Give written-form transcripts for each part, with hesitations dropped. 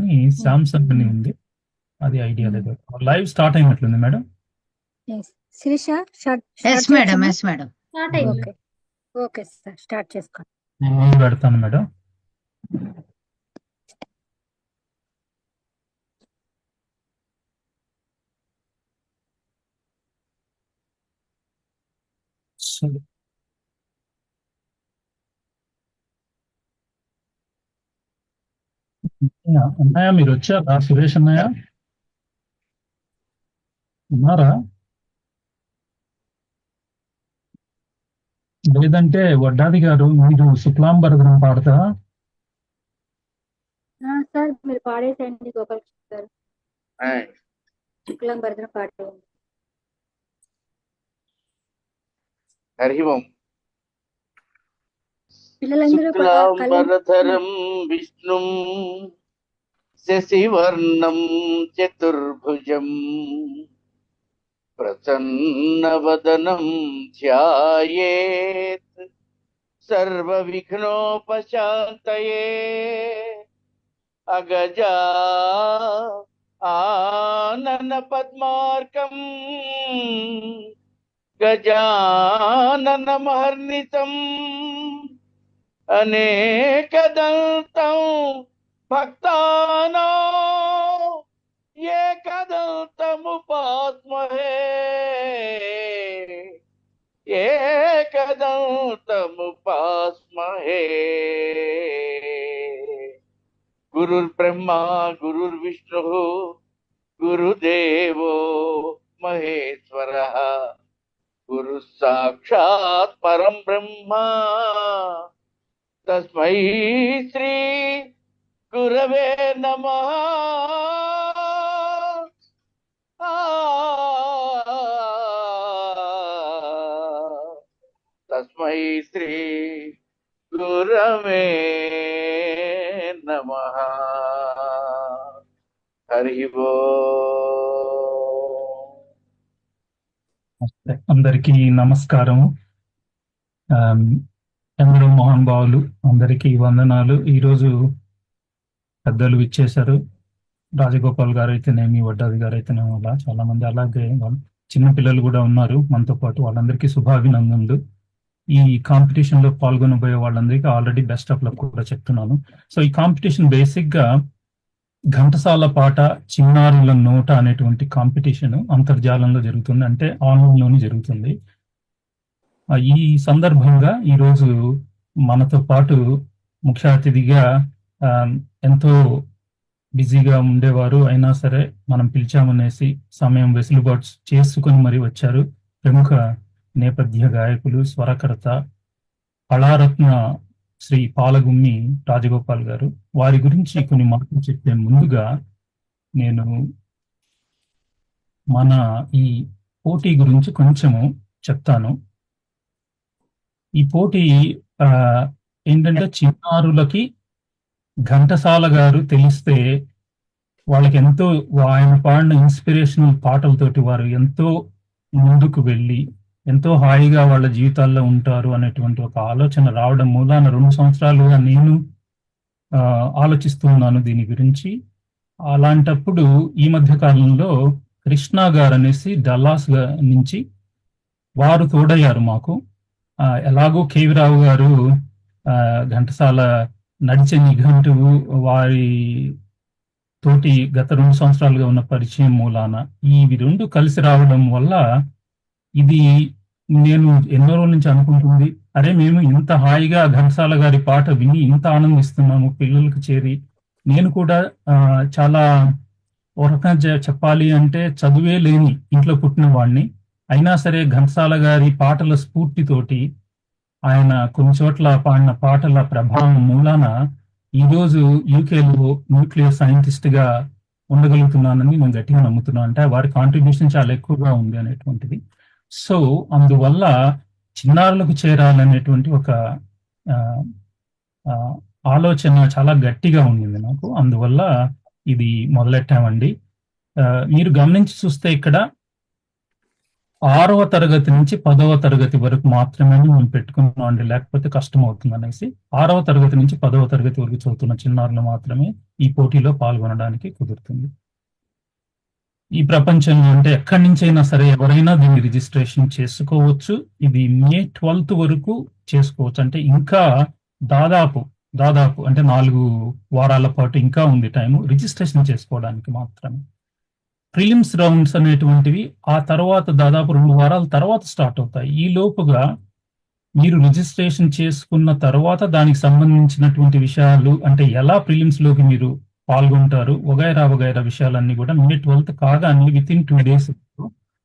కానీ సామ్సంగ్ అని ఉంది, అది ఐడియా లేదు. లైవ్ స్టార్ట్ అయినట్లుంది madam. Sirisha yes madam, yes madam. Okay sir, start చేసుకోండి. నేను పెడతాను మేడం. సరే, అన్నయ్య మీరు వచ్చారా? సురేష్ అన్నయ్య ఉన్నారా? లేదంటే వడ్డాది గారు మీరు శుక్లాంబరదనం పాడతా? సార్ మీరు పాడేసేయండి గోపాలకృష్ణ గారు. శుక్లాంబరదనం పాడేయండి. హరి ఓం. పిల్లలందరూ శుక్లాంబరధరం విష్ణుం శశివర్ణం చతుర్భుజం ప్రసన్నవదనం ధ్యాయేత్ సర్వవిఘ్నోపశాంతయే అగజా ఆనన పద్మార్కం గజాననమహర్నిశం అనేకదంతం భక్తానాం ఏకదంతముపాస్మహే ఏకదంతముపాస్మహే. గురుర్బ్రహ్మా గురుర్విష్ణుః గురుదేవో మహేశ్వరః గురు సాక్షాత్ పరం బ్రహ్మ తస్మై శ్రీ గురవే నమః. తస్మై శ్రీ గురవే నమః. హరి అందరికీ నమస్కారం. ఎందరో మహానుభావులు అందరికీ వందనాలు. ఈరోజు పెద్దలు ఇచ్చేశారు, రాజగోపాల్ గారు అయితేనేమి, వడ్డాది గారు అయితేనేమి, అలా చాలా మంది, అలాగే చిన్న పిల్లలు కూడా ఉన్నారు మనతో పాటు. వాళ్ళందరికీ శుభాభినందనలు. ఈ కాంపిటీషన్ లో పాల్గొనబోయే వాళ్ళందరికీ ఆల్రెడీ బెస్ట్ ఆఫ్ లక్ కూడా చెప్తున్నాను. సో ఈ కాంపిటీషన్ బేసిక్ గా ఘంటసాల పాట చిన్నారుల నోట అనేటువంటి కాంపిటీషన్ అంతర్జాలంలో జరుగుతుంది, అంటే ఆన్లైన్ లోనే జరుగుతుంది. ఈ సందర్భంగా ఈరోజు మనతో పాటు ముఖ్య అతిథిగా ఎంతో బిజీగా ఉండేవారు, అయినా సరే మనం పిలిచామనేసి సమయం వెసులుబాటు చేసుకుని మరి వచ్చారు. ప్రముఖ నేపథ్య గాయకులు, స్వరకర్త, కళారత్న శ్రీ పాలగుమ్మి రాజగోపాల్ గారు. వారి గురించి కొన్ని మాటలు చెప్పే ముందుగా నేను మన ఈ పోటీ గురించి కొంచెము చెప్తాను. ఈ పోటీ ఏంటంటే, చిన్నారులకి ఘంటసాల గారు తెలిస్తే వాళ్ళకి ఎంతో, ఆయన పాడిన ఇన్స్పిరేషనల్ పాటలతోటి వారు ఎంతో ముందుకు వెళ్ళి ఎంతో హాయిగా వాళ్ళ జీవితాల్లో ఉంటారు అనేటువంటి ఒక ఆలోచన రావడం మూలాన 2 సంవత్సరాలుగా నేను ఆలోచిస్తూ ఉన్నాను దీని గురించి. అలాంటప్పుడు ఈ మధ్య కాలంలో కృష్ణ గారు అనేసి డల్లాస్ నుంచి వారు తోడయ్యారు మాకు. ఎలాగో కేవి రావు గారు ఘంటసాల నడిచే నిఘంటువు వారి తోటి గత 2 సంవత్సరాలుగా ఉన్న పరిచయం మూలాన ఇవి 2 కలిసి రావడం వల్ల, ఇది నేను ఎన్నో రోజుల నుంచి అనుకుంటుంది, అరే మేము ఇంత హాయిగా ఘంటసాల గారి పాట విని ఇంత ఆనందిస్తున్నాము పిల్లలకు చేరి. నేను కూడా చాలా ఒక రకంగా చెప్పాలి అంటే చదువే లేని ఇంట్లో పుట్టిన వాడిని, అయినా సరే ఘంటసాల గారి పాటల స్ఫూర్తితోటి, ఆయన కొన్ని చోట్ల పాడిన పాటల ప్రభావం మూలాన ఈరోజు యూకేలో న్యూక్లియర్ సైంటిస్ట్ గా ఉండగలుగుతున్నానని నేను గట్టిగా నమ్ముతున్నాను. అంటే వారి కాంట్రిబ్యూషన్ చాలా ఎక్కువగా ఉంది అనేటువంటిది. సో అందువల్ల చిన్నారులకు చేరాలనేటువంటి ఒక ఆలోచన చాలా గట్టిగా ఉండింది నాకు. అందువల్ల ఇది మొదలెట్టామండి. మీరు గమనించి చూస్తే ఇక్కడ 6వ తరగతి నుంచి 10వ తరగతి వరకు మాత్రమే మేము పెట్టుకున్నాం అండి, లేకపోతే కష్టం అవుతుంది అనేసి 6వ తరగతి నుంచి 10వ తరగతి వరకు చదువుతున్న చిన్నారులు మాత్రమే ఈ పోటీలో పాల్గొనడానికి కుదురుతుంది. ఈ ప్రపంచంలో అంటే ఎక్కడి నుంచైనా సరే ఎవరైనా దీన్ని రిజిస్ట్రేషన్ చేసుకోవచ్చు. ఇది మే 12th వరకు చేసుకోవచ్చు. అంటే ఇంకా దాదాపు అంటే 4 వారాల పాటు ఇంకా ఉంది టైము రిజిస్ట్రేషన్ చేసుకోవడానికి మాత్రమే. ప్రిలిమ్స్ రౌండ్స్ అనేటువంటివి ఆ తర్వాత దాదాపు 2 వారాల తర్వాత స్టార్ట్ అవుతాయి. ఈ లోపుగా మీరు రిజిస్ట్రేషన్ చేసుకున్న తర్వాత దానికి సంబంధించినటువంటి విషయాలు, అంటే ఎలా ప్రిలిమ్స్ లోకి మీరు పాల్గొంటారు, వగైరా విషయాలన్నీ కూడా మే 12th కాగానే వితిన్ 2 days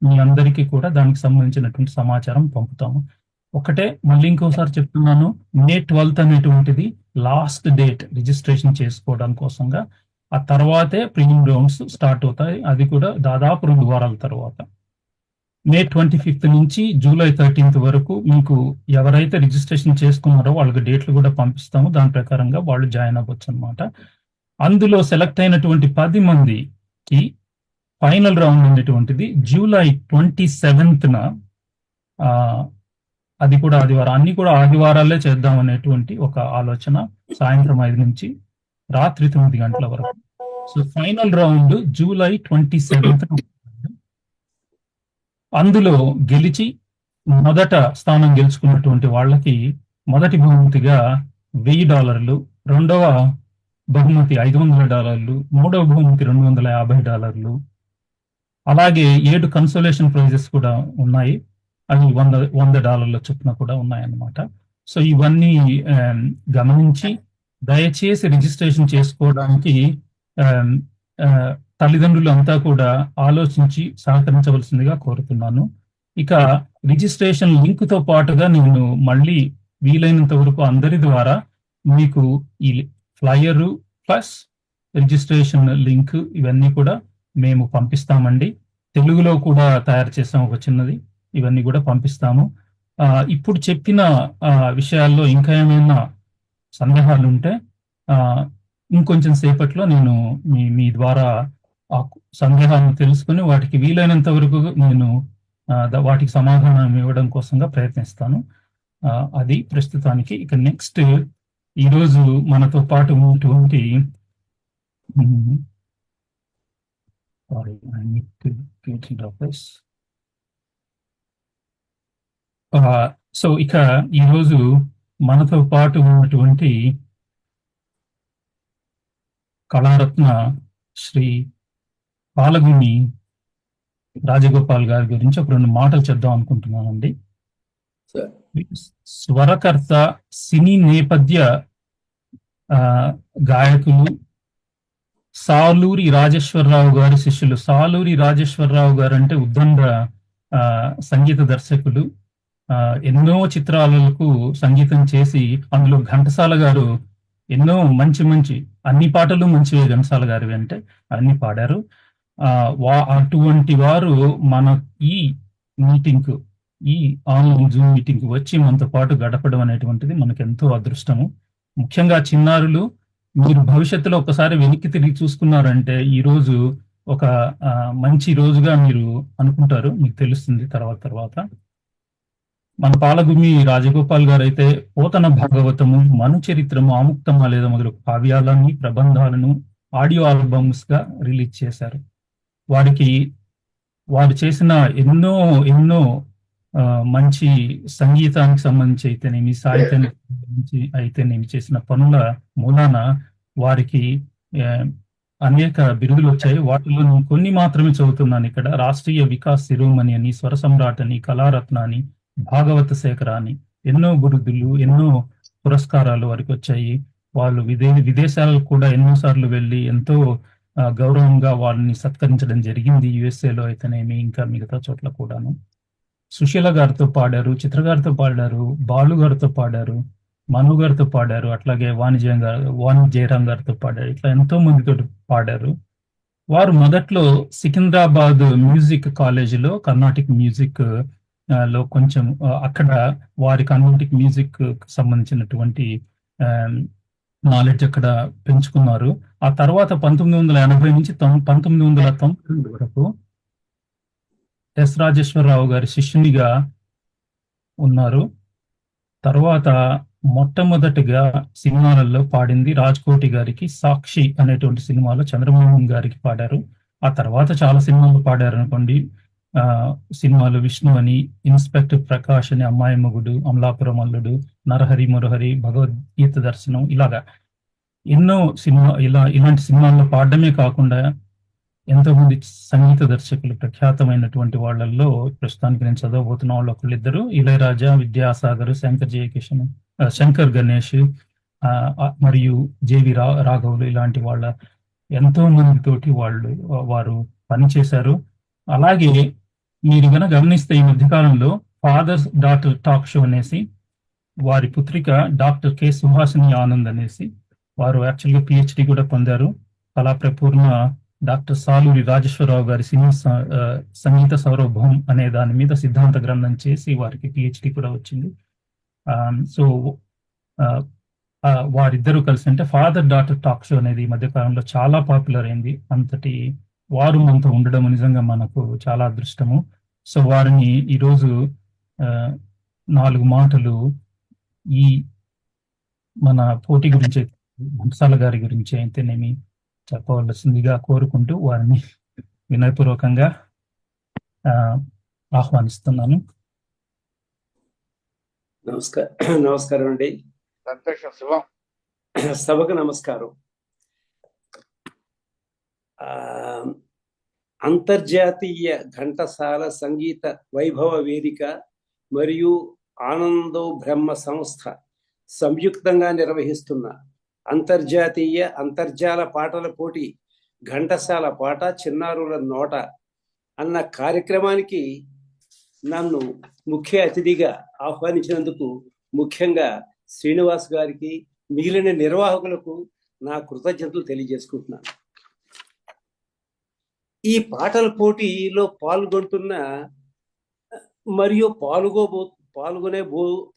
మీ అందరికీ కూడా దానికి సంబంధించినటువంటి సమాచారం పంపుతాము. ఒకటే మళ్ళీ ఇంకోసారి చెప్తున్నాను, మే 12th అనేటువంటిది లాస్ట్ డేట్ రిజిస్ట్రేషన్ చేసుకోవడం కోసంగా. ఆ తర్వాతే ప్రిలిమ్ రౌండ్స్ స్టార్ట్ అవుతాయి, అది కూడా దాదాపు 2 వారాల తర్వాత. మే 25th నుంచి జూలై 13th వరకు మీకు ఎవరైతే రిజిస్ట్రేషన్ చేసుకున్నారో వాళ్ళకి డేట్లు కూడా పంపిస్తాము. దాని ప్రకారంగా వాళ్ళు జాయిన్ అవ్వచ్చు అనమాట. అందులో సెలెక్ట్ అయినటువంటి 10 మందికి ఫైనల్ రౌండ్ అనేటువంటిది జూలై 27th అది కూడా ఆదివారం. అన్ని కూడా ఆదివారాలే చేద్దాం అనేటువంటి ఒక ఆలోచన. సాయంత్రం 5 నుంచి రాత్రి 9 గంటల వరకు. So final round July 27th. అందులో గెలిచి మొదట స్థానం గెలుచుకున్నటువంటి వాళ్ళకి మొదటి బహుమతిగా $1000, రెండవ బహుమతి $500, మూడవ బహుమతి $250. అలాగే 7 కన్సోలేషన్ ప్రైజెస్ కూడా ఉన్నాయి, అవి $100 చొప్పున కూడా ఉన్నాయన్నమాట. సో ఇవన్నీ గమనించి దయచేసి రిజిస్ట్రేషన్ చేసుకోవడానికి తల్లిదండ్రులు అంతా కూడా ఆలోచించి సహకరించవలసిందిగా కోరుతున్నాను. ఇక రిజిస్ట్రేషన్ లింక్ తో పాటుగా నేను మళ్ళీ వీలైనంత వరకు అందరి ద్వారా మీకు ఈ ఫ్లైయర్ ప్లస్ రిజిస్ట్రేషన్ లింక్ ఇవన్నీ కూడా మేము పంపిస్తామండి. తెలుగులో కూడా తయారు చేసాం ఒక చిన్నది, ఇవన్నీ కూడా పంపిస్తాము. ఇప్పుడు చెప్పిన విషయాల్లో ఇంకా ఏమైనా సందేహాలు ఉంటే ఇంకొంచెం సేపట్లో నేను మీ ద్వారా ఆ సందేహాలను తెలుసుకుని వాటికి వీలైనంత వరకు నేను వాటికి సమాధానం ఇవ్వడం కోసంగా ప్రయత్నిస్తాను. అది ప్రస్తుతానికి. ఇక నెక్స్ట్ ఈరోజు మనతో పాటు ఉన్నటువంటి సో ఇక ఈరోజు మనతో పాటు ఉన్నటువంటి కళారత్న శ్రీ పాలగుని రాజగోపాల్ గారి గురించి ఒక 2 మాటలు చెప్దాం అనుకుంటున్నానండి. స్వరకర్త, సినీ నేపథ్య గాయకులు, సాలూరి రాజేశ్వరరావు గారి శిష్యులు. సాలూరి రాజేశ్వరరావు గారు అంటే ఉద్దండ సంగీత దర్శకులు. ఎన్నో చిత్రాలకు సంగీతం చేసి అందులో ఘంటసాల గారు ఎన్నో మంచి అన్ని పాటలు మంచివే ఘంటసాల గారివి అంటే అన్ని పాడారు. అటువంటి వారు మన ఈ మీటింగ్, ఈ ఆన్లైన్ జూమ్ మీటింగ్ వచ్చి మనతో పాటు గడపడం అనేటువంటిది మనకు ఎంతో అదృష్టము. ముఖ్యంగా చిన్నారులు, మీరు భవిష్యత్తులో ఒకసారి వెనక్కి తిరిగి చూసుకున్నారంటే ఈ రోజు ఒక మంచి రోజుగా మీరు అనుకుంటారు, మీకు తెలుస్తుంది తర్వాత. మన పాలగుమి రాజగోపాల్ గారు అయితే పోతన భాగవతము, మను చరిత్రము, ఆముక్తమాలేద మొదలగు కావ్యాలని, ప్రబంధాలను ఆడియో ఆల్బమ్స్ గా రిలీజ్ చేశారు. వారు చేసిన ఎన్నో మంచి సంగీతానికి సంబంధించి అయితేనేమి, సాహిత్యానికి సంబంధించి అయితేనేమి చేసిన పనుల మూలాన వారికి అనేక బిరుదులు వచ్చాయి. వాటిలో నేను కొన్ని మాత్రమే చదువుతున్నాను ఇక్కడ. రాష్ట్రీయ వికాస్ శిరోమణి అని, స్వర సమ్రాట్ అని, కళారత్న అని, భాగవత శేఖర అని ఎన్నో బిరుదులు, ఎన్నో పురస్కారాలు వారికి వచ్చాయి. వాళ్ళు విదేశాలకు కూడా ఎన్నోసార్లు వెళ్ళి ఎంతో గౌరవంగా వాళ్ళని సత్కరించడం జరిగింది. యుఎస్ఏలో అయితేనేమి, ఇంకా మిగతా చోట్ల కూడాను. సుశీల గారితో పాడారు, చిత్ర గారితో పాడారు, బాలు గారితో పాడారు, మను గారితో పాడారు, అట్లాగే వాణి జయరాం గారితో పాడారు. ఇట్లా ఎంతో మందితో పాడారు. వారు మొదట్లో సికింద్రాబాద్ మ్యూజిక్ కాలేజీలో కర్ణాటిక్ మ్యూజిక్ లో కొంచెం అక్కడ వారి కర్ణాటిక్ మ్యూజిక్ సంబంధించినటువంటి నాలెడ్జ్ అక్కడ పెంచుకున్నారు. ఆ తర్వాత 1980 నుంచి 1992 వరకు ఎస్ రాజేశ్వరరావు గారి శిష్యునిగా ఉన్నారు. తర్వాత మొట్టమొదటిగా సినిమాలలో పాడింది రాజ్కోటి గారికి సాక్షి అనేటువంటి సినిమాలో చంద్రమోహన్ గారికి పాడారు. ఆ తర్వాత చాలా సినిమాలు పాడారు అనుకోండి. సినిమాలు విష్ణు అని, ఇన్స్పెక్టర్ ప్రకాష్ అని, అమ్మాయి మొగుడు, అమలాపురం అల్లుడు, నరహరి మురహరి, భగవద్గీత దర్శనం, ఇలాగా ఎన్నో ఇలాంటి సినిమాల్లో పాడడమే కాకుండా ఎంతో మంది సంగీత దర్శకులు ప్రఖ్యాతమైనటువంటి వాళ్ళల్లో ప్రస్తుతానికి నేను చదవబోతున్న వాళ్ళు ఒకళ్ళిద్దరు, ఇళయరాజా, విద్యాసాగర్, శంకర్ గణేష్, మరియు జేవి రాఘవులు, ఇలాంటి వాళ్ళ ఎంతో మందితోటి వారు పనిచేశారు. అలాగే మీరు గనక గమనిస్తే ఈ మధ్యకాలంలో ఫాదర్స్ డాటర్ టాక్ షో అనేసి వారి పుత్రిక డాక్టర్ కె సుహాసిని ఆనంద్ అనేసి, వారు యాక్చువల్గా పిహెచ్డి కూడా పొందారు. కళా ప్రపూర్ణ డాక్టర్ సాలూరి రాజేశ్వరరావు గారి సంగీత సౌరభం అనే దాని మీద సిద్ధాంత గ్రంథం చేసి వారికి పిహెచ్డి కూడా వచ్చింది. సో వారిద్దరూ కలిసి అంటే ఫాదర్ డాటర్ టాక్ షో అనేది ఈ మధ్యకాలంలో చాలా పాపులర్ అయింది. అంతటి వారు మనతో ఉండడం నిజంగా మనకు చాలా అదృష్టము. సో వారిని ఈరోజు 4 మాటలు ఈ మన పోటీ గురించి, ఘంటసాల గారి గురించి అయితేనేమి చెప్పవలసిందిగా కోరుకుంటూ వారిని వినయపూర్వకంగా ఆహ్వానిస్తున్నాను. నమస్కారం అండి. సంతోషం శివం. సభకు నమస్కారం. అంతర్జాతీయ ఘంటసాల సంగీత వైభవ వేదిక మరియు ఆనందో బ్రహ్మ సంస్థ సంయుక్తంగా నిర్వహిస్తున్న అంతర్జాల పాటల పోటీ ఘంటసాల పాట చిన్నారుల నోట అన్న కార్యక్రమానికి నన్ను ముఖ్య అతిథిగా ఆహ్వానించినందుకు ముఖ్యంగా శ్రీనివాస్ గారికి, మిగిలిన నిర్వాహకులకు నా కృతజ్ఞతలు తెలియజేసుకుంటున్నాను. ఈ పాటల పోటీలో పాల్గొంటున్న మరియు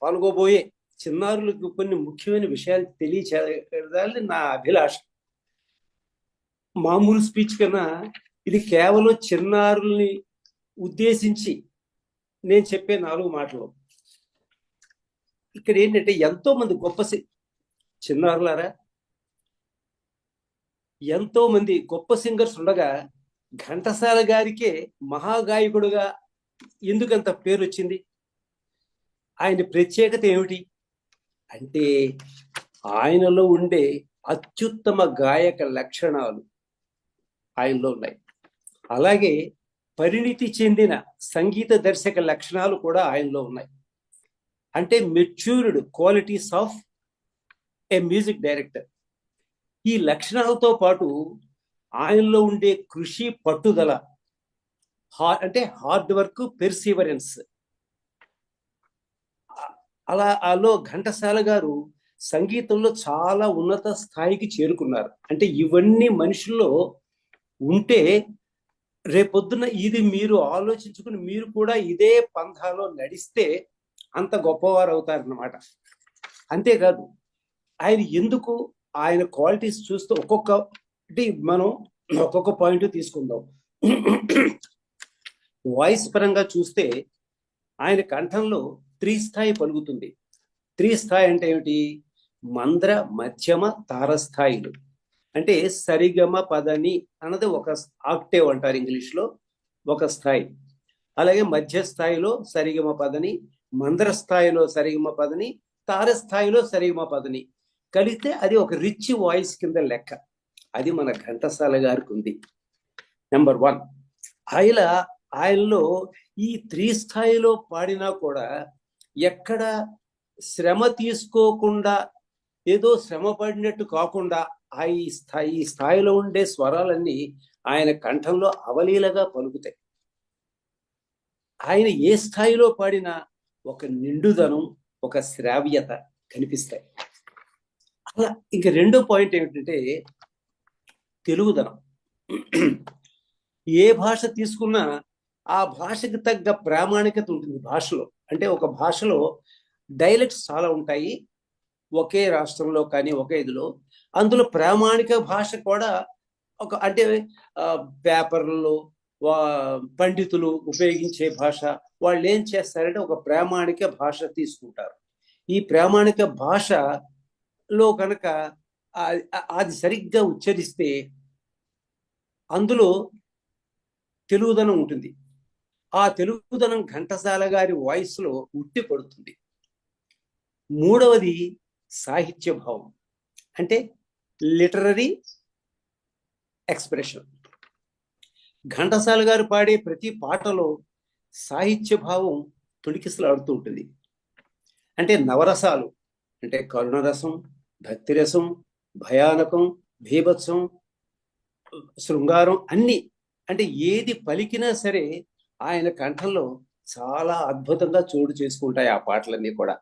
పాల్గొబోయే చిన్నారులకు కొన్ని ముఖ్యమైన విషయాలు తెలియచేయాలని నా అభిలాష. మామూలు స్పీచ్ కన్నా ఇది కేవలం చిన్నారుల్ని ఉద్దేశించి నేను చెప్పే 4 మాటలు. ఇక్కడ ఏంటంటే ఎంతో మంది గొప్ప చిన్నారులారా, ఎంతో మంది గొప్ప సింగర్స్ ఉండగా ఘంటసాల గారికే మహాగాయకుడుగా ఎందుకంత పేరు వచ్చింది? ఆయన ప్రత్యేకత ఏమిటి అంటే ఆయనలో ఉండే అత్యుత్తమ గాయక లక్షణాలు ఆయనలో ఉన్నాయి. అలాగే పరిణితి చెందిన సంగీత దర్శక లక్షణాలు కూడా ఆయనలో ఉన్నాయి. అంటే matured qualities of A music director. ఈ లక్షణాలతో పాటు ఆయనలో ఉండే కృషి, పట్టుదల, అంటే హార్డ్ వర్క్, పెర్సివరెన్స్. అలా ఘంటసాల గారు సంగీతంలో చాలా ఉన్నత స్థాయికి చేరుకున్నారు. అంటే ఇవన్నీ మనుషుల్లో ఉంటే రేపొద్దున ఇది మీరు ఆలోచించుకుని మీరు కూడా ఇదే పంథాలో నడిస్తే అంత గొప్పవారు అవుతారన్నమాట. అంతేకాదు ఆయన ఎందుకు ఆయన క్వాలిటీస్ చూస్తూ మనం ఒక్కొక్క పాయింట్ తీసుకుందాం. వాయిస్ పరంగా చూస్తే ఆయన కంఠంలో 3 స్థాయి పలుకుతుంది. 3 స్థాయి అంటే ఏమిటి? మంద్ర, మధ్యమ, తారస్థాయిలు. అంటే సరిగమ పదని అన్నది ఒక ఆక్టేవ్ అంటారు ఇంగ్లీష్లో, ఒక స్థాయి. అలాగే మధ్య స్థాయిలో సరిగమ పదని, మంద్ర స్థాయిలో సరిగమ పదని, తారస్థాయిలో సరిగమ పదని కలిగితే అది ఒక రిచ్ వాయిస్ కింద లెక్క. అది మన ఘంటసాల గారికి ఉంది. నెంబర్ 1. ఆయనలో ఈ 3 స్థాయిలో పాడినా కూడా ఎక్కడ శ్రమ తీసుకోకుండా, ఏదో శ్రమ పడినట్టు కాకుండా ఈ స్థాయిలో ఉండే స్వరాలన్నీ ఆయన కంఠంలో అవలీలగా పలుకుతాయి. ఆయన ఏ స్థాయిలో పాడినా ఒక నిండుదనం, ఒక శ్రావ్యత కనిపిస్తాయి. అలా ఇంక రెండో పాయింట్ ఏమిటంటే తెలుగుదనం. ఏ భాష తీసుకున్నా ఆ భాషకు తగ్గ ప్రామాణికత ఉంటుంది భాషలో. అంటే ఒక భాషలో డైలెక్ట్స్ చాలా ఉంటాయి ఒకే రాష్ట్రంలో కానీ ఒకే ఇదిలో. అందులో ప్రామాణిక భాష కూడా అంటే పేపర్లలో పండితులు ఉపయోగించే భాష. వాళ్ళు ఏం చేస్తారంటే ఒక ప్రామాణిక భాష తీసుకుంటారు. ఈ ప్రామాణిక భాషలో కనుక అది సరిగ్గా ఉచ్చరిస్తే అందులో తెలుగుదనం ఉంటుంది. ఆ తెలుగుదనం ఘంటసాల గారి వాయిస్లో ఉట్టి పడుతుంది. మూడవది సాహిత్య భావం, అంటే లిటరరీ ఎక్స్ప్రెషన్. ఘంటసాల గారు పాడే ప్రతి పాటలో సాహిత్య భావం తొణికిసలాడుతూ ఉంటుంది. అంటే నవరసాలు, అంటే కరుణరసం, భక్తిరసం, భయానకం, భీభత్సం, శృంగారం అన్ని, అంటే ఏది పలికినా సరే ఆయన కంఠంలో చాలా అద్భుతంగా చోటు చేసుకుంటాయి ఆ పాటలన్నీ కూడా.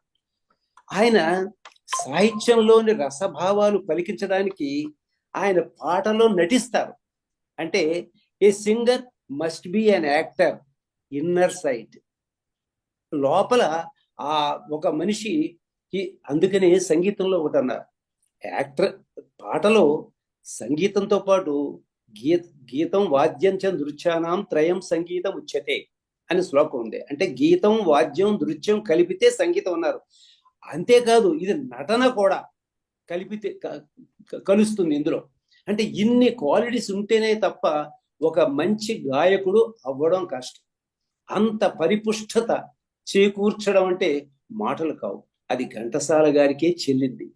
ఆయన సాహిత్యంలోని రసభావాలు పలికించడానికి ఆయన పాటలో నటిస్తారు. అంటే ఏ singer must be an actor inner side. లోపల ఆ ఒక మనిషి, అందుకనే సంగీతంలో ఒకటి అన్నారు, యాక్టర్ పాటలో సంగీతంతో పాటు గీతం వాద్యం చ నృత్యానాం త్రయం సంగీతం ఉచ్యతే అని శ్లోకం ఉంది. అంటే గీతం, వాద్యం, నృత్యం కలిపితే సంగీతం అన్నారు. అంతేకాదు ఇది నటన కూడా కలిపితే కలుస్తుంది ఇందులో. అంటే ఇన్ని క్వాలిటీస్ ఉంటేనే తప్ప ఒక మంచి గాయకుడు అవ్వడం కష్టం. అంత పరిపుష్టత చేకూర్చడం అంటే మాటలు కావు. అది ఘంటసాల గారికే చెల్లింది.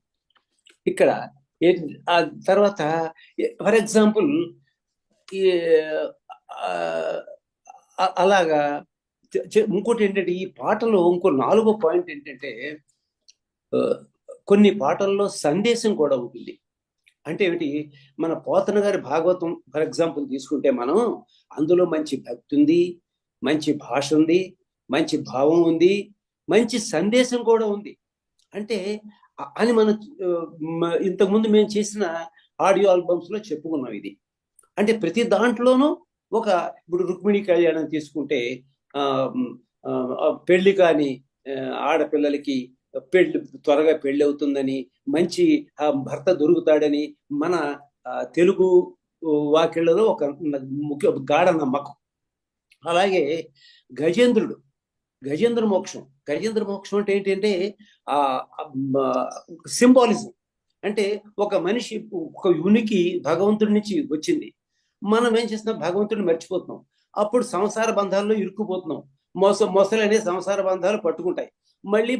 ఇక్కడ ఆ తర్వాత ఫర్ ఎగ్జాంపుల్ అలాగా ఇంకోటి ఏంటంటే, ఈ పాటలో ఇంకో 4వ పాయింట్ ఏంటంటే, కొన్ని పాటల్లో సందేశం కూడా ఉంటుంది. అంటే ఏమిటి, మన పోతన గారి భాగవతం ఫర్ ఎగ్జాంపుల్ తీసుకుంటే మనం అందులో మంచి భక్తి ఉంది, మంచి భాష ఉంది, మంచి భావం ఉంది, మంచి సందేశం కూడా ఉంది. అంటే అని మనం ఇంతకుముందు మేము చేసిన ఆడియో ఆల్బమ్స్ లో చెప్పుకున్నాం ఇది. అంటే ప్రతి దాంట్లోనూ ఇప్పుడు రుక్మిణి కళ్యాణం తీసుకుంటే పెళ్లి కాని ఆడపిల్లలకి త్వరగా పెళ్లి అవుతుందని, మంచి భర్త దొరుకుతాడని మన తెలుగు వాక్యలలో ఒక ముఖ్య గాఢ నమ్మకం. అలాగే గజేంద్ర మోక్షం అంటే ఏంటంటే సింబాలిజం. అంటే ఒక మనిషి ఒక ఉనికి భగవంతుడి నుంచి వచ్చింది. మనం ఏం చేస్తున్నాం, భగవంతుడిని మర్చిపోతున్నాం. అప్పుడు సంసార బంధాల్లో ఇరుక్కుపోతున్నాం. మొసలనే సంసార బంధాలు పట్టుకుంటాయి. మళ్ళీ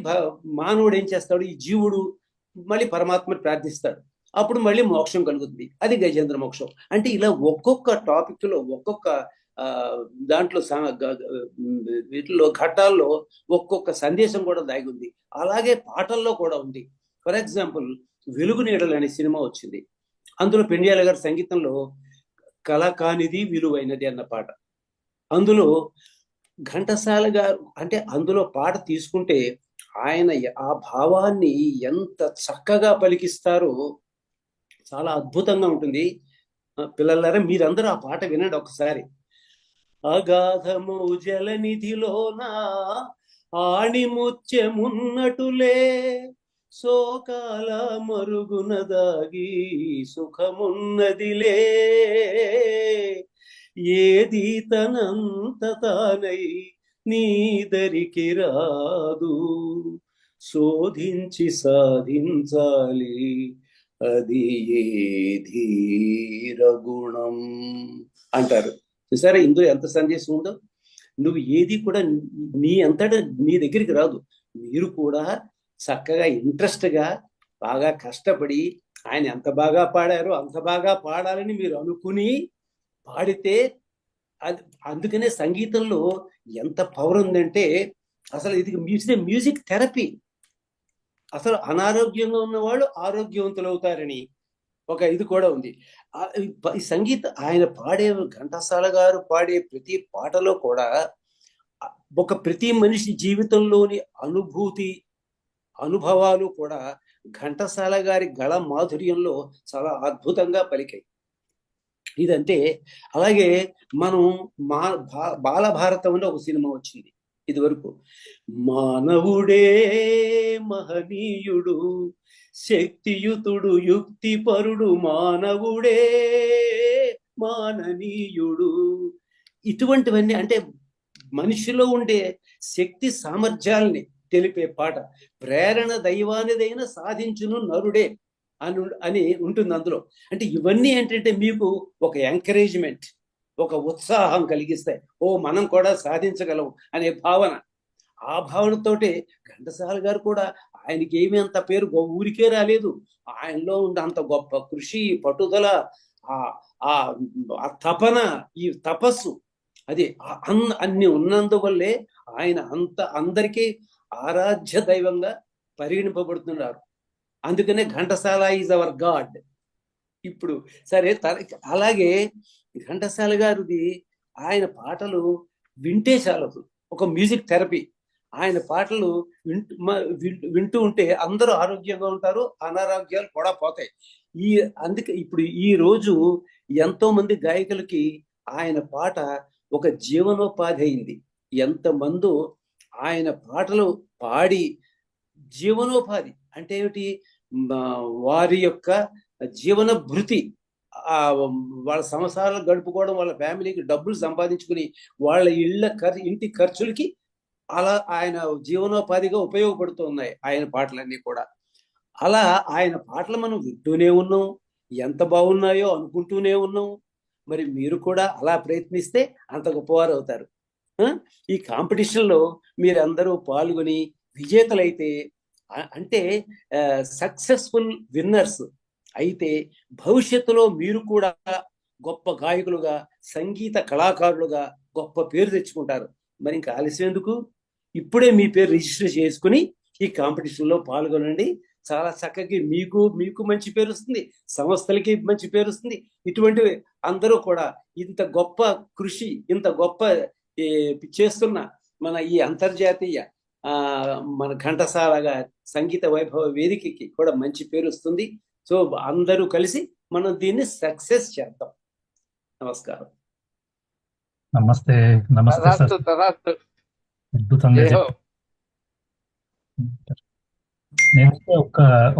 మానవుడు ఏం చేస్తాడు, ఈ జీవుడు మళ్ళీ పరమాత్మని ప్రార్థిస్తాడు. అప్పుడు మళ్ళీ మోక్షం కలుగుతుంది. అది గజేంద్ర మోక్షం. అంటే ఇలా ఒక్కొక్క టాపిక్ లో, ఒక్కొక్క దాంట్లో వీటిలో ఘట్టాల్లో ఒక్కొక్క సందేశం కూడా దాగి ఉంది. అలాగే పాటల్లో కూడా ఉంది. ఫర్ ఎగ్జాంపుల్ వెలుగు నీడలు అనే సినిమా వచ్చింది. అందులో పెండియాల గారి సంగీతంలో కళ కానిది విలువైనది అన్న పాట, అందులో ఘంటసాల గారు, అంటే అందులో పాట తీసుకుంటే ఆయన ఆ భావాన్ని ఎంత చక్కగా పలికిస్తారో చాలా అద్భుతంగా ఉంటుంది. పిల్లలారా మీరందరూ ఆ పాట వినండి ఒకసారి. అగాధము జలనిధిలోన ఆణిముత్యమున్నటులే, శోకాల మరుగున దాగి సుఖమున్నదిలే, ఏది తనంత తానై నీదరికి రాదు, శోధించి సాధించాలి అది ఏ ధీర గుణం అంటారు. చూసారా ఇందులో ఎంత సందేశం ఉందో. నువ్వు ఏది కూడా నీ అంతటా నీ దగ్గరికి రాదు. మీరు కూడా చక్కగా ఇంట్రెస్ట్గా బాగా కష్టపడి ఆయన ఎంత బాగా పాడారో అంత బాగా పాడాలని మీరు అనుకుని పాడితే అది, అందుకనే సంగీతంలో ఎంత పవర్ ఉందంటే అసలు ఇది మ్యూజిక్ థెరపీ. అసలు అనారోగ్యంగా ఉన్నవాళ్ళు ఆరోగ్యవంతులు అవుతారని ఒక ఇది కూడా ఉంది. ఈ సంగీత ఆయన పాడే, ఘంటసాల గారు పాడే ప్రతి పాటలో కూడా ప్రతి మనిషి జీవితంలోని అనుభవాలు కూడా ఘంటసాల గారి గళ మాధుర్యంలో చాలా అద్భుతంగా పలికాయి. ఇదంతే. అలాగే మనం బాలభారతం అని ఒక సినిమా వచ్చింది ఇది వరకు. మానవుడే మహనీయుడు, శక్తియుతుడు, యుక్తిపరుడు, మానవుడే మాననీయుడు, ఇటువంటివన్నీ అంటే మనిషిలో ఉండే శక్తి సామర్థ్యాల్ని తెలిపే పాట. ప్రేరణ దైవానిదైన సాధించును నరుడే అని ఉంటుంది అందులో. అంటే ఇవన్నీ ఏంటంటే మీకు ఒక ఎంకరేజ్మెంట్, ఒక ఉత్సాహం కలిగిస్తాయి. మనం కూడా సాధించగలం అనే భావన. ఆ భావనతోటే ఘంటసాల గారు కూడా, ఆయనకి ఏమీ అంత పేరు ఊరికే రాలేదు. ఆయనలో ఉండే అంత గొప్ప కృషి, పట్టుదల, ఆ తపన, ఈ తపస్సు, అది అన్ని ఉన్నందువల్లే ఆయన అందరికీ ఆరాధ్య దైవంగా పరిగణింపబడుతున్నారు. అందుకనే ఘంటసాల ఈజ్ అవర్ గాడ్. ఇప్పుడు సరే, అలాగే ఘంటసాల గారిది ఆయన పాటలు వింటే చాలదు, ఒక మ్యూజిక్ థెరపీ. ఆయన పాటలు వింటూ ఉంటే అందరూ ఆరోగ్యంగా ఉంటారు, అనారోగ్యాలు కూడా పోతాయి. అందుకే ఇప్పుడు ఈ రోజు ఎంతో మంది గాయకులకి ఆయన పాట ఒక జీవనోపాధి అయింది. ఎంతమందో ఆయన పాటలు పాడి జీవనోపాధి అంటే ఏమిటి, వారి యొక్క జీవన భృతి, వాళ్ళ సంసారాలు గడుపుకోవడం, వాళ్ళ ఫ్యామిలీకి డబ్బులు సంపాదించుకుని వాళ్ళ ఇంటి ఖర్చులకి అలా ఆయన జీవనోపాధిగా ఉపయోగపడుతున్నాయి ఆయన పాటలన్నీ కూడా. అలా ఆయన పాటలు మనం వింటూనే ఉన్నాం, ఎంత బాగున్నాయో అనుకుంటూనే ఉన్నాం. మరి మీరు కూడా అలా ప్రయత్నిస్తే అంత గొప్పవారు అవుతారు. ఈ కాంపిటీషన్లో మీరందరూ పాల్గొని విజేతలైతే, అంటే సక్సెస్ఫుల్ విన్నర్స్ అయితే, భవిష్యత్తులో మీరు కూడా గొప్ప గాయకులుగా, సంగీత కళాకారులుగా గొప్ప పేరు తెచ్చుకుంటారు. మరి ఇంకా ఆలస్యం ఎందుకు? ఇప్పుడే మీ పేరు రిజిస్టర్ చేసుకుని ఈ కాంపిటీషన్లో పాల్గొనండి. చాలా చక్కగా మీకు మంచి పేరు వస్తుంది, సంస్థలకి మంచి పేరు వస్తుంది. ఇటువంటి అందరూ కూడా ఇంత గొప్ప కృషి, ఇంత గొప్ప చేస్తున్న మన ఈ అంతర్జాతీయ మన ఘంటసాల సంగీత వైభవ వేదికకి కూడా మంచి పేరు వస్తుంది. సో అందరూ కలిసి మనం దీన్ని సక్సెస్ చేద్దాం. నమస్కారం. నమస్తే. నమస్తే సార్. అద్భుతంగా చెప్పారు. నేనైతే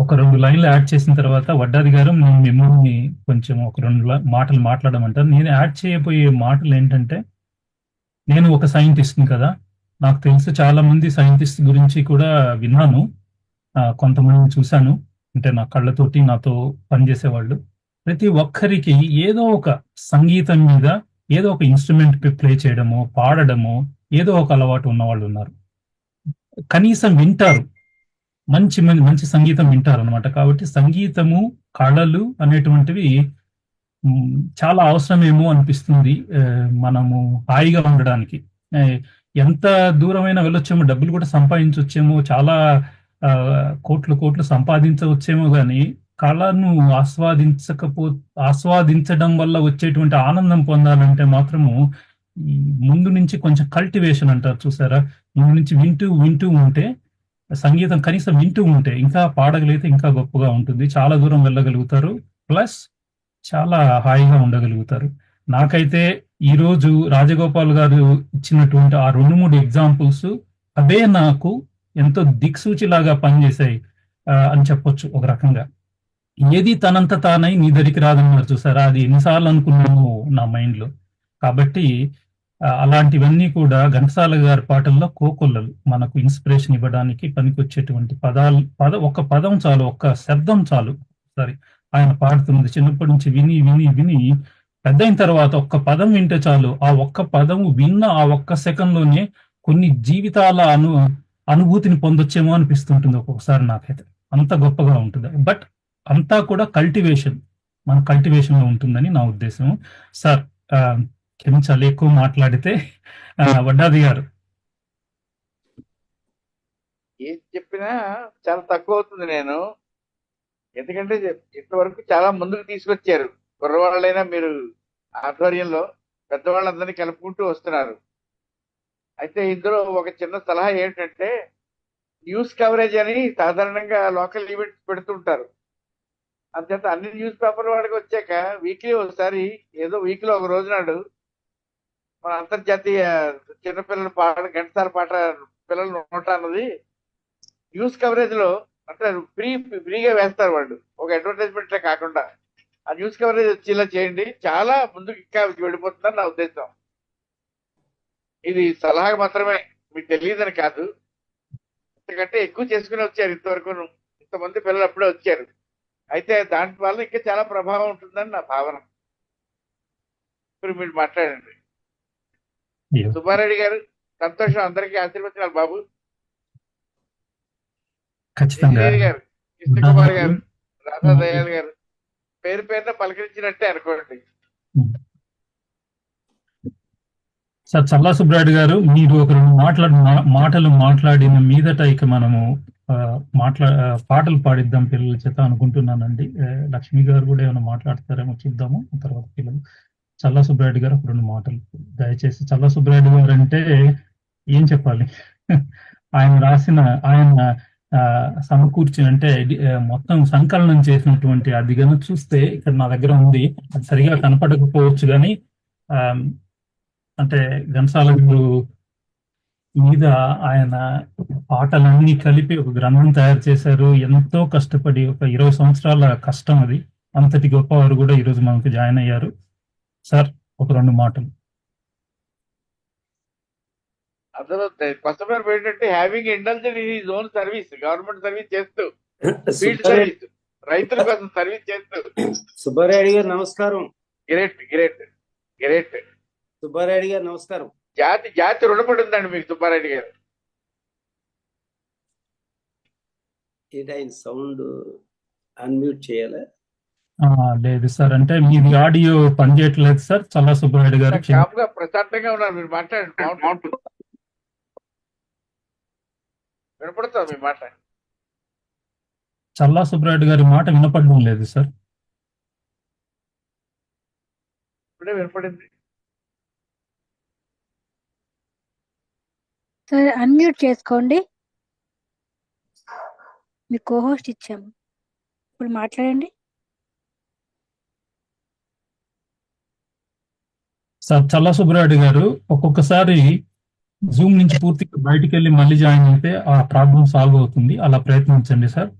ఒక 2 లైన్లు యాడ్ చేసిన తర్వాత వడ్డాది గారు మిమ్మల్ని కొంచెం ఒక 2 మాటలు మాట్లాడమంటారు. నేను యాడ్ చేయబోయే మాటలు ఏంటంటే, నేను ఒక సైంటిస్ట్ని కదా, నాకు తెలుసు చాలా మంది సైంటిస్ట్ గురించి కూడా విన్నాను, కొంతమందిని చూశాను, అంటే నా కళ్ళతోటి నాతో పనిచేసేవాళ్ళు. ప్రతి ఒక్కరికి ఏదో ఒక సంగీతం మీద ఏదో ఒక ఇన్స్ట్రుమెంట్ ప్లే చేయడమో, పాడడమో ఏదో ఒక అలవాటు ఉన్నవాళ్ళు ఉన్నారు. కనీసం వింటారు, మంచి సంగీతం వింటారు అనమాట. కాబట్టి సంగీతము, కళలు అనేటువంటివి చాలా అవసరమేమో అనిపిస్తుంది మనము హాయిగా ఉండడానికి. ఎంత దూరమైనా వెళ్ళొచ్చేమో, డబ్బులు కూడా సంపాదించవచ్చేమో, చాలా కోట్లు సంపాదించవచ్చేమో, కానీ కళను ఆస్వాదించడం వల్ల వచ్చేటువంటి ఆనందం పొందాలంటే మాత్రము ముందు నుంచి కొంచెం కల్టివేషన్ అంటారు చూసారా, ముందు నుంచి వింటూ ఉంటే, సంగీతం కనీసం వింటూ ఉంటే, ఇంకా పాడగలిగితే ఇంకా గొప్పగా ఉంటుంది. చాలా దూరం వెళ్ళగలుగుతారు, ప్లస్ చాలా హాయిగా ఉండగలుగుతారు. నాకైతే ఈరోజు రాజగోపాల్ గారు ఇచ్చినటువంటి ఆ 2-3 ఎగ్జాంపుల్స్ అవే నాకు ఎంతో దిక్సూచిలాగా పనిచేశాయి అని చెప్పొచ్చు. ఒక రకంగా ఏది తనంత తానై నీ దరికి రాదన్నారు చూసారా, అది ఎన్నిసార్లు అనుకున్నాను నా మైండ్లో. కాబట్టి అలాంటివన్నీ కూడా ఘంటసాల గారి పాటల్లో కోకొల్లలు మనకు ఇన్స్పిరేషన్ ఇవ్వడానికి పనికొచ్చేటువంటి ఒక పదం చాలు, ఒక్క శబ్దం చాలు. సరే, ఆయన పాడుతున్నది చిన్నప్పటి నుంచి విని పెద్ద అయిన తర్వాత ఒక్క పదం వింటే చాలు, ఆ ఒక్క పదం విన్న ఆ ఒక్క సెకండ్లోనే కొన్ని జీవితాల అనుభూతిని పొందొచ్చేమో అనిపిస్తుంటుంది ఒక్కొక్కసారి నాకైతే. అంత గొప్పగా ఉంటుంది. బట్ అంతా కూడా మన కల్టివేషన్ లో ఉంటుందని నా ఉద్దేశం. సార్ క్షమించాలి ఎక్కువ మాట్లాడితే. వడ్డాది గారు ఏం చెప్పినా చాలా తక్కువ అవుతుంది. నేను ఎందుకంటే ఇంతవరకు చాలా ముందుకు తీసుకొచ్చారు. కుర్రవాళ్ళైనా మీరు ఆధ్వర్యంలో పెద్దవాళ్ళందరినీ కలుపుకుంటూ వస్తున్నారు. అయితే ఇందులో ఒక చిన్న సలహా ఏంటంటే, న్యూస్ కవరేజ్ అని సాధారణంగా లోకల్ ఈవెంట్స్ పెడుతుంటారు. అంతేత అన్ని న్యూస్ పేపర్ వాడికి వచ్చాక వీక్లీ ఒకసారి, ఏదో వీక్లో ఒక రోజు నాడు మన అంతర్జాతీయ చిన్నపిల్లల పాట, ఘంటసాల పాట పిల్లల నోట అన్నది న్యూస్ కవరేజ్ లో అంటే ఫ్రీగా వేస్తారు వాళ్ళు, ఒక అడ్వర్టైజ్మెంట్ కాకుండా. ఆ న్యూస్ కవరేజ్ వచ్చేలా చేయండి, చాలా ముందుకు ఇంకా వెళ్ళిపోతుందని నా ఉద్దేశం. ఇది సలహా మాత్రమే, మీకు తెలియదని కాదు. ఇంతకంటే ఎక్కువ చేసుకుని వచ్చారు ఇంతవరకు. ఇంతమంది పిల్లలు అప్పుడే వచ్చారు. అయితే దాని వల్ల ఇంకా చాలా ప్రభావం ఉంటుందని నా భావన. ఇప్పుడు మీరు మాట్లాడండి. అయ్యో. సుబ్బారెడ్డి గారు, సంతోషం, అందరికీ ఆశీర్వచనాలు బాబు. ఖచ్చితంగా ఇంజనీర్ గారు, కృష్ణకుమార్ గారు, రాధా దయాల్ గారు, పేరు పేరున పలకరించినట్టే అనుకోండి. సార్ చల్లా సుబ్రాయుడు గారు, మీరు ఒక రెండు మాటలు మాట్లాడిన మీదట ఇక మనము పాటలు పాడిద్దాం పిల్లల చేత అనుకుంటున్నానండి. లక్ష్మి గారు కూడా ఏమైనా మాట్లాడతారేమో చూద్దాము. తర్వాత పిల్లలు చల్లా సుబ్రాయుడు గారు ఒక రెండు మాటలు దయచేసి. చల్లా సుబ్రాయుడు గారు అంటే ఏం చెప్పాలి, ఆయన సమకూర్చిన అంటే మొత్తం సంకలనం చేసినటువంటి అది కనుక చూస్తే ఇక్కడ నా దగ్గర ఉంది. అది సరిగా కనపడకపోవచ్చు కానీ అంటే ఘంటసాల గారు మీద ఆయన పాటలన్నీ కలిపి ఒక గ్రంథం తయారు చేశారు. ఎంతో కష్టపడి ఒక 20 సంవత్సరాల కష్టం అది. అంతటి గొప్పవారు కూడా ఈరోజు మనకు జాయిన్ అయ్యారు. సార్ ఒక రెండు మాటలు. అందులో కస్టమర్ ఏంటంటే having indulged in his own service, government service చేస్తూ, ఫీల్డ్ సర్వీస్, రైతుల కోసం సర్వీస్ చేస్తూ. సుబ్బారెడ్డి గారు నమస్కారం. Great great great. సుబ్బారెడ్డి గారు నమస్కారం. జాతి రుణపడి ఉందండి మీకు సుబ్బారెడ్డి గారు. ఏంటి ఆయన సౌండ్ అన్మ్యూట్ చేయాలా? లేదు సార్, అంటే మీది ఆడియో పనిచేయట్లేదు సార్. చల్లా సుబ్బారెడ్డి గారు కాపుగా ప్రశాంతంగా ఉన్నారు, మీరు మాట్లాడండి, బాగుంటుంది, వినపడుతుంది మీ మాట. చల్లా సుబ్బారెడ్డి గారి మాట వినపడడం లేదు సార్. ఇప్పుడే వినపడింది. సార్ అన్మ్యూట్ చేసుకోండి, మీ కోహోస్ట్ ఇచ్చాము, ఇప్పుడు మాట్లాడండి. సార్ చల్లా సుబ్బారెడ్డి గారు ఒక్కొక్కసారి జూమ్ నుంచి పూర్తిగా బయటికి వెళ్ళి మళ్ళీ జాయిన్ అయితే ఆ ప్రాబ్లం సాల్వ్ అవుతుంది. అలా ప్రయత్నించండి సార్.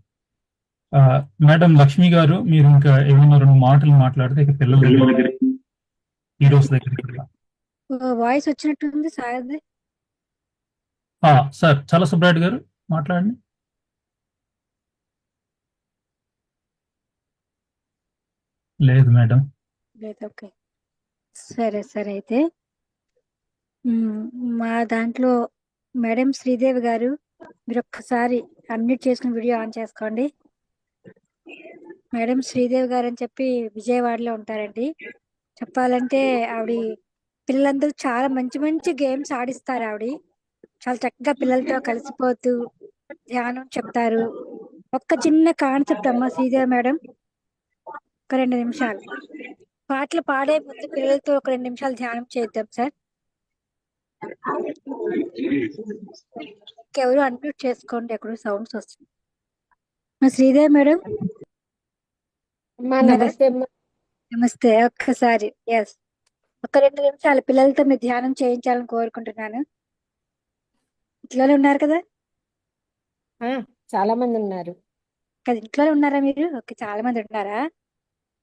మేడం లక్ష్మి గారు, మీరు ఇంకా ఏమైనా రెండు మాటలు మాట్లాడితే ఇక పిల్లల దగ్గర హీరోస్ దగ్గరికి. వాయిస్ వచ్చినట్టుంది సార్ది. సార్ చల్లా సుబ్బారెడ్డి గారు మాట్లాడండి. లేదు మేడం. లేదు, ఓకే, సరే సరే. అయితే మా దాంట్లో మేడం శ్రీదేవి గారు, మీరు ఒక్కసారి అన్మ్యూట్ చేసుకుని వీడియో ఆన్ చేసుకోండి. మేడం శ్రీదేవి గారు అని చెప్పి విజయవాడలో ఉంటారండి. చెప్పాలంటే ఆవిడ పిల్లలందరూ చాలా మంచి మంచి గేమ్స్ ఆడిస్తారు. ఆవిడ చాలా చక్కగా పిల్లలతో కలిసిపోతూ ధ్యానం చెప్తారు. ఒక్క చిన్న కాన్సెప్ట్ అమ్మ శ్రీదేవి మేడం, ఒక 2 నిమిషాలు పాటలు పాడే ముందు పిల్లలతో ఒక 2 నిమిషాలు ధ్యానం చేద్దాం సార్. ఎవరు అన్మ్యూట్ చేసుకోండి, ఎక్కడ సౌండ్స్ వస్తుంది. శ్రీదేవి మేడం నమస్తే. ఒక్కసారి ఎస్, ఒక 2 నిమిషాలు పిల్లలతో మీరు ధ్యానం చేయించాలని కోరుకుంటున్నాను. ఇంట్లోనే ఉన్నారు కదా? చాలా మంది ఉన్నారు కదా, ఇంట్లోనే ఉన్నారా మీరు? ఓకే, చాలా మంది ఉన్నారా?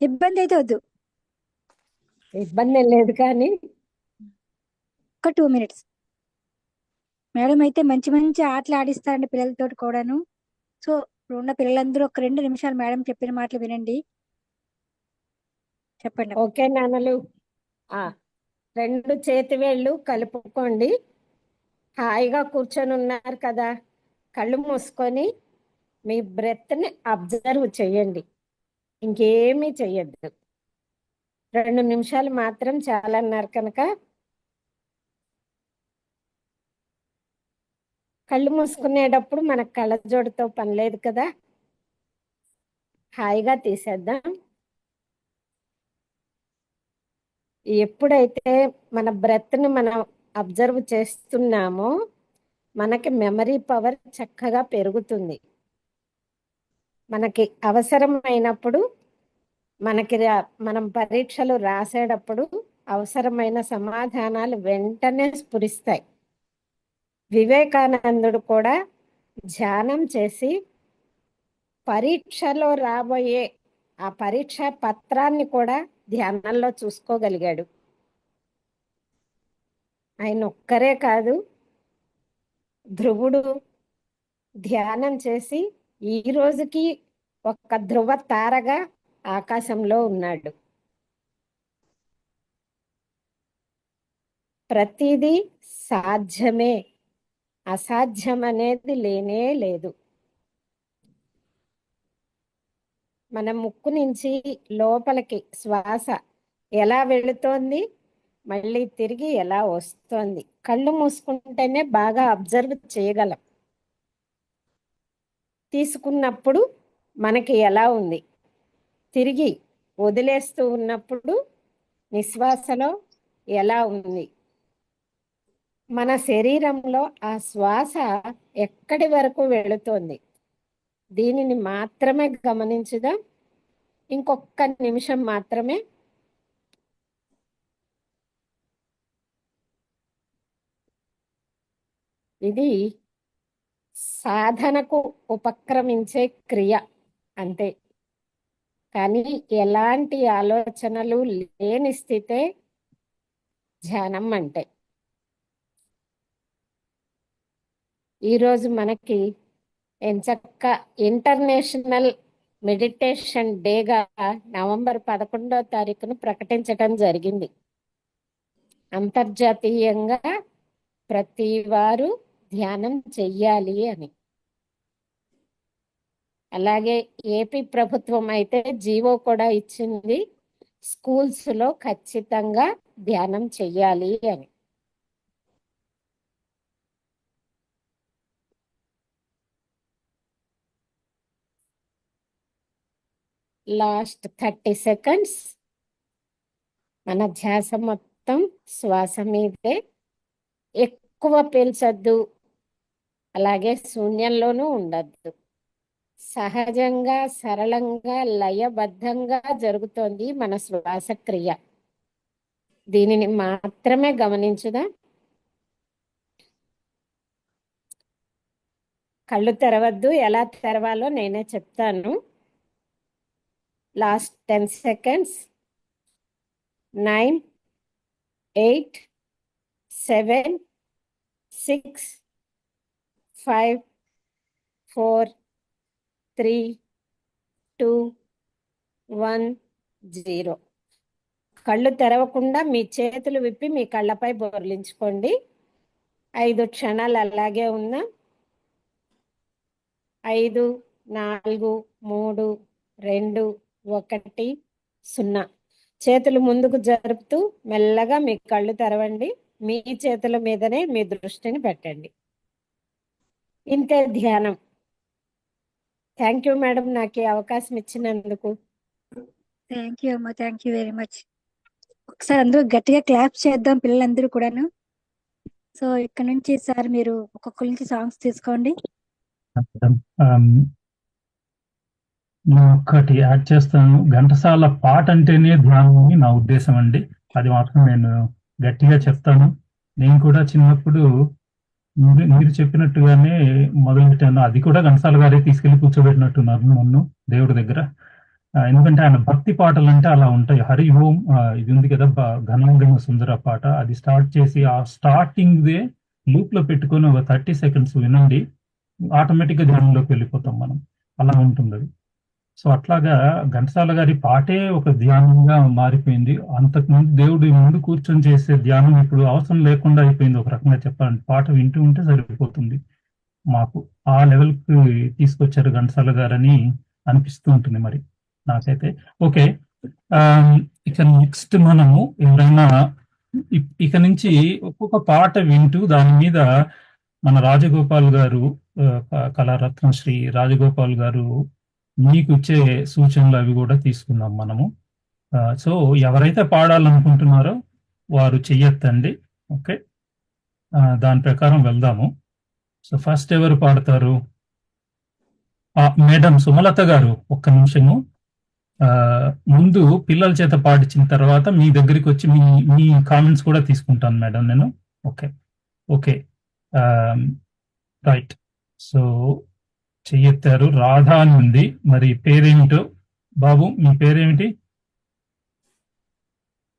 ఇబ్బంది అయితే వద్దు, ఇబ్బంది ఏం లేదు కానీ ఒక 2 minutes. మేడం అయితే మంచి మంచి ఆటలు ఆడిస్తారండి పిల్లలతో కూడాను. సో ఇప్పుడు ఉన్న పిల్లలందరూ ఒక 2 నిమిషాలు మేడం చెప్పిన మాటలు వినండి. చెప్పండి. ఓకే నాన్నలు, 2 చేతి వేళ్ళు కలుపుకోండి. హాయిగా కూర్చొని ఉన్నారు కదా, కళ్ళు మూసుకొని మీ బ్రెత్ని అబ్జర్వ్ చేయండి, ఇంకేమీ చెయ్యొద్దు. 2 నిమిషాలు మాత్రం చాలా అన్నారు కనుక కళ్ళు మూసుకునేటప్పుడు మన కళ్ళజోడుతో పని లేదు కదా, హాయిగా తీసేద్దాం. ఎప్పుడైతే మన బ్రెత్ని మనం అబ్జర్వ్ చేస్తున్నామో మనకి మెమరీ పవర్ చక్కగా పెరుగుతుంది. మనకి అవసరమైనప్పుడు మనం పరీక్షలు రాసేటప్పుడు అవసరమైన సమాధానాలు వెంటనే స్ఫురిస్తాయి. వివేకానందుడు కూడా ధ్యానం చేసి పరీక్షలో రాబోయే ఆ పరీక్ష పత్రాన్ని కూడా ధ్యానంలో చూసుకోగలిగాడు. ఆయన ఒక్కరే కాదు, ధ్రువుడు ధ్యానం చేసి ఈ రోజుకి ఒక ధ్రువ తారగా ఆకాశంలో ఉన్నాడు. ప్రతిదీ సాధ్యమే, అసాధ్యం అనేది లేనే లేదు. మన ముక్కు నుంచి లోపలికి శ్వాస ఎలా వెళుతోంది, మళ్ళీ తిరిగి ఎలా వస్తోంది, కళ్ళు మూసుకుంటేనే బాగా అబ్జర్వ్ చేయగలం. తీసుకున్నప్పుడు మనకి ఎలా ఉంది, తిరిగి వదిలేస్తూ ఉన్నప్పుడు నిశ్వాసలో ఎలా ఉంది. మన శరీరంలో ఆ శ్వాస ఎక్కడి వరకు వెళుతోంది, దీనిని మాత్రమే గమనించుదాం. ఇంకొక నిమిషం మాత్రమే. ఇది సాధనకు ఉపక్రమించే క్రియ అంతే, కానీ ఎలాంటి ఆలోచనలు లేని స్థితే ధ్యానం అంటే. ఈరోజు మనకి ఎంచక్క ఇంటర్నేషనల్ మెడిటేషన్ డేగా నవంబర్ 11వ తారీఖును ప్రకటించటం జరిగింది. అంతర్జాతీయంగా ప్రతి వారు ధ్యానం చెయ్యాలి అని. అలాగే ఏపీ ప్రభుత్వం అయితే జీవో కూడా ఇచ్చింది, స్కూల్స్ లో ఖచ్చితంగా ధ్యానం చెయ్యాలి అని. లాస్ట్ 30 సెకండ్స్ మన ధ్యాస మొత్తం శ్వాస మీదే. ఎక్కువ పీల్చొద్దు, అలాగే శూన్యంలోనూ ఉండద్దు. సహజంగా సరళంగా లయబద్ధంగా జరుగుతోంది మన శ్వాసక్రియ. దీనిని మాత్రమే గమనించుదాం. కళ్ళు తెరవద్దు, ఎలా తెరవాలో నేనే చెప్తాను. Last 10 seconds. 9, 8, 7, 6, 5, 4, 3, 2, 1, 0. కళ్ళు తెరవకుండా మీ చేతులు విప్పి మీ కళ్ళపై బోర్లించుకోండి. 5 క్షణాలు అలాగే ఉన్నా. 5, 4, 3, 2, 1, 0. చేతులు ముందుకు జరుపుతూ మెల్లగా మీ కళ్ళు తెరవండి. మీ చేతుల మీదనే మీ దృష్టిని పెట్టండి. ఇంతే ధ్యానం. థ్యాంక్ యూ మేడం, నాకు ఈ అవకాశం ఇచ్చినందుకు. థ్యాంక్ యూ అమ్మా, థ్యాంక్ యూ వెరీ మచ్. ఒకసారి అందరూ గట్టిగా క్లాప్ చేద్దాం, పిల్లలందరూ కూడాను. సో ఇక్కడ నుంచి సార్ మీరు ఒక్కొక్కరి నుంచి సాంగ్స్ తీసుకోండి. నేను ఒక్కటి యాడ్ చేస్తాను. ఘంటసాల పాట అంటేనే ధ్యానం అని నా ఉద్దేశం అండి. అది మాత్రం నేను గట్టిగా చెప్తాను. నేను కూడా చిన్నప్పుడు మీరు చెప్పినట్టుగానే మొదలుపెట్టాను. అది కూడా ఘంటసాల గారే తీసుకెళ్లి కూర్చోబెట్టినట్టున్నారు నన్ను దేవుడి దగ్గర. ఎందుకంటే ఆయన భక్తి పాటలు అంటే అలా ఉంటాయి. హరి ఓం ఇది ఉంది కదా, ఘనాంగన సుందర పాట, అది స్టార్ట్ చేసి ఆ స్టార్టింగ్ దే లూప్ లో పెట్టుకొని ఒక 30 సెకండ్స్ వినండి, ఆటోమేటిక్ గా ధ్యానంలోకి వెళ్ళిపోతాం మనం. అలా ఉంటుంది అది. సో అట్లాగా ఘంటసాల గారి పాటే ఒక ధ్యానంగా మారిపోయింది. అంతకుముందు దేవుడి ముందు కూర్చొని చేసే ధ్యానం ఇప్పుడు అవసరం లేకుండా అయిపోయింది ఒక రకంగా చెప్పాలంటే. పాట వింటూ ఉంటే సరిపోతుంది. మాకు ఆ లెవెల్కి తీసుకొచ్చారు ఘంటసాల గారని అనిపిస్తూ ఉంటుంది మరి నాకైతే. ఓకే, ఇక నెక్స్ట్ మనము ఎవరైనా ఇక నుంచి ఒక్కొక్క పాట వింటూ దాని మీద మన రాజగోపాల్ గారు, కళారత్న శ్రీ రాజగోపాల్ గారు మీకు ఇచ్చే సూచనలు అవి కూడా తీసుకుందాం మనము. సో ఎవరైతే పాడాలనుకుంటున్నారో వారు చెయ్యొద్దండి. ఓకే, దాని ప్రకారం వెళ్దాము. సో ఫస్ట్ ఎవరు పాడతారు? మేడం సుమలత గారు, ఒక్క నిమిషము. ముందు పిల్లల చేత పాడించిన తర్వాత మీ దగ్గరికి వచ్చి మీ కామెంట్స్ కూడా తీసుకుంటాను మేడం నేను. Okay okay right. సో చెయ్యెత్తారు, రాధా అని ఉంది. మరి పేరేమిటో బాబు, మీ పేరేమిటి?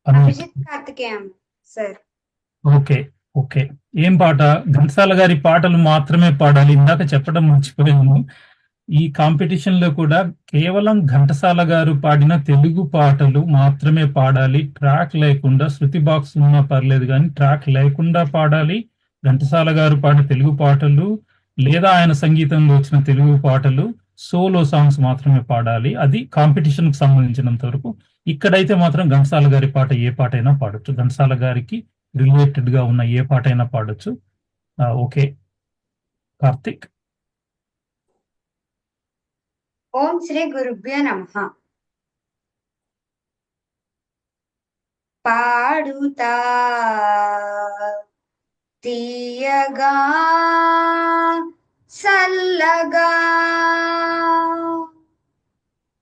Abhijit Karthikeyan sir. Okay okay. ఏం పాట? ఘంటసాల గారి పాటలు మాత్రమే పాడాలి. ఇందాక చెప్పడం మర్చిపోయాను. ఈ కాంపిటీషన్ లో కూడా కేవలం ఘంటసాల గారు పాడిన తెలుగు పాటలు మాత్రమే పాడాలి. ట్రాక్ లేకుండా, శృతి బాక్స్ ఉన్నా పర్లేదు కానీ ట్రాక్ లేకుండా పాడాలి. ఘంటసాల గారు పాడిన తెలుగు పాటలు లేదా ఆయన సంగీతంలో వచ్చిన తెలుగు పాటలు సోలో సాంగ్స్ మాత్రమే పాడాలి. అది కాంపిటీషన్ కు సంబంధించినంత వరకు. ఇక్కడైతే మాత్రం ఘంటసాల గారి పాట ఏ పాట అయినా పాడొచ్చు. ఘంటసాల గారికి రిలేటెడ్ గా ఉన్న ఏ పాట అయినా పాడొచ్చు. ఓకే కార్తిక్. ఓం శ్రీ గురుభ్యో నమః. పాడుతా తీయగా సల్లగా,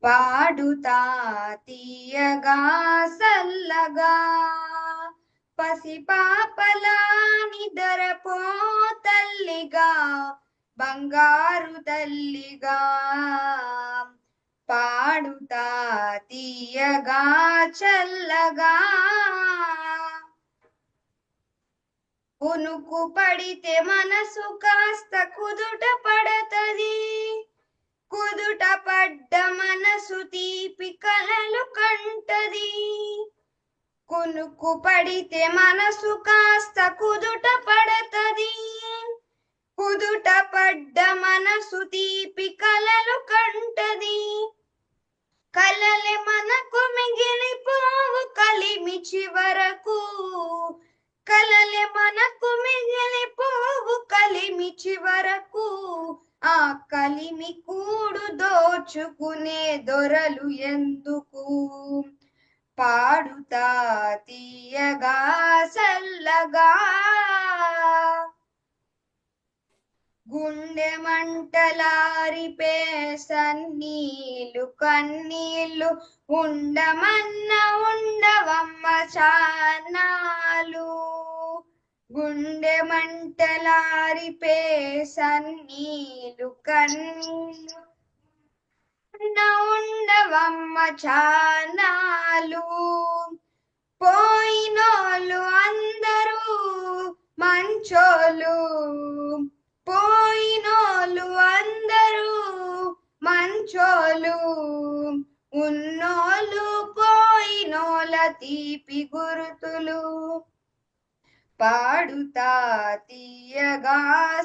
పాడుతా తీయగా సల్లగా, పసిపాపలా నిద్రపో తల్లిగా, బంగారు తల్లిగా, పాడుతా తీయగా చల్లగా. ఉనుకు పడితే మనసు కాస్త కుదుట పడతది, కుదుట పడ్డ మనసు తీపి కలలు కంటది. కునుకు పడితే మనసు కాస్త కుదుట పడతది, కుదుట పడ్డ మనసు తీపి కలలు కంటది. కలలే మనకు మిగిలిపోవు కలిమి చివరకు, కలలే మనకు మిగిలిపోవు కలిమి చివరకు. ఆ కలిమి కూడు దోచుకునే దొరలు ఎందుకు, పాడుతా తీయగా చల్లగా. గుండె మంటలారిపే సన్నీళ్ళు కన్నీళ్ళు, ఉండమన్న ఉండవమ్మ చానాలు. గుండె మంటలారిపే సన్నీళ్ళు కన్నీళ్ళు, ఉండవమ్మ చానాలు. పోయినోళ్ళు అందరూ మంచోళ్ళు, పోయినోళ్ళు అందరూ మంచోళ్ళు, ఉన్నోళ్ళు పోయినోళ్ళ తీపి గుర్తులు. పాడుతా తీయగా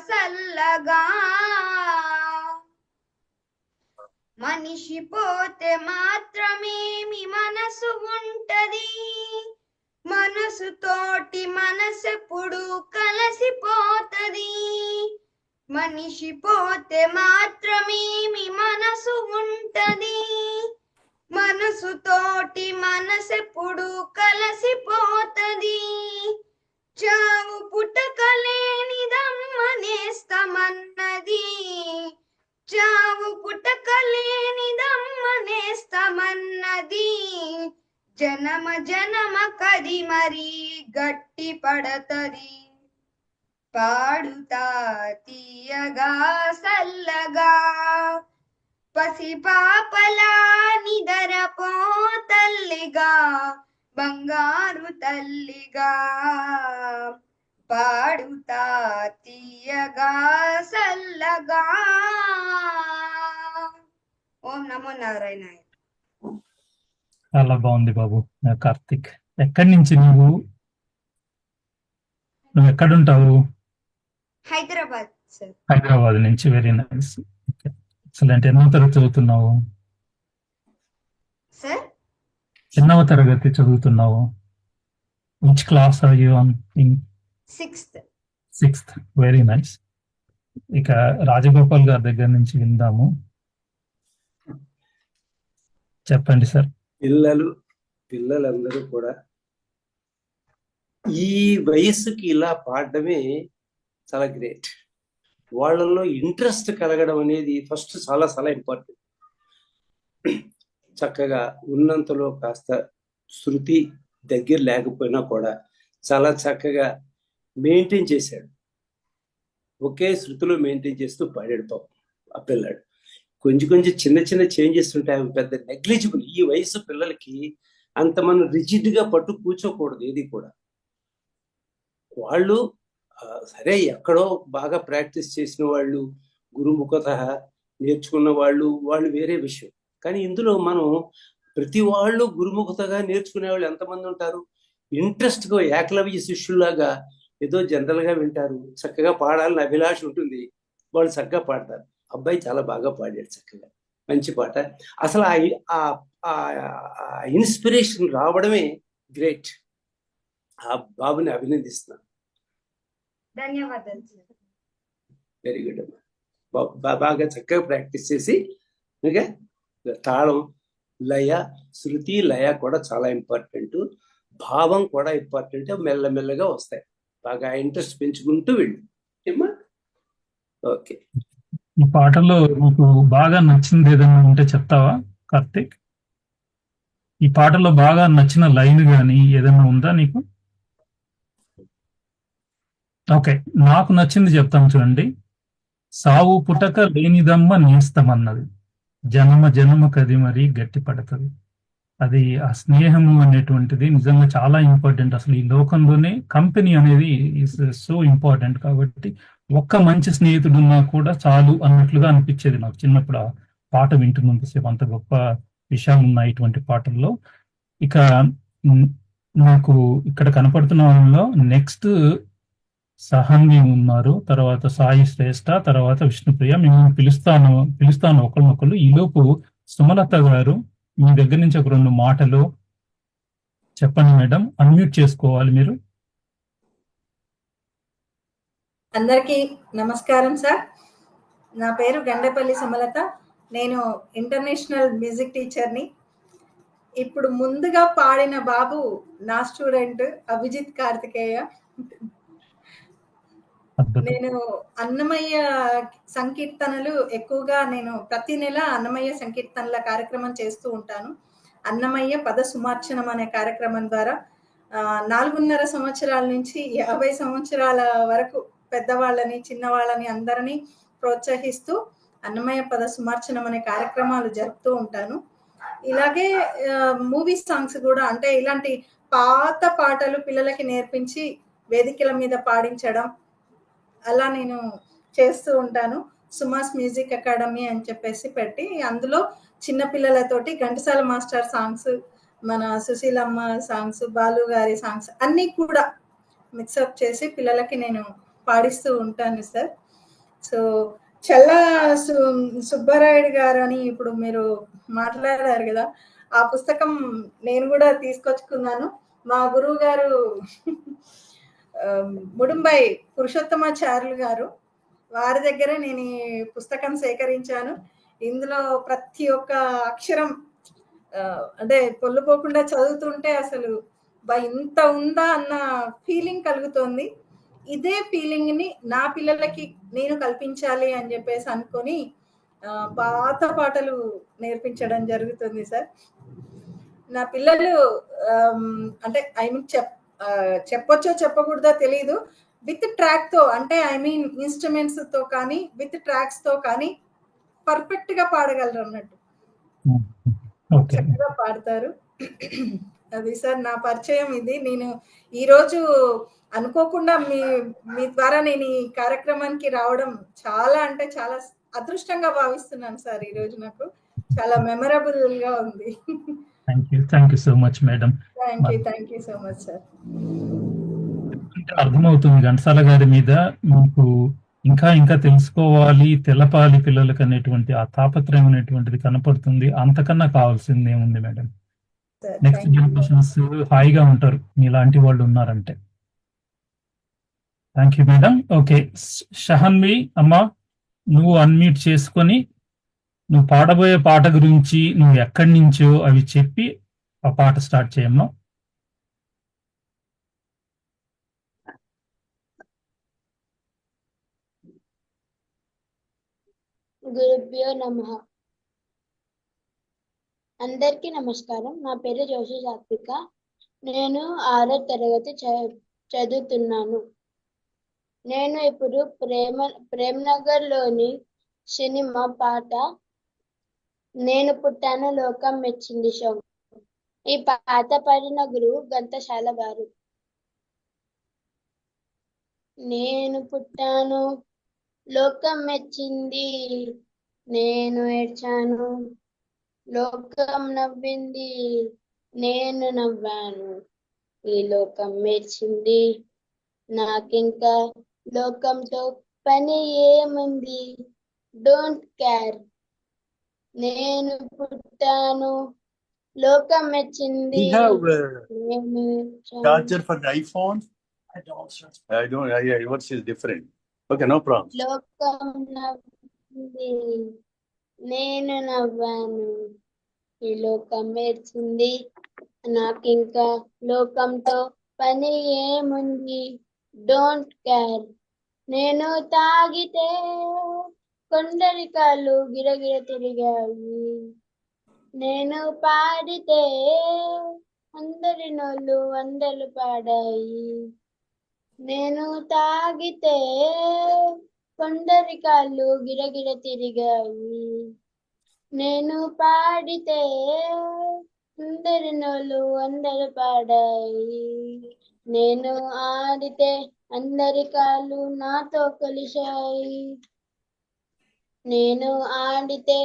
సల్లగా. మనిషి పోతే మాత్రమేమి మనసు ఉంటది, మనసుతోటి మనసెప్పుడు కలసిపోతది. మనిషి పోతే మాత్రమేమి మనసు ఉంటది, మనసుతోటి మనసెప్పుడు కలసిపోతది. చావు పుట్టకలేనిదమ్మ నేస్తమన్నది, చావు పుట్టకలేనిదమ్మ నేస్తమన్నది. జనమ జనమ కది మరీ గట్టి పడతది. పాడుతా తీయగా సల్లగా, పసిపాపలా నిద్రపో తల్లిగా, బంగారు తల్లిగా, పాడుతా తీయగా సల్లగా. ఓం నమో నారాయణాయ. చాలా బాగుంది బాబు. కార్తిక్, ఎక్కడి నుంచి నువ్వు ఎక్కడుంటావు? హైదరాబాద్ సార్. హైదరాబాద్ నుంచి. Very nice. ఎక్సలెంట్. ఎన్నో తరగతి చదువుతున్నావు? సార్ ఎన్నవ తరగతి చదువుతున్నావు? Which class are you on? In 6th. Very nice. ఇక రాజగోపాల్ గారి దగ్గర నుంచి విందాము. చెప్పండి సార్. పిల్లలందరూ కూడా ఈ వయస్సుకి ఇలా పాడడమే చాలా గ్రేట్. వాళ్ళలో ఇంట్రెస్ట్ కలగడం అనేది ఫస్ట్ చాలా చాలా ఇంపార్టెంట్. చక్కగా ఉన్నంతలో కాస్త శృతి దగ్గర లేకపోయినా కూడా చాలా చక్కగా మెయింటైన్ చేశాడు. ఒకే శృతిలో మెయింటైన్ చేస్తూ పాడాడు పాపం ఆ పిల్లాడు. కొంచెం చిన్న చిన్న చేంజెస్ ఉంటాయి, అవి పెద్ద నెగ్లిజిబుల్. ఈ వయసు పిల్లలకి అంత మనం రిజిడ్ గా పట్టు కూర్చోకూడదు ఏది కూడా. వాళ్ళు సరే ఎక్కడో బాగా ప్రాక్టీస్ చేసిన వాళ్ళు, గురుముఖత నేర్చుకున్న వాళ్ళు వేరే విషయం. కానీ ఇందులో మనం ప్రతి వాళ్ళు గురుముఖతగా నేర్చుకునే వాళ్ళు ఎంతమంది ఉంటారు? ఇంట్రెస్ట్గా ఏకలవ్య శిష్యుల్లాగా ఏదో జనరల్గా వింటారు, చక్కగా పాడాలని అభిలాష ఉంటుంది, వాళ్ళు చక్కగా పాడతారు. అబ్బాయి చాలా బాగా పాడాడు, చక్కగా మంచి పాట. అసలు ఆ ఇన్స్పిరేషన్ రావడమే గ్రేట్. ఆ బాబుని అభినందిస్తున్నాను. ధన్యవాదాలు సార్. వెరీ గుడ్ అమ్మా. బాగా చక్కగా ప్రాక్టీస్ చేసి ఓకే. తాళం, లయ, శృతి, లయ కూడా చాలా ఇంపార్టెంట్, భావం కూడా ఇంపార్టెంట్. మెల్లమెల్లగా వస్తాయి. బాగా ఇంట్రెస్ట్ పెంచుకుంటూ వెళ్ళు ఏమ్మా. ఓకే. ఈ పాటలో నీకు బాగా నచ్చింది ఏదైనా ఉంటే చెప్తావా కార్తీక్? ఈ పాటలో బాగా నచ్చిన లైన్ గాని ఏదైనా ఉందా నీకు? ఓకే, నాకు నచ్చింది చెప్తాను చూడండి. సావు పుటక లేనిదమ్మ నేస్తమన్నది, జనమ జనమ కది మరి గట్టి పడతది. అది ఆ స్నేహము అనేటువంటిది నిజంగా చాలా ఇంపార్టెంట్. అసలు ఈ లోకంలోనే కంపెనీ అనేది ఇస్ సో ఇంపార్టెంట్. కాబట్టి ఒక్క మంచి స్నేహితుడు ఉన్నా కూడా చాలు అన్నట్లుగా అనిపించేది నాకు చిన్నప్పుడు ఆ పాట వింటున్నంతసేపు. అంత గొప్ప విషయాలు ఉన్నాయి ఇటువంటి పాటల్లో. ఇక నాకు ఇక్కడ కనపడుతున్న వాళ్ళలో నెక్స్ట్ సహన్వి ఉన్నారు, తర్వాత సాయి శ్రేష్ఠ, తర్వాత విష్ణుప్రియ. మేము పిలుస్తాను ఒకరినొకరు. ఈలోపు సుమలత గారు మీ దగ్గర నుంచి ఒక 2 మాటలు చెప్పండి మేడం. అన్మ్యూట్ చేసుకోవాలి మీరు. అందరికీ నమస్కారం సార్. నా పేరు గండేపల్లి సుమలత. నేను ఇంటర్నేషనల్ మ్యూజిక్ టీచర్ని. ఇప్పుడు ముందుగా పాడిన బాబు నా స్టూడెంట్ అభిజిత్ కార్తికేయ. నేను అన్నమయ్య సంకీర్తనలు ఎక్కువగా నేను ప్రతి నెల అన్నమయ్య సంకీర్తనల కార్యక్రమం చేస్తూ ఉంటాను. అన్నమయ్య పద సుమార్చనం అనే కార్యక్రమం ద్వారా 4.5 సంవత్సరాల నుంచి 50 సంవత్సరాల వరకు పెద్దవాళ్ళని, చిన్నవాళ్ళని అందరినీ ప్రోత్సహిస్తూ అన్నమయ్య పద సుమార్చనం అనే కార్యక్రమాలు జరుపుతూ ఉంటాను. ఇలాగే మూవీ సాంగ్స్ కూడా, అంటే ఇలాంటి పాత పాటలు పిల్లలకి నేర్పించి వేదికల మీద పాడించడం అలా నేను చేస్తూ ఉంటాను. సుమాస్ మ్యూజిక్ అకాడమీ అని చెప్పేసి పెట్టి, అందులో చిన్నపిల్లలతోటి ఘంటసాల మాస్టర్ సాంగ్స్, మన సుశీలమ్మ సాంగ్స్, బాలు గారి సాంగ్స్ అన్నీ కూడా మిక్సప్ చేసి పిల్లలకి నేను పాడిస్తూ ఉంటాను సార్. సో చల్లా సుబ్బారాయుడు గారు అని ఇప్పుడు మీరు మాట్లాడారు కదా, ఆ పుస్తకం నేను కూడా తీసుకొచ్చుకున్నాను. మా గురువు గారు ముడుంబై పురుషోత్తమాచార్యులు గారు, వారి దగ్గర నేను ఈ పుస్తకం సేకరించాను. ఇందులో ప్రతి ఒక్క అక్షరం అంటే పొల్లుపోకుండా చదువుతుంటే అసలు ఇంత ఉందా అన్న ఫీలింగ్ కలుగుతోంది. ఇదే ఫీలింగ్ ని నా పిల్లలకి నేను కల్పించాలి అని చెప్పేసి అనుకొని పాత పాటలు నేర్పించడం జరుగుతుంది సార్. నా పిల్లలు అంటే ఐ మీన్ చెప్పొచ్చో చెప్పకూడదో తెలీదు, విత్ ట్రాక్ తో, అంటే ఐ మీన్ ఇన్స్ట్రుమెంట్స్ తో కానీ విత్ ట్రాక్స్ తో కానీ పర్ఫెక్ట్ గా పాడగలరు అన్నట్టు, చక్కగా పాడతారు. అది సార్ నా పరిచయం. ఇది నేను ఈరోజు అనుకోకుండా మీ ద్వారా నేను ఈ కార్యక్రమానికి రావడం చాలా అంటే చాలా అదృష్టంగా భావిస్తున్నాను సార్. ఈ రోజు నాకు చాలా మెమరబుల్ గా ఉంది. Thank you so much madam. Thank you so much sir. అర్థమవుతుంది ఘంటసాల గారి మీద మీకు ఇంకా ఇంకా తెలుసుకోవాలి, తెలపాలి పిల్లలకు అనేటువంటి ఆ తాపత్రయం అనేటువంటిది కనపడుతుంది. అంతకన్నా కావాల్సింది ఏముంది మేడం? నెక్స్ట్ జనరేషన్స్ హాయిగా ఉంటారు మీలాంటి వాళ్ళు ఉన్నారంటే. Thank you madam. ఓకే, షహన్వి అమ్మా, నువ్వు అన్మ్యూట్ చేసుకొని నువ్వు పాడబోయే పాట గురించి, నువ్వు ఎక్కడి నుంచో అవి చెప్పి ఆ పాట స్టార్ట్ చేయమ్మా. గురుభ్యో నమః. అందరికీ నమస్కారం. నా పేరు జోషి సాత్విక. నేను 6వ తరగతి చదువుతున్నాను. నేను ఇప్పుడు ప్రేమ్నగర్ లోని సినిమా పాట నేను పుట్టాను లోకం మెచ్చింది సాంగ్. ఈ పాట పాడిన గురువు ఘంటసాల గారు. నేను పుట్టాను లోకం మెచ్చింది, నేను ఏడ్చాను లోకం నవ్వింది, నేను నవ్వాను ఈ లోకం మెచ్చింది. నాకింకా లోకంతో పని ఏముంది, డోంట్ కేర్. నేను పుట్టాను లోకం మెచ్చింది, We have నేను ఏడ్చాను. charger for the iPhone. I don't. Yours is different. Okay, no problem. లోకం నవ్వింది, నేను నవ్వాను ఈ లోకం మెచ్చింది. నాకింకా లోకంతో పని ఏముంది, డోంట్ కేర్. నేను తాగితే కొందరి కాళ్ళు గిరగిర తిరిగాయి, నేను పాడితే అందరి నోళ్ళు వందలు పాడాయి. నేను తాగితే కొందరి కాళ్ళు గిరగిర తిరిగాయి, నేను పాడితే అందరి నోళ్ళు వందలు పాడాయి. నేను ఆడితే అందరి కాళ్ళు నాతో కలిశాయి, నేను ఆడితే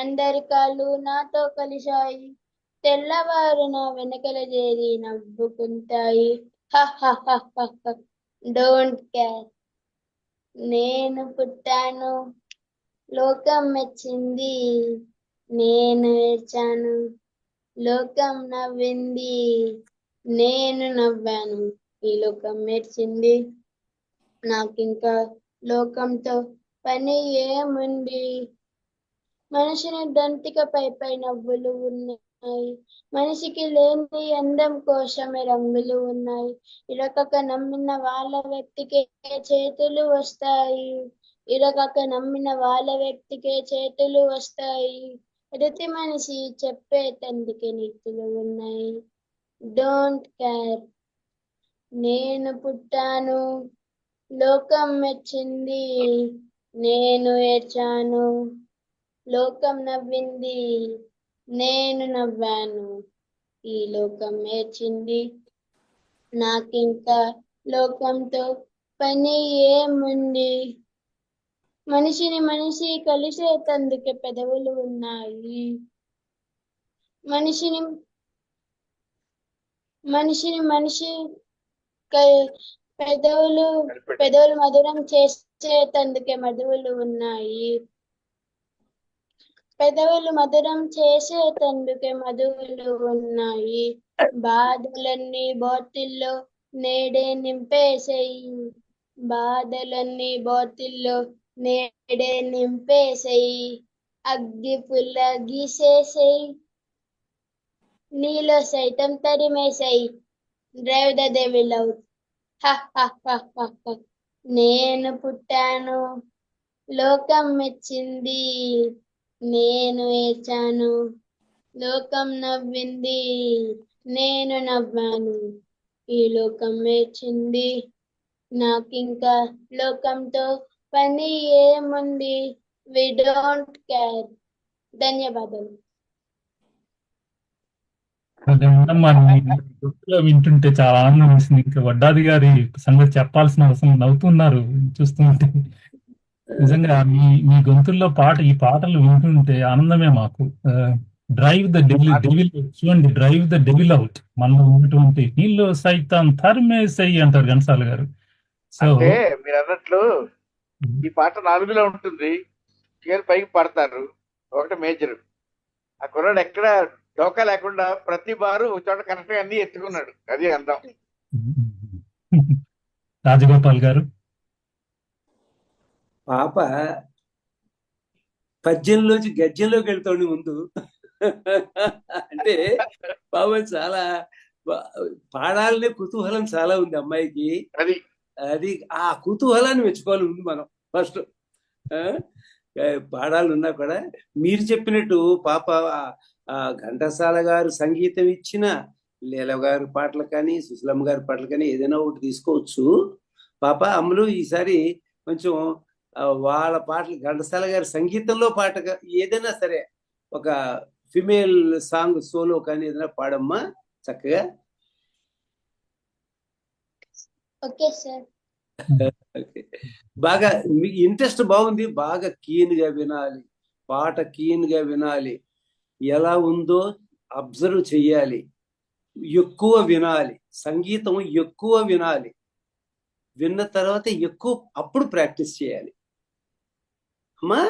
అందరి కాళ్ళు నాతో కలిశాయి. తెల్లవారు నా వెనకల చేరి నవ్వుకుంటాయి, డోంట్ కేర్. నేను పుట్టాను లోకం మెచ్చింది, నేను ఏడ్చాను లోకం నవ్వింది, నేను నవ్వాను ఈ లోకం మెచ్చింది. నాకింకా లోకంతో పని ఏముంది. మనిషిని దంతిక పై నవ్వులు ఉన్నాయి, మనిషికి లేని అందం కోసమే రంగులు ఉన్నాయి. ఇరకక నమ్మిన వాళ్ళ వ్యక్తికే చేతులు వస్తాయి, ఇరకక నమ్మిన వాళ్ళ వ్యక్తికే చేతులు వస్తాయి. ప్రతి మనిషి చెప్పే తండ్రికి నీతులు ఉన్నాయి, డోంట్ కేర్. నేను పుట్టాను లోకం మెచ్చింది, నేను ఏడ్చాను లోకం నవ్వింది, నేను నవ్వాను ఈ లోకం ఏడ్చింది. నాకింకా లోకంతో పని ఏముంది. మనిషిని మనిషి కలిసేటందుకే పెదవులు ఉన్నాయి, మనిషిని మనిషి పెదవులు మధురం చేసేటందుకే మధువులు ఉన్నాయి, పెదవులు మధురం చేసేటందుకే మధువులు ఉన్నాయి. బాధలన్నీ బాటిల్లో నేడే నింపేసేయి, బాధలన్నీ బాటిల్లో నేడే నింపేసేయి. అగ్గి పుల్ల గీసేసేయి, నీలో సైతం తరిమేసేయి, డ్రైవ్ ద డెవిల్ అవుట్. నేను పుట్టాను లోకం మెచ్చింది, నేను ఏడ్చాను లోకం నవ్వింది, నేను నవ్వాను ఈ లోకం మెచ్చింది. నాకింకా లోకంతో పని ఏముంది, వి డోంట్ కేర్. ధన్యవాదాలు. అదే మేడం, మరి గొంతులో వింటుంటే చాలా ఆనందం వేసింది. ఇంకా వడ్డాది గారి సంగతి చెప్పాల్సిన అవసరం, నవ్వుతున్నారు చూస్తుంటే. నిజంగా మీ గొంతుల్లో ఈ పాటలు వింటుంటే ఆనందమే మాకు. డ్రైవ్ ద డెవిల్ చూడండి, డ్రైవ్ ద డెవిల్ అవుట్, మనలో ఉన్నటువంటి నీళ్ళు సైతం తరిమేసై అంటారు ఘంటసాల గారు. సో అంటే మీరు అన్నట్లు ఈ పాట 4లో ఉంటుంది, చీర పైకి పడతారు, ఒకటి మేజర్. ఆ కుర్రాడు ఎక్కడ డోకా లేకుండా ప్రతి బారు ఒక చోట కరెక్ట్ గా అన్ని ఎత్తుకున్నాడు, అది అందం. రాజగోపాల్ గారు, పాప పద్యంలోంచి గద్యంలోకి వెళ్తాడు ముందు. అంటే పాప చాలా పాడాలనే కుతూహలం చాలా ఉంది అమ్మాయికి. అది ఆ కుతూహలాన్ని మెచ్చుకోవాలి ముందు మనం ఫస్ట్. పాడాలన్నా కూడా మీరు చెప్పినట్టు పాప ఘంటసాల గారు సంగీతం ఇచ్చిన లీల గారి పాటలు కానీ సుశీలమ్మ గారి పాటలు కానీ ఏదైనా ఒకటి తీసుకోవచ్చు. పాప అమ్మలు ఈసారి కొంచెం వాళ్ళ పాటలు ఘంటసాల గారి సంగీతంలో పాటగా ఏదైనా సరే ఒక ఫిమేల్ సాంగ్ సోలో కానీ ఏదైనా పాడమ్మా చక్కగా. Okay sir. ఓకే. బాగా మీ ఇంట్రెస్ట్ బాగుంది. బాగా keen గా వినాలి, పాట keen గా వినాలి, ఎలా ఉందో అబ్జర్వ్ చెయ్యాలి, ఎక్కువ వినాలి, సంగీతం ఎక్కువ వినాలి, విన్న తర్వాత ఎక్కువ అప్పుడు ప్రాక్టీస్ చేయాలి. అమ్మా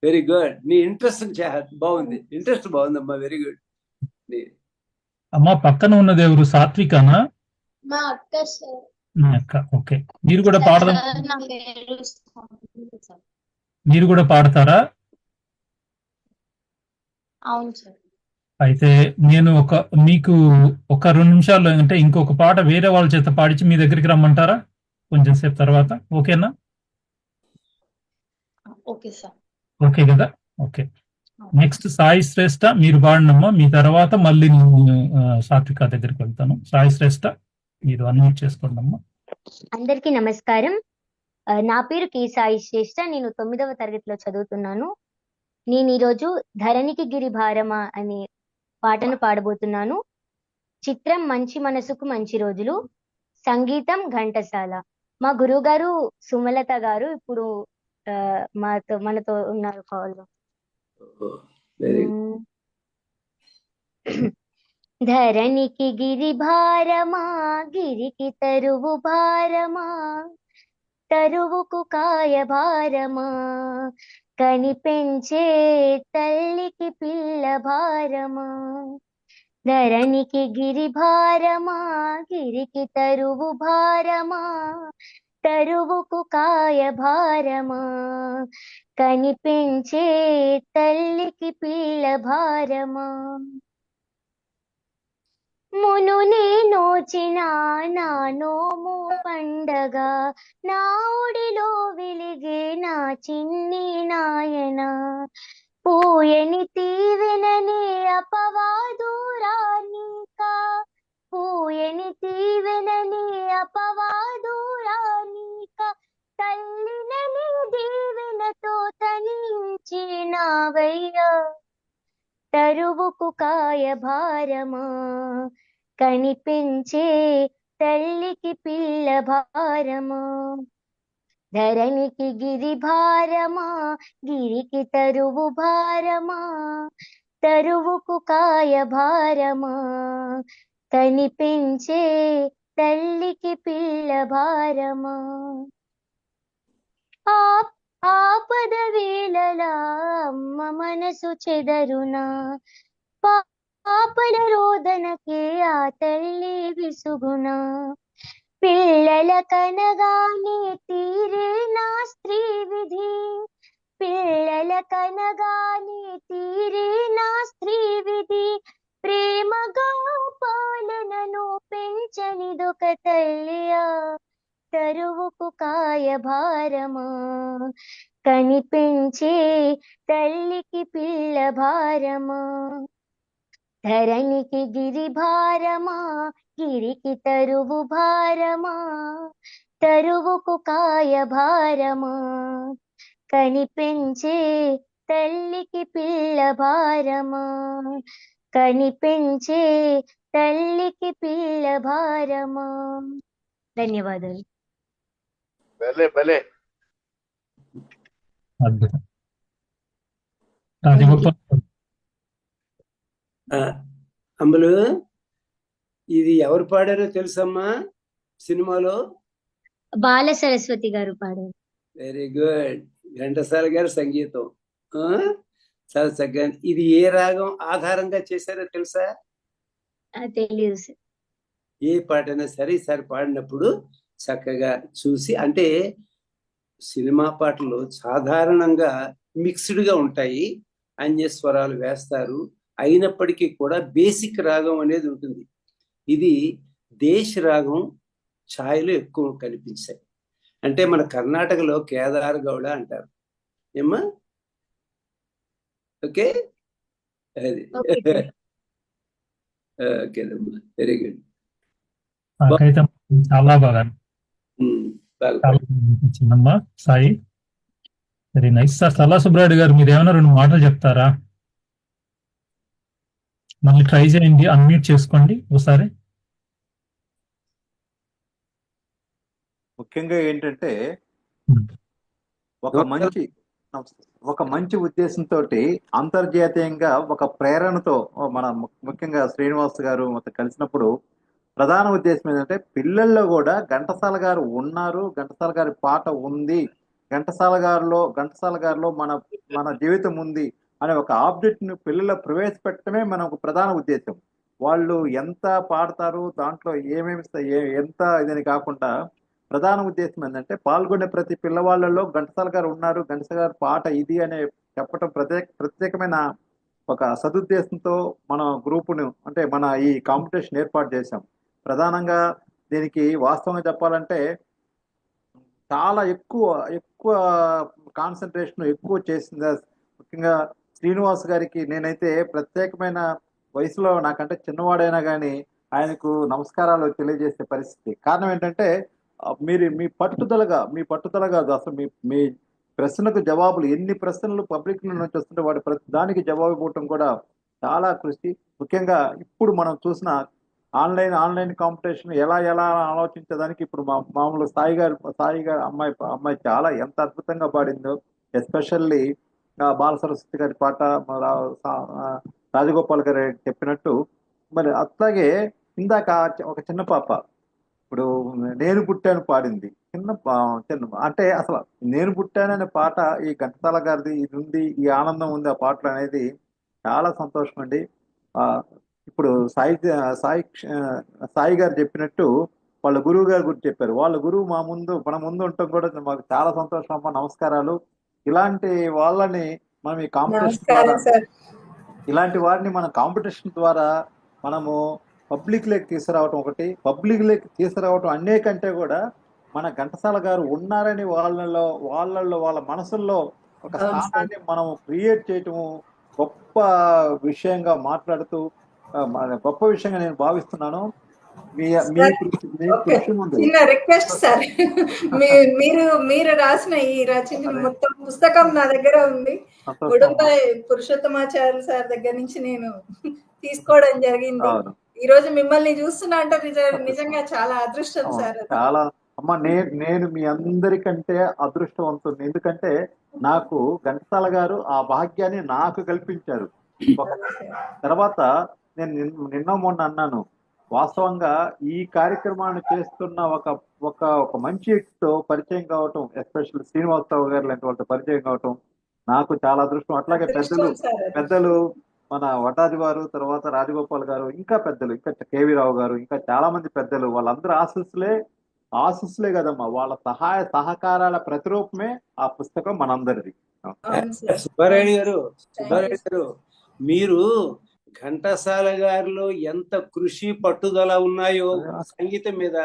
వెరీ గుడ్. నీ ఇంట్రెస్ట్ బాగుంది, ఇంట్రెస్ట్ బాగుందమ్మా, వెరీ గుడ్. అమ్మా పక్కన ఉన్నది ఎవరు? సాత్వికనా? మా అక్క సార్. మీ అక్క. ఓకే. మీరు కూడా పాడదాం, సార్ నా పేరు సార్. మీరు కూడా పాడతారా? అవును సార్. అయితే నేను మీకు ఒక 2 నిమిషాలు అంటే ఇంకొక పాట వేరే వాళ్ళ చేత పాడించి మీ దగ్గరికి రమ్మంటారా కొంచెం సేపు తర్వాత? ఓకేనా? Okay sir. ఓకే కదా? ఓకే. నెక్స్ట్ సాయి శ్రేష్ఠ, మీరు పాడినమ్మా. మీ తర్వాత మళ్ళీ నేను సాత్విక దగ్గరికి వెళ్తాను. సాయి శ్రేష్ఠ, మీరు అన్మ్యూట్ చేసుకోండి అమ్మా. అందరికీ నమస్కారం. నా పేరు కే సాయి శ్రేష్ఠ. నేను 9వ తరగతిలో చదువుతున్నాను. నేను ఈరోజు ధరణికి గిరి భారమా అనే పాటను పాడబోతున్నాను. చిత్రం మంచి మనసుకు మంచి రోజులు, సంగీతం ఘంటసాల. మా గురువు గారు సుమలత గారు ఇప్పుడు మనతో ఉన్నారు కాల్లో. ధరణికి గిరి భారమా, గిరికి తరువు భారమా, తరువుకు కాయ భారమా, కనిపెంచే తల్లికి పిల్ల భారమా. ధరణికి గిరి భారమా, గిరికి తరువు భారమా, తరువుకు కాయ భారమా, కనిపెంచే తల్లికి పిల్ల భారమా. మునునే నోచిన నా నోము పండగ, నా ఒడిలో వెలిగే నా చిన్ని నాయన, పూయని తీవెననే అపవాదురానిక, పూయని తీవెననే అపవాదురానిక, తల్లినని దీవెనతో తనించినావయ్యా. తరువుకు కాయ భారమా, కనిపించే తల్లికి పిల్ల భారమా. ధరణికి గిరి భారమా, గిరికి తరువు భారమా, తరువుకు కాయ భారమా, కనిపించే తల్లికి పిల్ల భారమా. ఆపద వేళలా అమ్మ మనసు చెదరునా, పాపల రోదనకే ఆ తల్లి విసుగునా, పిల్లల కనగానే తీరే నా స్త్రీ విధి, పిల్లల కనగానే తీరే నా స్త్రీ విధి, ప్రేమగా పాలనను పెంచనిదొక తల్లియా. తరువుకు కాయ భారమా, కనిపించే తల్లికి పిల్ల భారమా. ధరణికి గిరి భారమా, గిరికి తరువు భారమా, తరువుకు కాయ భారమా, కనిపించే తల్లికి పిల్ల భారమా, కనిపించే తల్లికి పిల్ల భారమా. ధన్యవాదాలు. భలే భలే. అద్భుతం. రాజగోపాల్ అమ్ములు, ఇది ఎవరు పాడారో తెలుసమ్మా సినిమాలో? బాల సరస్వతి గారు పాడారు. Very good. ఘంటసాల గారి సంగీతం. చాలా చక్కగా. ఇది ఏ రాగం ఆధారంగా చేశారో తెలుసా? తెలియదు సార్. ఏ పాటైనా సరే ఈసారి పాడినప్పుడు చక్కగా చూసి, అంటే సినిమా పాటలు సాధారణంగా మిక్స్డ్ గా ఉంటాయి, అన్యస్వరాలు వేస్తారు, అయినప్పటికీ కూడా బేసిక్ రాగం అనేది ఉంటుంది. ఇది దేశ రాగం ఛాయలు ఎక్కువ కనిపించాయి. అంటే మన కర్ణాటకలో కేదార్ గౌడ అంటారు ఏమ్మా. ఓకే, అది ఓకేదమ్మా, వెరీ గుడ్. నాకైతే చాలా బాగా అనిపించిందమ్మా Sai. Very nice sir. Salla Subrayudu గారు, మీరు ఏమైనా 2 మాటలు చెప్తారా? మళ్ళీ ట్రై చేయండి, అన్మ్యూట్ చేసుకోండి ఒకసారి. ముఖ్యంగా ఏంటంటే ఉమ్. ఒక మంచి ఉద్దేశంతో అంతర్జాతీయంగా ఒక ప్రేరణతో మన ముఖ్యంగా శ్రీనివాస్ గారు మొత్తం కలిసినప్పుడు ప్రధాన ఉద్దేశం ఏంటంటే పిల్లల్లో కూడా ఘంటసాల గారు ఉన్నారు, ఘంటసాల గారి పాట ఉంది, ఘంటసాల గారిలో మన మన జీవితం ఉంది అనే ఒక ఆబ్జెక్ట్ ని పిల్లల్లో ప్రవేశపెట్టడమే మన ఒక ప్రధాన ఉద్దేశం. వాళ్ళు ఎంత పాడతారు, దాంట్లో ఏమేమి ఎంత ఇదని కాకుండా ప్రధాన ఉద్దేశం ఏంటంటే పాల్గొనే ప్రతి పిల్లవాళ్ళలో ఘంటసాల గారు ఉన్నారు, ఘంటసాల గారి పాట ఇది అనే చెప్పటం ప్రత్యేకమైన ఒక సదుద్దేశంతో మన గ్రూపును అంటే మన ఈ కాంపిటీషన్ ఏర్పాటు చేశాం. ప్రధానంగా దీనికి వాస్తవంగా చెప్పాలంటే చాలా ఎక్కువ కాన్సన్ట్రేషన్ ఎక్కువ చేసింది ముఖ్యంగా శ్రీనివాస్ గారికి. నేనైతే ప్రత్యేకమైన వయసులో నాకంటే చిన్నవాడైనా కానీ ఆయనకు నమస్కారాలు తెలియజేసే పరిస్థితి. కారణం ఏంటంటే మీ పట్టుదలగా అసలు మీ ప్రశ్నకు జవాబులు ఎన్ని ప్రశ్నలు పబ్లిక్ నుంచి వస్తుంటే వాటి ప్రతి దానికి జవాబు ఇవ్వటం కూడా చాలా కృషి. ముఖ్యంగా ఇప్పుడు మనం చూసిన ఆన్లైన్ కాంపిటీషన్ ఎలా ఆలోచించడానికి ఇప్పుడు మామూలు సాయి గారు అమ్మాయి చాలా ఎంత అద్భుతంగా పాడిందో. ఎస్పెషల్లీ బాల సరస్వతి గారి పాట రాజగోపాల్ గారు చెప్పినట్టు మరి అట్లాగే ఇందాక ఒక చిన్న పాప ఇప్పుడు నేను పుట్టాను పాడింది. చిన్న అంటే అసలు నేను పుట్టాననే పాట ఈ ఘంటసాల గారిది ఇది ఉంది, ఈ ఆనందం ఉంది ఆ పాటలు అనేది చాలా సంతోషం అండి. ఇప్పుడు సాయి గారు చెప్పినట్టు వాళ్ళ గురువు గారి గురించి చెప్పారు. వాళ్ళ గురువు మన ముందు ఉండటం కూడా మాకు చాలా సంతోషం అమ్మ. నమస్కారాలు. ఇలాంటి వాళ్ళని మనం ఈ కాంపిటీషన్ ద్వారా ఇలాంటి వారిని మన కాంపిటీషన్ ద్వారా మనము పబ్లిక్ లేక్ తీసుకురావటం అనేకంటే కూడా మన ఘంటసాల గారు ఉన్నారని వాళ్ళ మనసుల్లో ఒక స్థానాన్ని మనం క్రియేట్ చేయటము గొప్ప విషయంగా మాట్లాడుతూ గొప్ప విషయంగా నేను భావిస్తున్నాను. చిన్న రిక్వెస్ట్ సార్, మీరు రాసిన ఈ రచన మొత్తం పుస్తకం నా దగ్గర ఉంది. ఉడుంపై పురుషోత్తమాచార్య సార్ దగ్గర నుంచి నేను తీసుకోవడం జరిగింది. ఈ రోజు మిమ్మల్ని చూస్తున్నా అంటే నిజంగా చాలా అదృష్టం సార్. చాలా అమ్మ, నేను మీ అందరికంటే అదృష్టవంతుని. ఎందుకంటే నాకు ఘంటసాల గారు ఆ భాగ్యాన్ని నాకు కల్పించారు. తర్వాత నేను నిన్న మొన్న అన్నాను, వాస్తవంగా ఈ కార్యక్రమాన్ని చేస్తున్న ఒక మంచి వ్యక్తితో పరిచయం కావటం, ఎస్పెషల్ శ్రీనివాసరావు గారు లాంటి వాళ్ళతో పరిచయం కావటం నాకు చాలా అదృష్టం. అట్లాగే పెద్దలు మన వటాది వారు, తర్వాత రాజగోపాల్ గారు, ఇంకా పెద్దలు, ఇంకా కేవీ రావు గారు, ఇంకా చాలా మంది పెద్దలు, వాళ్ళందరూ ఆశీస్సులే కదమ్మా, వాళ్ళ సహాయ సహకారాల ప్రతిరూపమే ఆ పుస్తకం మనందరిది. సుబ్బారెడ్డి గారు, మీరు ఘంటసాల గారిలో ఎంత కృషి పట్టుదల ఉన్నాయో సంగీతం మీద,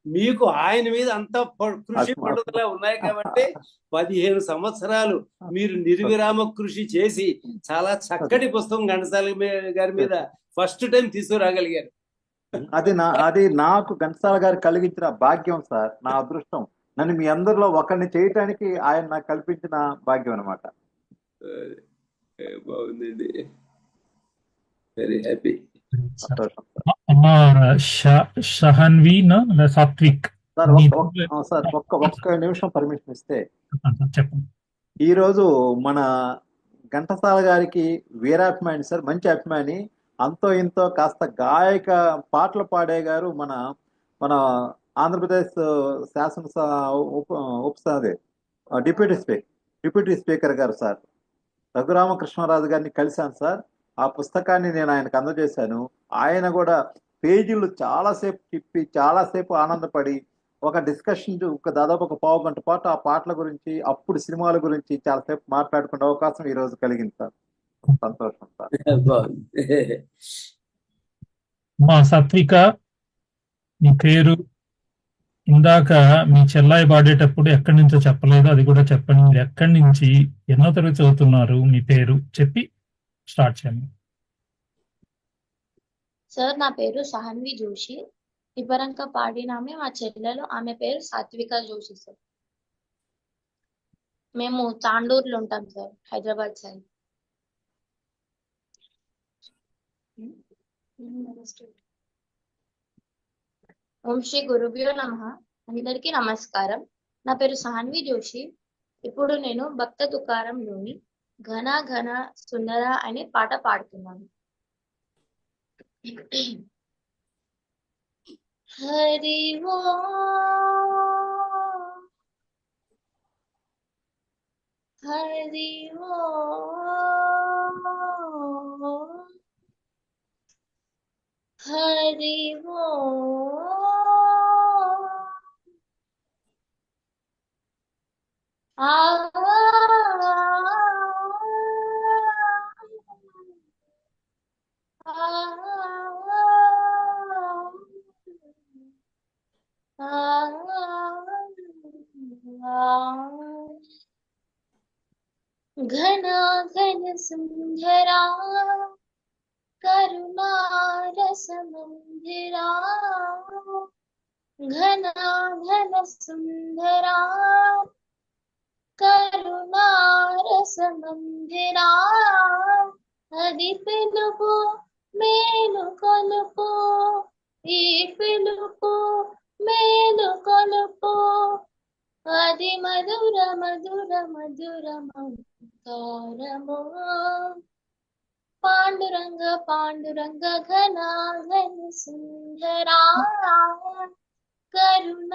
మీకు ఆయన మీద అంత కృషి పట్టుదల ఉన్నాయి కాబట్టి 15 సంవత్సరాలు మీరు నిర్విరామ కృషి చేసి చాలా చక్కటి పుస్తకం ఘంటసాల గారి మీద ఫస్ట్ టైం తీసుకురాగలిగారు. అది నాకు ఘంటసాల గారు కలిగించిన భాగ్యం సార్, నా అదృష్టం. నన్ను మీ అందరిలో ఒకరిని చేయటానికి ఆయన నాకు కల్పించిన భాగ్యం అనమాట. బాగుందండి, వెరీ హ్యాపీ. షహన్వి సాత్విక్ సార్ ఒక్క నిమిషం పర్మిషన్ ఇస్తే. చెప్పండి. ఈ రోజు మన ఘంటసాల గారికి వీరాభిమాని సార్, మంచి అభిమాని. అంతో ఇంతో కాస్త గాయక పాటలు పాడే గారు మన ఆంధ్రప్రదేశ్ డిప్యూటీ స్పీకర్ గారు సార్ రఘురామకృష్ణరాజు గారిని కలిశాను సార్. ఆ పుస్తకాన్ని నేను ఆయనకు అందజేశాను. ఆయన కూడా పేజీలు చాలాసేపు తిప్పి చాలాసేపు ఆనందపడి ఒక డిస్కషన్ దాదాపు ఒక పావు గంట పాటు ఆ పాటల గురించి, అప్పుడు సినిమాల గురించి చాలాసేపు మాట్లాడుకునే అవకాశం ఈ రోజు కలిగింది సార్. సంతోషం సార్. మా సాత్విక, మీ పేరు ఇందాక మీ చెల్లాయి పాడేటప్పుడు ఎక్కడి నుంచో చెప్పలేదు, అది కూడా చెప్పండి. మీరు ఎక్కడి నుంచి ఎన్నో తరగతి చదువుతున్నారు, మీ పేరు చెప్పి స్టార్ట్ చేయండి. సార్, నా పేరు సహన్వి జోషి. ఇప్పరంక పాడినామే మా చెల్లెలు, ఆమె పేరు సాత్విక జోషి సార్. మేము తాండూరులో ఉంటాం సార్, హైదరాబాద్ సైడ్. ఓం శ్రీ గురుభ్యో నమః. అందరికీ నమస్కారం. నా పేరు సాన్వి జోషి. ఇప్పుడు నేను భక్త తుకారంలోని ఘన ఘన సుందర అనే పాట పాడుతున్నాను. హరి ఓం హరి ఓం హరి ఓం ఆ ఘన ఘన సుందరా కరుణారసమందిరా ఘన ఘన సుందరా కరుణారసమందిరా అది పిలుపు మేలు కొలుపు ఈ పిలుపు మేలు కొలుపు అది మధుర మధుర మధుర మంకారము పాండురంగ పాండురంగ ఘన ఘన సుందరా కరుణారసమందిరా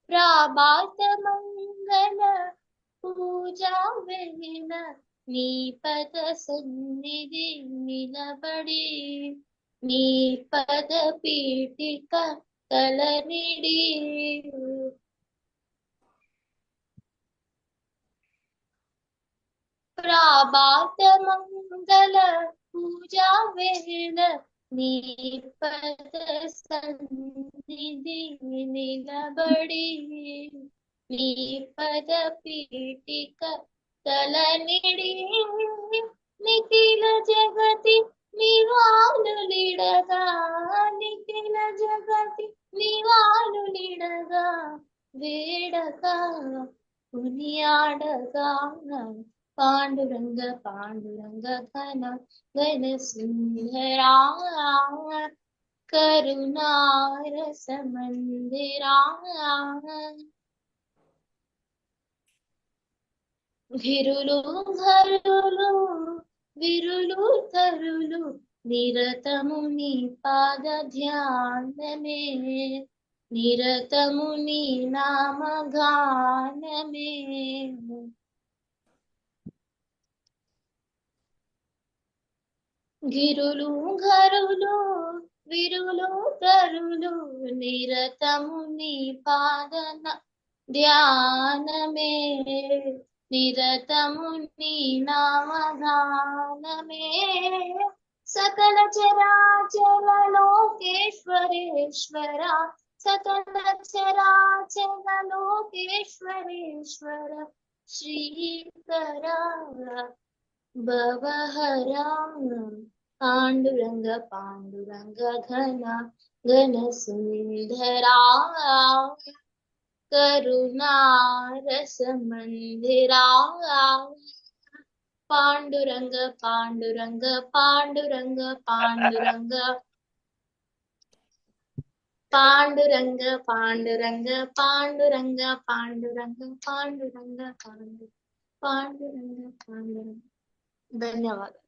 ప్రభాత మంగళ పూజా వేళ నీ పద సన్నిధి నిలబడి నీ పద పీఠిక తలనిడి ప్రభాత మంగళ పూజా వేళ నీ పద సన్నిధి నిలబడి నీ పద పీఠిక తలనిడి నిఖిల జగతి నివానులిడగా నిఖిల జగతి నివానులిడగా వేడగా పునియాడగా పాండురంగ పాండురంగ ఘన ఘన సుందరా కరుణారసమందిరా గిరులు ఘరులు విరులు తరులు నిరతము నీ పాద ధ్యానమే నిరతము నీ నామగానమే గిరులు ఘరులు విరులు తరులు నిరతము నీ పాదన ధ్యానమే నిరతము నీ నామగానమే సకల చరాచర లోకేశ్వరేశ్వర సకల చరాచర లోకేశ్వరేశ్వర శ్రీకర భవహరా పాండురంగ పాండురంగ ఘన ఘన సుందరా కరుణారసమందిరా పాండురంగ పాండురంగ పాండురంగ పాండురంగ పాండురంగ పాండురంగ పాండురంగ పాండురంగ పాండురంగ పాండురంగ పాండురంగ ధన్యవాదాలు.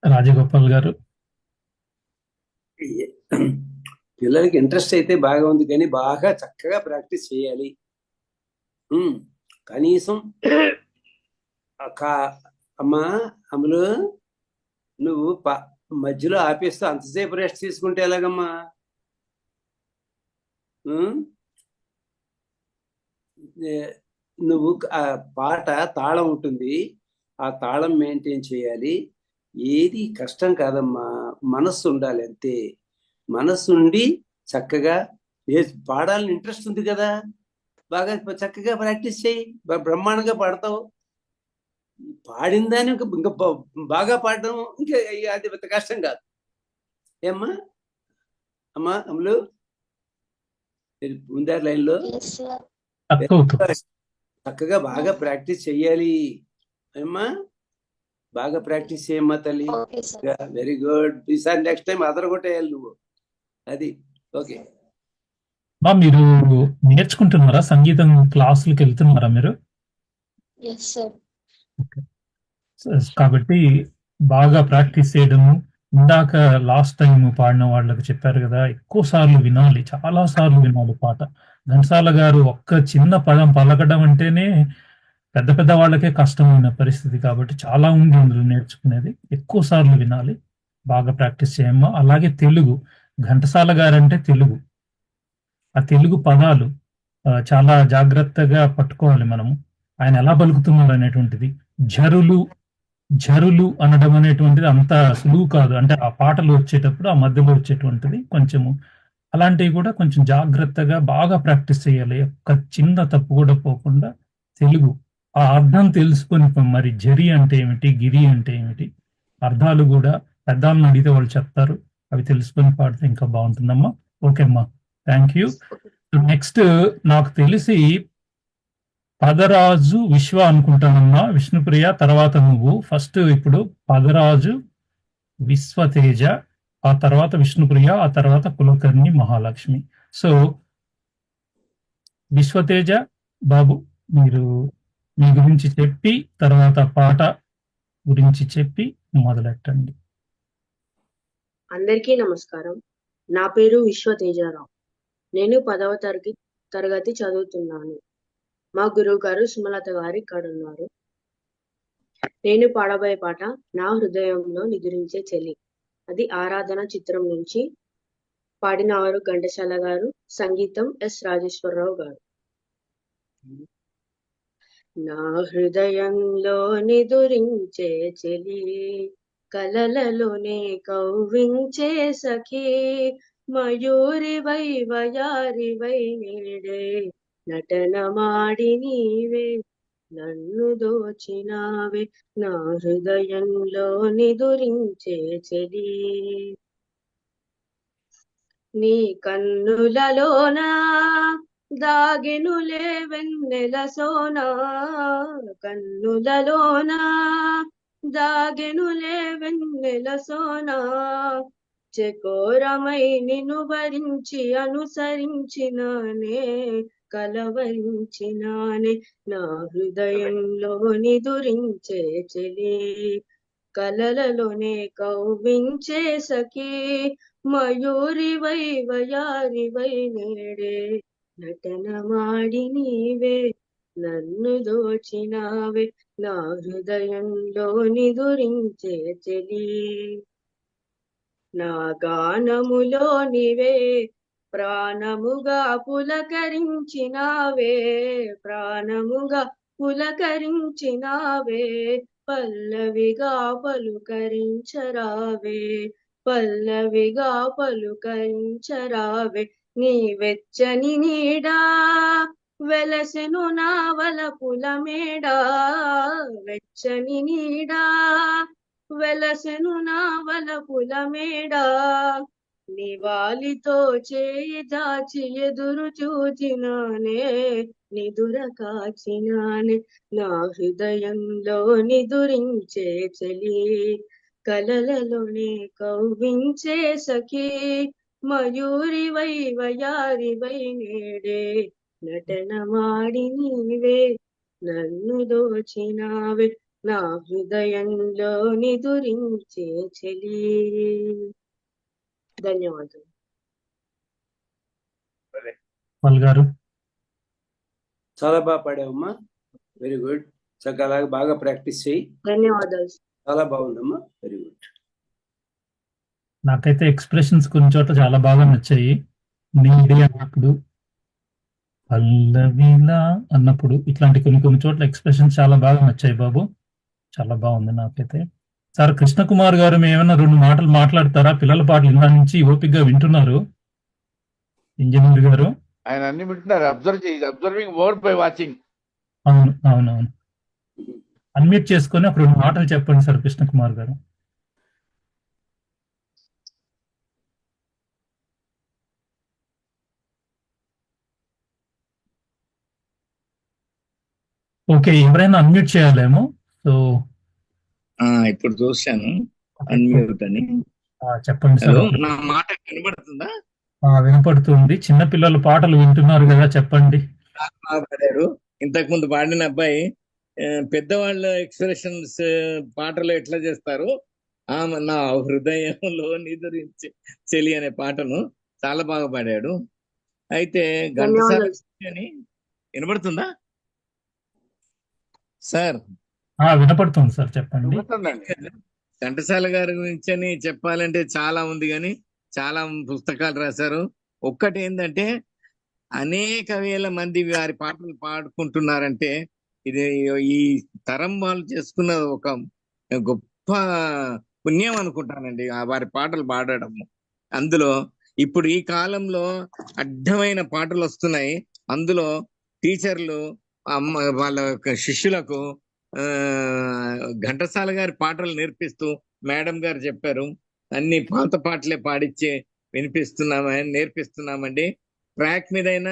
రాజగోపాల్ గారు. పిల్లలకి ఇంట్రెస్ట్ అయితే బాగా ఉంది, కానీ బాగా చక్కగా ప్రాక్టీస్ చేయాలి. కనీసం అమ్మా అమలు నువ్వు మధ్యలో ఆపేస్తూ అంతసేపు రెస్ట్ తీసుకుంటే ఎలాగమ్మా? నువ్వు ఆ పాట తాళం ఉంటుంది, ఆ తాళం మెయింటైన్ చేయాలి. ఏది కష్టం కాదమ్మా, మనస్సు ఉండాలి అంతే. మనస్సు ఉండి చక్కగా పాడాలని ఇంట్రెస్ట్ ఉంది కదా, బాగా చక్కగా ప్రాక్టీస్ చేయి, బ్రహ్మాండంగా పాడతావు. పాడిన దాన్ని ఇంకా బాగా పాడడం ఇంకా అది పెద్ద కష్టం కాదు. ఏమ్మా అమ్మా అమలు ఉందారు లైన్లో? తక్కువ అవుతుంది. చక్కగా బాగా ప్రాక్టీస్ చెయ్యాలి అమ్మా, బాగా ప్రాక్టీస్ చేయమ్మా తల్లి. Okay sir. Very good. ఈసారి నెక్స్ట్ టైం అదరగొట్టేయాలి నువ్వు. అది ఓకే. మీరు నేర్చుకుంటున్నారా? సంగీతం క్లాసులకు వెళ్తున్నారా మీరు? Yes sir. కాబట్టి బాగా ప్రాక్టీస్ చేయడము, ఇందాక లాస్ట్ టైం పాడిన వాళ్ళకి చెప్పారు కదా, ఎక్కువ సార్లు వినాలి, చాలా సార్లు వినాలి పాట. ఘంటసాల గారు ఒక్క చిన్న పదం పలకడం అంటేనే పెద్ద పెద్ద వాళ్ళకే కష్టమైన పరిస్థితి. కాబట్టి చాలా ఉంది అందులో నేర్చుకునేది. ఎక్కువ సార్లు వినాలి, బాగా ప్రాక్టీస్ చేయమ్మా. అలాగే తెలుగు, ఘంటసాల గారంటే తెలుగు, ఆ తెలుగు పదాలు చాలా జాగ్రత్తగా పట్టుకోవాలి మనము. ఆయన ఎలా పలుకుతున్నారు అనేటువంటిది. జరులు జరులు అనడం అనేటువంటిది అంత సులువు కాదు. అంటే ఆ పాటలు వచ్చేటప్పుడు ఆ మధ్యలో వచ్చేటువంటిది కొంచెము అలాంటివి కూడా కొంచెం జాగ్రత్తగా బాగా ప్రాక్టీస్ చేయాలి. ఒక్క చిన్న తప్పు కూడా పోకుండా తెలుగు ఆ అర్థం తెలుసుకొని, మరి జరి అంటే ఏమిటి, గిరి అంటే ఏమిటి, అర్థాలు కూడా పెద్దవాళ్ళని అడిగితే వాళ్ళు చెప్తారు. అవి తెలుసుకొని పాడితే ఇంకా బాగుంటుందమ్మా. ఓకే అమ్మా, థ్యాంక్ యూ. నెక్స్ట్ నాకు తెలిసి పదరాజు విశ్వ అనుకుంటానమ్మా. విష్ణుప్రియ తర్వాత నువ్వు. ఫస్ట్ ఇప్పుడు పదరాజు, విశ్వతేజ, ఆ తర్వాత విష్ణుప్రియ, ఆ తర్వాత కులకర్ణి మహాలక్ష్మి. సో విశ్వతేజ బాబు, మీరు మీ గురించి చెప్పి తర్వాత పాట గురించి చెప్పి మొదలెట్టండి. అందరికీ నమస్కారం. నా పేరు విశ్వతేజరావు. నేను 10వ తరగతి చదువుతున్నాను. మా గురువు గారు సుమలత గారు ఇక్కడ ఉన్నారు. నేను పాడబోయే పాట నా హృదయంలో నిదురించే చెలి. అది ఆరాధన చిత్రం నుంచి. పాడినవారు ఘంటసాల గారు, సంగీతం ఎస్ రాజేశ్వరరావు గారు. నా హృదయంలో నిదురించే చెలి, కలలలోనే కవ్వించే సఖీ, మయూరివై వయారివై నేడే నటనమాడి నీవే నన్ను దోచినావే, నా హృదయంలో నిదురించే చెలి. నీ కన్నులలోనా దాగెనులే వెన్నెల సోనా, కన్నులలోనా దాగెనులే వెన్నెల సోనా, చకోరమై నిన్ను భరించి అనుసరించినానే కలవరించినానే, నా హృదయంలో నిదురించే చెలి, కలలలోనే కవ్వించే సఖీ, మయూరివై వయారివై నేడే నటనమాడి నీవే నన్ను దోచినావే, నా హృదయంలో నిదురించే చెలి. నా గానములో నీవే ప్రాణముగా పులకరించినావే, ప్రాణముగా పులకరించినావే, పల్లవిగా పలుకరించరావే, పల్లవిగా పలుకరించరావే, నీ వెచ్చని నీడా వెలసెను నా వలపుల మేడా, వెచ్చని నీడా వెలసెను నా వలపుల మేడా, నివాలితో చేయి దాచి ఎదురు చూచినానే నిదుర కాచినానే, నా హృదయంలో నిదురించే చెలి, కలలలోనే కవ్వించే సఖీ, మయూరివై వయారివై నేడే నటనమాడి నీవే నన్ను దోచినావే, నా హృదయంలో నిదురించే చెలి. ధన్యవాదాలు. పాల్ గారు చాలా బాగా పాడావమ్మా. Very good. చక్కగా బాగా ప్రాక్టీస్ చేయి. ధన్యవాదాలు. చాలా బాగుందమ్మా. Very good. నాకైతే ఎక్స్ప్రెషన్స్ కొన్ని చోట్ల చాలా బాగా నచ్చాయి. నీడే అన్నప్పుడు, పల్లవిలా అన్నప్పుడు, ఇట్లాంటి కొన్ని కొన్ని చోట్ల ఎక్స్ప్రెషన్స్ చాలా బాగా నచ్చాయి బాబు. చాలా బాగుంది నాకైతే. సార్ కృష్ణకుమార్ గారు, మేము ఏమైనా 2 మాటలు మాట్లాడతారా? పిల్లల పాటలు ఇందా నుంచి ఓపికగా వింటున్నారు ఇంజనీర్ గారు. ఆయన అన్ని వింటున్నారు. Observing more by watching. అవును అవునవును. అన్మ్యూట్ చేసుకొని ఒక 2 మాటలు చెప్పండి సార్ కృష్ణకుమార్ గారు. ఓకే, ఎవరైనా అన్మ్యూట్ చేయాలేమో. సో ఇప్పుడు చూశాను ఓకే, అన్మ్యూట్ అని. చెప్పండి సార్. హలో, నా మాట వినబడుతుందా? వినపడుతుంది. చిన్న పిల్లలు పాటలు వింటున్నారు కదా, చెప్పండి. బాగా పాడారు. ఇంతకు ముందు పాడిన అబ్బాయి పెద్దవాళ్ళ ఎక్స్ప్రెషన్స్ పాటలు ఎట్లా చేస్తారు, నా హృదయంలో నిదురించి చెలి అనే పాటను చాలా బాగా పాడాడు. అయితే ఘంటసాల ధన్యవాదాలు. అని వినబడుతుందా సార్? వినపడుతుంది సార్, చెప్పండి. ఘంటసాల గారి గురించి అని చెప్పాలంటే చాలా ఉంది, కానీ చాలా పుస్తకాలు రాశారు. ఒక్కటి ఏంటంటే అనేక వేల మంది వారి పాటలు పాడుకుంటున్నారంటే ఇది ఈ తరం వాళ్ళు చేసుకున్న ఒక గొప్ప పుణ్యం అనుకుంటానండి, వారి పాటలు పాడడం. అందులో ఇప్పుడు ఈ కాలంలో అడ్డమైన పాటలు వస్తున్నాయి. అందులో టీచర్లు వాళ్ళ శిష్యులకు ఘంటసాల గారి పాటలు నేర్పిస్తూ, మేడం గారు చెప్పారు, అన్ని పాత పాటలే పాడిచ్చే నేర్పిస్తున్నామండి. ట్రాక్ మీద అయినా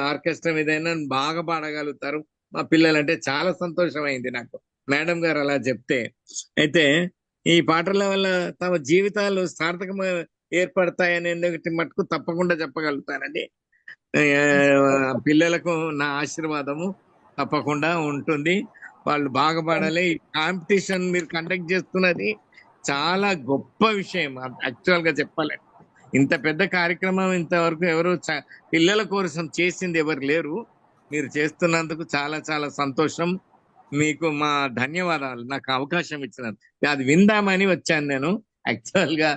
ఆర్కెస్ట్రా మీద అయినా బాగా పాడగలుగుతారు మా పిల్లలు అంటే చాలా సంతోషమైంది నాకు మేడం గారు అలా చెప్తే. అయితే ఈ పాటల వల్ల తమ జీవితాలు సార్థకం ఏర్పడతాయనే మటుకు తప్పకుండా చెప్పగలుగుతానండి. పిల్లలకు నా ఆశీర్వాదము తప్పకుండా ఉంటుంది. వాళ్ళు బాగా పాడాలి. కాంపిటీషన్ మీరు కండక్ట్ చేస్తున్నది చాలా గొప్ప విషయం. యాక్చువల్ గా చెప్పాలంటే ఇంత పెద్ద కార్యక్రమం ఇంతవరకు ఎవరు పిల్లల కోసం చేసింది ఎవరు లేరు. మీరు చేస్తున్నందుకు చాలా చాలా సంతోషం. మీకు మా ధన్యవాదాలు, నాకు అవకాశం ఇచ్చినందుకు. అది విందామని వచ్చాను. నేను యాక్చువల్ గా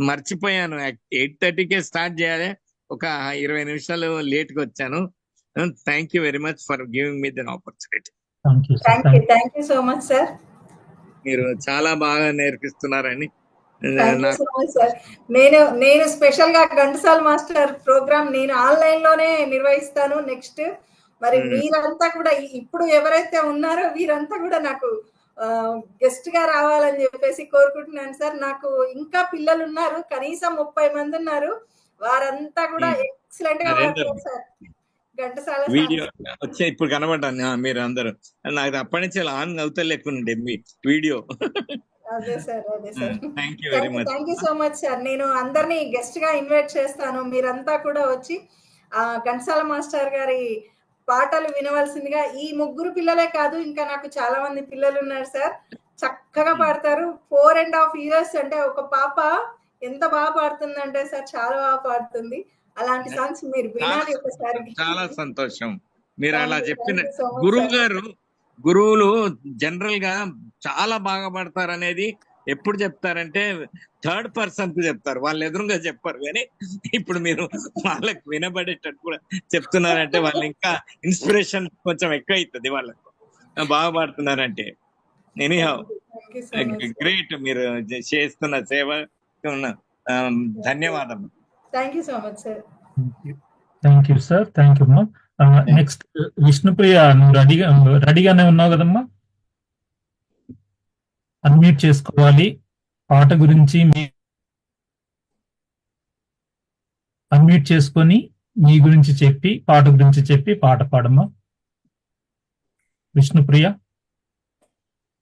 మర్చిపోయాను. 8:30కే స్టార్ట్ చేయాలి, ఒక 20 నిమిషాలు లేట్ గా వచ్చాను. Thank you very much for giving me then opportunity. Thank you so much sir. మీరు చాలా బాగా నేర్పిస్తున్నారని సార్. నేను స్పెషల్ గా ఘంటసాల మాస్టర్ ప్రోగ్రామ్ నేను ఆన్లైన్ లోనే నిర్వహిస్తాను నెక్స్ట్. మరి మీరంతా కూడా ఇప్పుడు ఎవరైతే ఉన్నారో వీరంతా కూడా నాకు గెస్ట్ గా రావాలని చెప్పేసి కోరుకుంటున్నాను సార్. నాకు ఇంకా పిల్లలు ఉన్నారు, కనీసం 30 మంది ఉన్నారు. వారంతా కూడా ఎక్సలెంట్ గా పాడతారు సార్. ఘంటసాల వీడియో వచ్చే ఇప్పుడు కనబడ్డాను మీరు అందరూ. నాకు అప్పటి నుంచి ఆన్ అవుతా లేకుండే మీ వీడియో. అదే sir. Thank you very much. Thank you so much sir. నేను అందరినీ గెస్ట్ గా ఇన్వైట్ చేస్తాను. మీరంతా కూడా వచ్చి ఘంటసాల మాస్టర్ గారి పాటలు వినవలసిందిగా. ఈ ముగ్గురు పిల్లలే కాదు, ఇంకా నాకు చాలా మంది పిల్లలు ఉన్నారు సార్. చక్కగా పాడతారు. 4.5 years అంటే ఒక పాప ఎంత బాగా పాడుతుందంటే సార్, చాలా బాగా పాడుతుంది. అలాంటి సాంగ్స్ మీరు వినాలి ఒకసారి. చాలా సంతోషం మీరు అలా చెప్పిన. గురువులు జనరల్ గా చాలా బాగా పడతారు అనేది ఎప్పుడు చెప్తారంటే థర్డ్ పర్సన్ కు చెప్తారు, వాళ్ళు ఎదురుగా చెప్పారు. కానీ ఇప్పుడు మీరు వాళ్ళకి వినబడేటట్టు కూడా చెప్తున్నారంటే వాళ్ళు ఇంకా ఇన్స్పిరేషన్ కొంచెం ఎక్కువ అవుతుంది వాళ్ళకు, బాగా పాడుతున్నారంటే. ఎనీహౌ గ్రేట్, మీరు చేస్తున్న సేవ ధన్యవాదాలు. Thank you so much sir. Thank you sir. Thank you అమ్మా. నెక్స్ట్ విష్ణుప్రియ, నువ్వు రెడీగానే ఉన్నావు కదమ్మా? అన్మ్యూట్ చేసుకోవాలి. పాట గురించి అన్మ్యూట్ చేసుకొని మీ గురించి చెప్పి పాట గురించి చెప్పి పాట పాడమ్మా.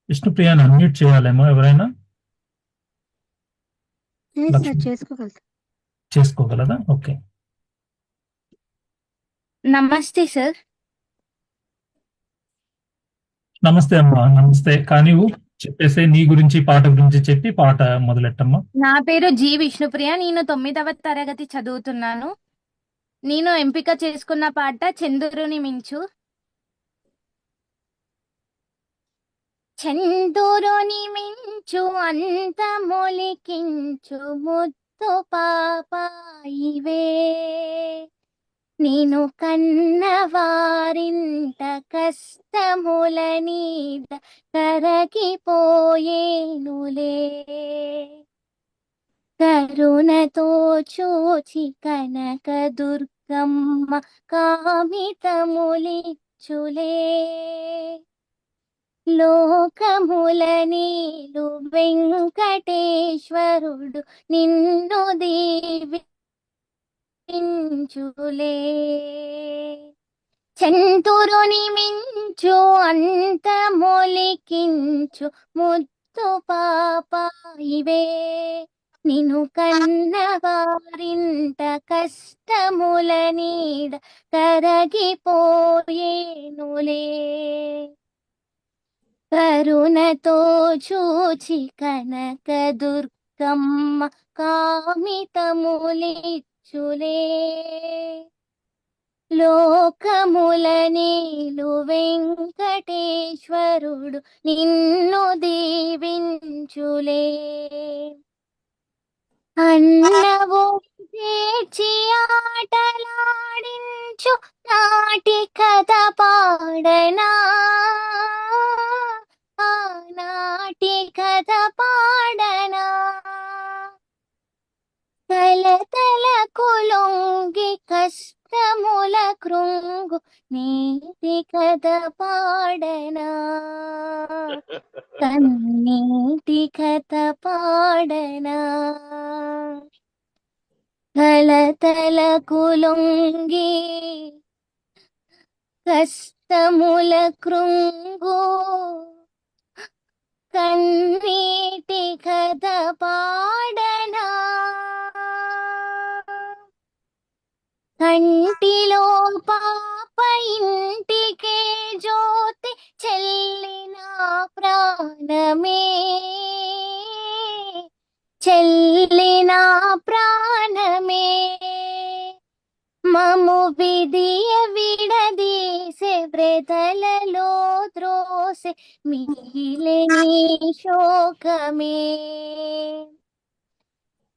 విష్ణుప్రియని అన్మ్యూట్ చేయాలేమో ఎవరైనా? చేసుకోగలదా? ఓకే. నమస్తే సార్. నమస్తే అమ్మా. నమస్తే. కానీ చెప్పేసి నీ గురించి పాట గురించి చెప్పి పాట మొదలెట్టమ్మా. నా పేరు జి విష్ణుప్రియ. నేను 9వ తరగతి చదువుతున్నాను. నేను ఎంపిక చేసుకున్న పాట చంద్రుని మించు. చంద్రుని మించు అంత మొలికించు ముద్దు పాపాయివే, నేను కన్నవారింట కష్టముల నీద కరగిపోయేనులే, కరుణతో చూచి కనక దుర్గమ్మ కామితములిచ్చులే, లోకముల నీలు వెంకటేశ్వరుడు నిన్ను దీవించులే. చెంతురుని మించు అంతమొలికించు ముద్దు పాప ఇవే నిన్ను కన్నవారింట కష్టముల నీడ కరగిపోయేనులే కరుణతో చూచి కనక దుర్గమ్మ కామితములిచ్చులే లోకముల నీలు వెంకటేశ్వరుడు నిన్ను దీవించులే అన్నవు చేర్చి ఆటలాడించు నాటి కథ పాడనా ఆనాటి కథ పాడనా కలతల కులొంగి కష్టముల కృంగు నీటి కథ పాడనా కన్నీటి కథ పాడనా కలతల కులొంగి కష్టముల కృంగు కన్నీటి కథ పాడనా కంటిలో పాప ఇంటికే జ్యోతి చెల్లిన ప్రాణమే చెల్లిన ప్రాణమే మము విధియ విడదీసే వ్రతలలో త్రోసే మిగిలిని శోకమే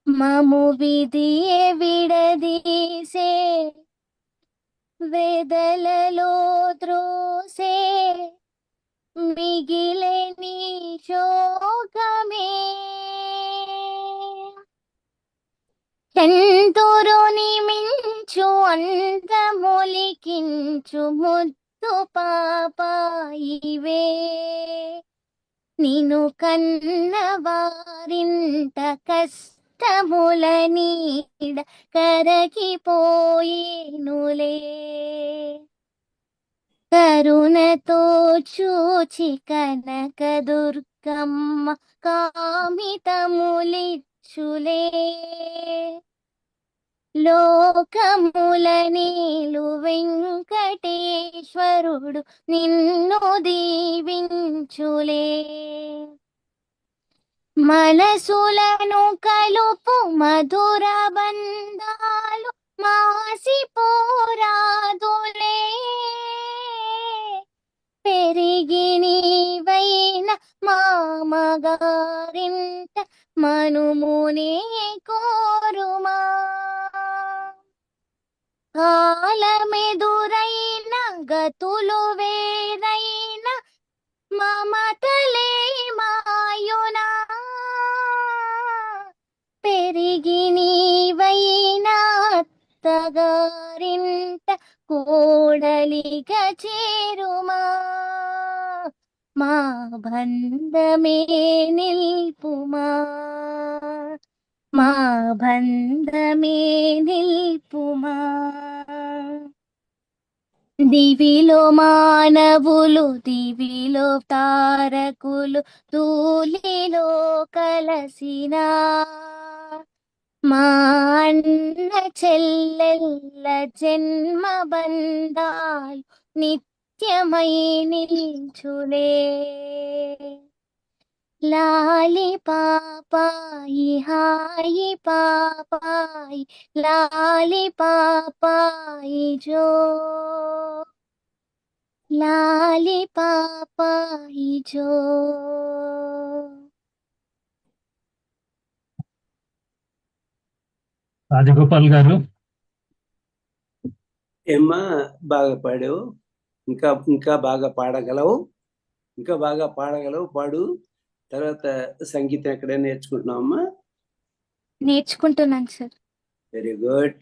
మము విధియ విడదీసే వేదలలో త్రోసే మిగిలిని శోకమే చెంతురుని మించు అంతమొలికించు ముద్దు పాప ఇవే నిన్ను కన్నవారింట కష్టముల నీడ కరగిపోయేనులే కరుణతో చూచి కనక దుర్గమ్మ కామితములిచ్చులే లోకముల నీలు వెంకటేశ్వరుడు నిన్ను దీవించులే మనసులను కలుపు మధుర బంధాలు మాసిపోరాదులే పెరిగి నీవైన మామగారింట మనుమునే కోరుమా కాలమెదురైన గతులు వేరైన మమతలే మాయునా పెరిగి నీవైన అత్తగారింట కోడలిగా చేరుమా మా బంధమే నిల్పుమా మా బంధమే నిల్పుమా దివిలో మానవులు దివిలో తారకులు తూలిలో కలసిన మా అన్న చెల్లెల్ల జన్మ బంధాలు నిత్యమై నిల్చులే లాలి పాపాయి హాయి పాపాయి లాలి పాపాయి జో లాలి పాపాయి జో రాజగోపాల్ గారు ఏమ్మా బాగా పాడావు, ఇంకా ఇంకా బాగా పాడగలవు, ఇంకా బాగా పాడగలవు, పాడు. తర్వాత సంగీతం ఎక్కడైనా నేర్చుకుంటున్నావమ్మా? నేర్చుకుంటున్నాను సార్. Very good.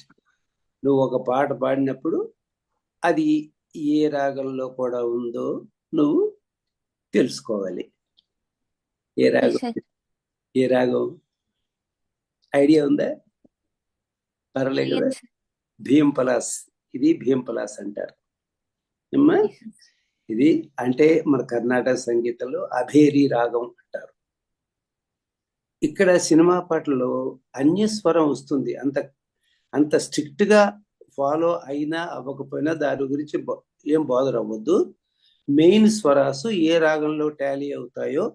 నువ్వు ఒక పాట పాడినప్పుడు అది ఏ రాగంలో కూడా ఉందో నువ్వు తెలుసుకోవాలి. ఏ రాగం ఏ రాగం ఐడియా ఉందా? పర్లేదు కదా. భీం పలాస్, ఇది భీం పలాస్ అంటారు. ఏమ్మా ఇది అంటే మన కర్ణాటక సంగీతంలో అభేరి రాగం అంటారు. ఇక్కడ సినిమా పాటల్లో అన్యస్వరం వస్తుంది. అంత స్ట్రిక్ట్ గా ఫాలో అయినా అవ్వకపోయినా దాని గురించి ఏం బోధర్ అవ్వద్దు. మెయిన్ స్వరాసు ఏ రాగంలో టాలీ అవుతాయో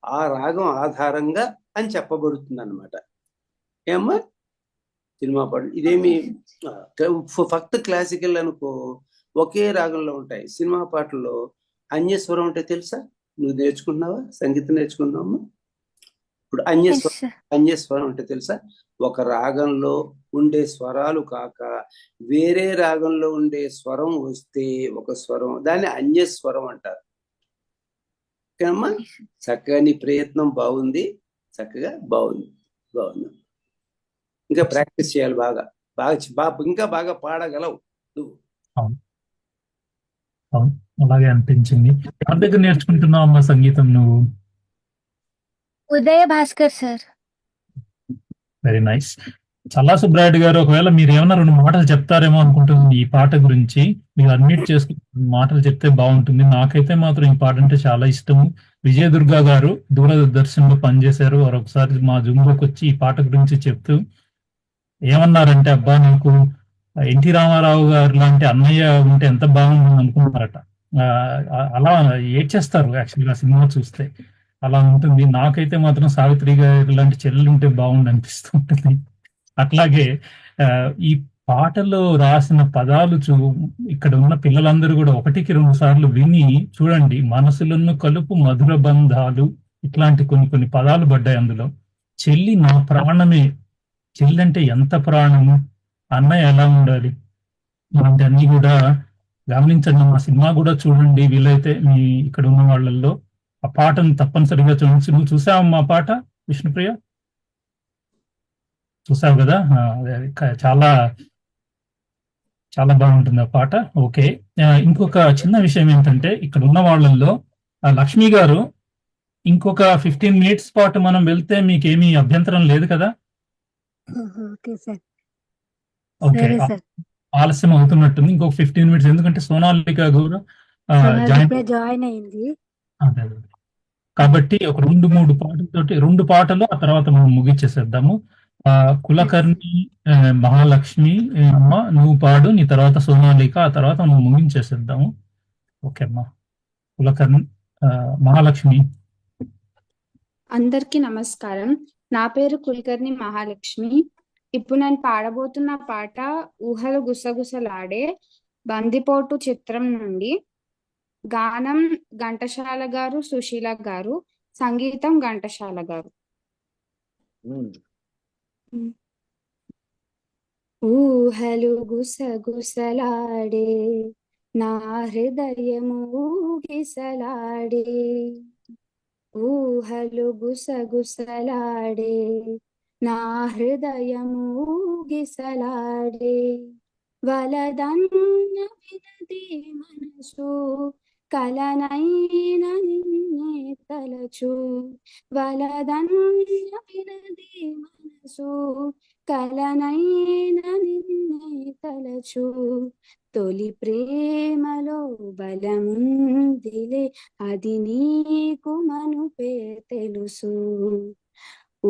ఆ రాగం ఆధారంగా అని చెప్పబడుతుంది అన్నమాట. ఏమ్మా సినిమా పాటలు ఇదేమి ఫక్త్ క్లాసికల్ అనుకో ఒకే రాగంలో ఉంటాయి. సినిమా పాటల్లో అన్యస్వరం అంటే తెలుసా? నువ్వు నేర్చుకున్నావా? సంగీతం నేర్చుకున్నావమ్మా? ఇప్పుడు అన్యస్వరం అంటే తెలుసా? ఒక రాగంలో ఉండే స్వరాలు కాక వేరే రాగంలో ఉండే స్వరం వస్తే ఒక స్వరం, దాన్ని అన్యస్వరం అంటారు. ఓకేనమ్మా? చక్కగా నీ ప్రయత్నం బాగుంది, చక్కగా బాగుంది. ఇంకా ప్రాక్టీస్ చేయాలి, బాగా ఇంకా బాగా పాడగలవు నువ్వు. అలాగే అనిపించింది. ఎవరి దగ్గర నేర్చుకుంటున్నావు అమ్మా సంగీతం నువ్వు? Udaya Bhaskar sir. Very nice. Challa Subrayudu గారు, ఒకవేళ మీరు ఏమన్నా 2 మాటలు చెప్తారేమో అనుకుంటుంది ఈ పాట గురించి. మీరు అడ్మిట్ చేసుకుని మాటలు చెప్తే బాగుంటుంది. నాకైతే మాత్రం ఈ పాట అంటే చాలా ఇష్టము. విజయదుర్గా గారు దూరదర్శన్లో పనిచేశారు. వారు ఒకసారి మా జూమ్లోకి వచ్చి ఈ పాట గురించి చెప్తూ ఏమన్నారంటే, అబ్బా నాకు ఎన్టీ రామారావు గారు లాంటి అన్నయ్య ఉంటే ఎంత బాగుంటుంది అనుకున్నారట. అలా ఏడ్చేస్తారు యాక్చువల్గా సినిమా చూస్తే. అలా ఉంటుంది. నాకైతే మాత్రం సావిత్రి గారు లాంటి చెల్లెలు ఉంటే బాగుండు అనిపిస్తూ ఉంటుంది. అట్లాగే ఈ పాటలో రాసిన పదాలు ఇక్కడ ఉన్న పిల్లలందరూ కూడా 1కి 2 సార్లు విని చూడండి. మనసులను కలుపు మధుర బంధాలు, ఇట్లాంటి కొన్ని పదాలు పడ్డాయి అందులో. చెల్లి నా ప్రాణమే, చెల్లి అంటే ఎంత ప్రాణము, అన్నయ్య ఎలా ఉండాలి, ఇలాంటి అన్ని కూడా గమనించండి. మా సినిమా కూడా చూడండి వీలైతే మీ ఇక్కడ ఉన్న వాళ్ళల్లో. ఆ పాటను తప్పనిసరిగా చూడండి. నువ్వు చూసావమ్మా ఆ పాట విష్ణుప్రియ? చూసావు కదా? చాలా చాలా బాగుంటుంది ఆ పాట. ఓకే, ఇంకొక చిన్న విషయం ఏంటంటే, ఇక్కడ ఉన్న వాళ్ళల్లో లక్ష్మి గారు ఇంకొక 15 మినిట్స్ పాటు మనం వెళ్తే మీకేమీ అభ్యంతరం లేదు కదా? ఓకే, ఆలస్యం అవుతున్నట్టుంది. ఇంకొక 15 మినిట్స్, ఎందుకంటే సోనాలిక కూడా జాయిన్ అయింది కాబట్టి ఒక 2-3 పాటలతోటి 2 పాటలు ఆ తర్వాత మనం ముగించేసేద్దాము. కులకర్ణి మహాలక్ష్మి అమ్మ నువ్వు పాడు, నీ తర్వాత సోనాలిక, ఆ తర్వాత మనం ముగించేసేద్దాము. ఓకే అమ్మా, కులకర్ణి మహాలక్ష్మి. అందరికీ నమస్కారం. నా పేరు కులకర్ణి మహాలక్ష్మి. ఇప్పుడు నేను పాడబోతున్న పాట ఊహలు గుసగుసలాడే బందిపోటు చిత్రం నుండి. గానం ఘంటసాల గారు, సుశీల గారు, సంగీతం ఘంటసాల గారు. ఊహలు గుసగుసలాడే నా హృదయము ఊగిసలాడే, ఊహలు గుసగుసలాడే నా హృదయము ఊగిసలాడే, వలదన్న వినది మనసు కలనైన నిన్నే తలచు, వలదన్న వినది మనసు కలనైన నిన్నే తలచు, తొలి ప్రేమలో బలముందిలే అది నీకు మనుపే తెలుసు,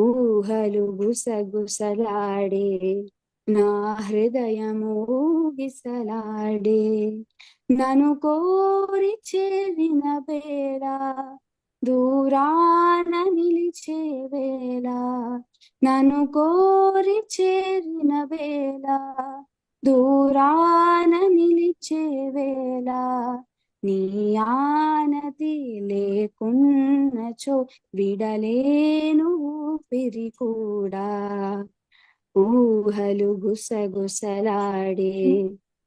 ఊహలు గుసగుసలాడే నా హృదయము ఊగిసలాడే, నన్ను కోరి చేరిన వేళ దూరాన నిలిచే వేళ, నన్ను కోరి చేరిన వేళ దూరాన నిలిచే వేళ, నీ ఆనతి లేకున్నచో విడలేను ఊపిరి కూడా, ఊహలు గుసగుసలాడే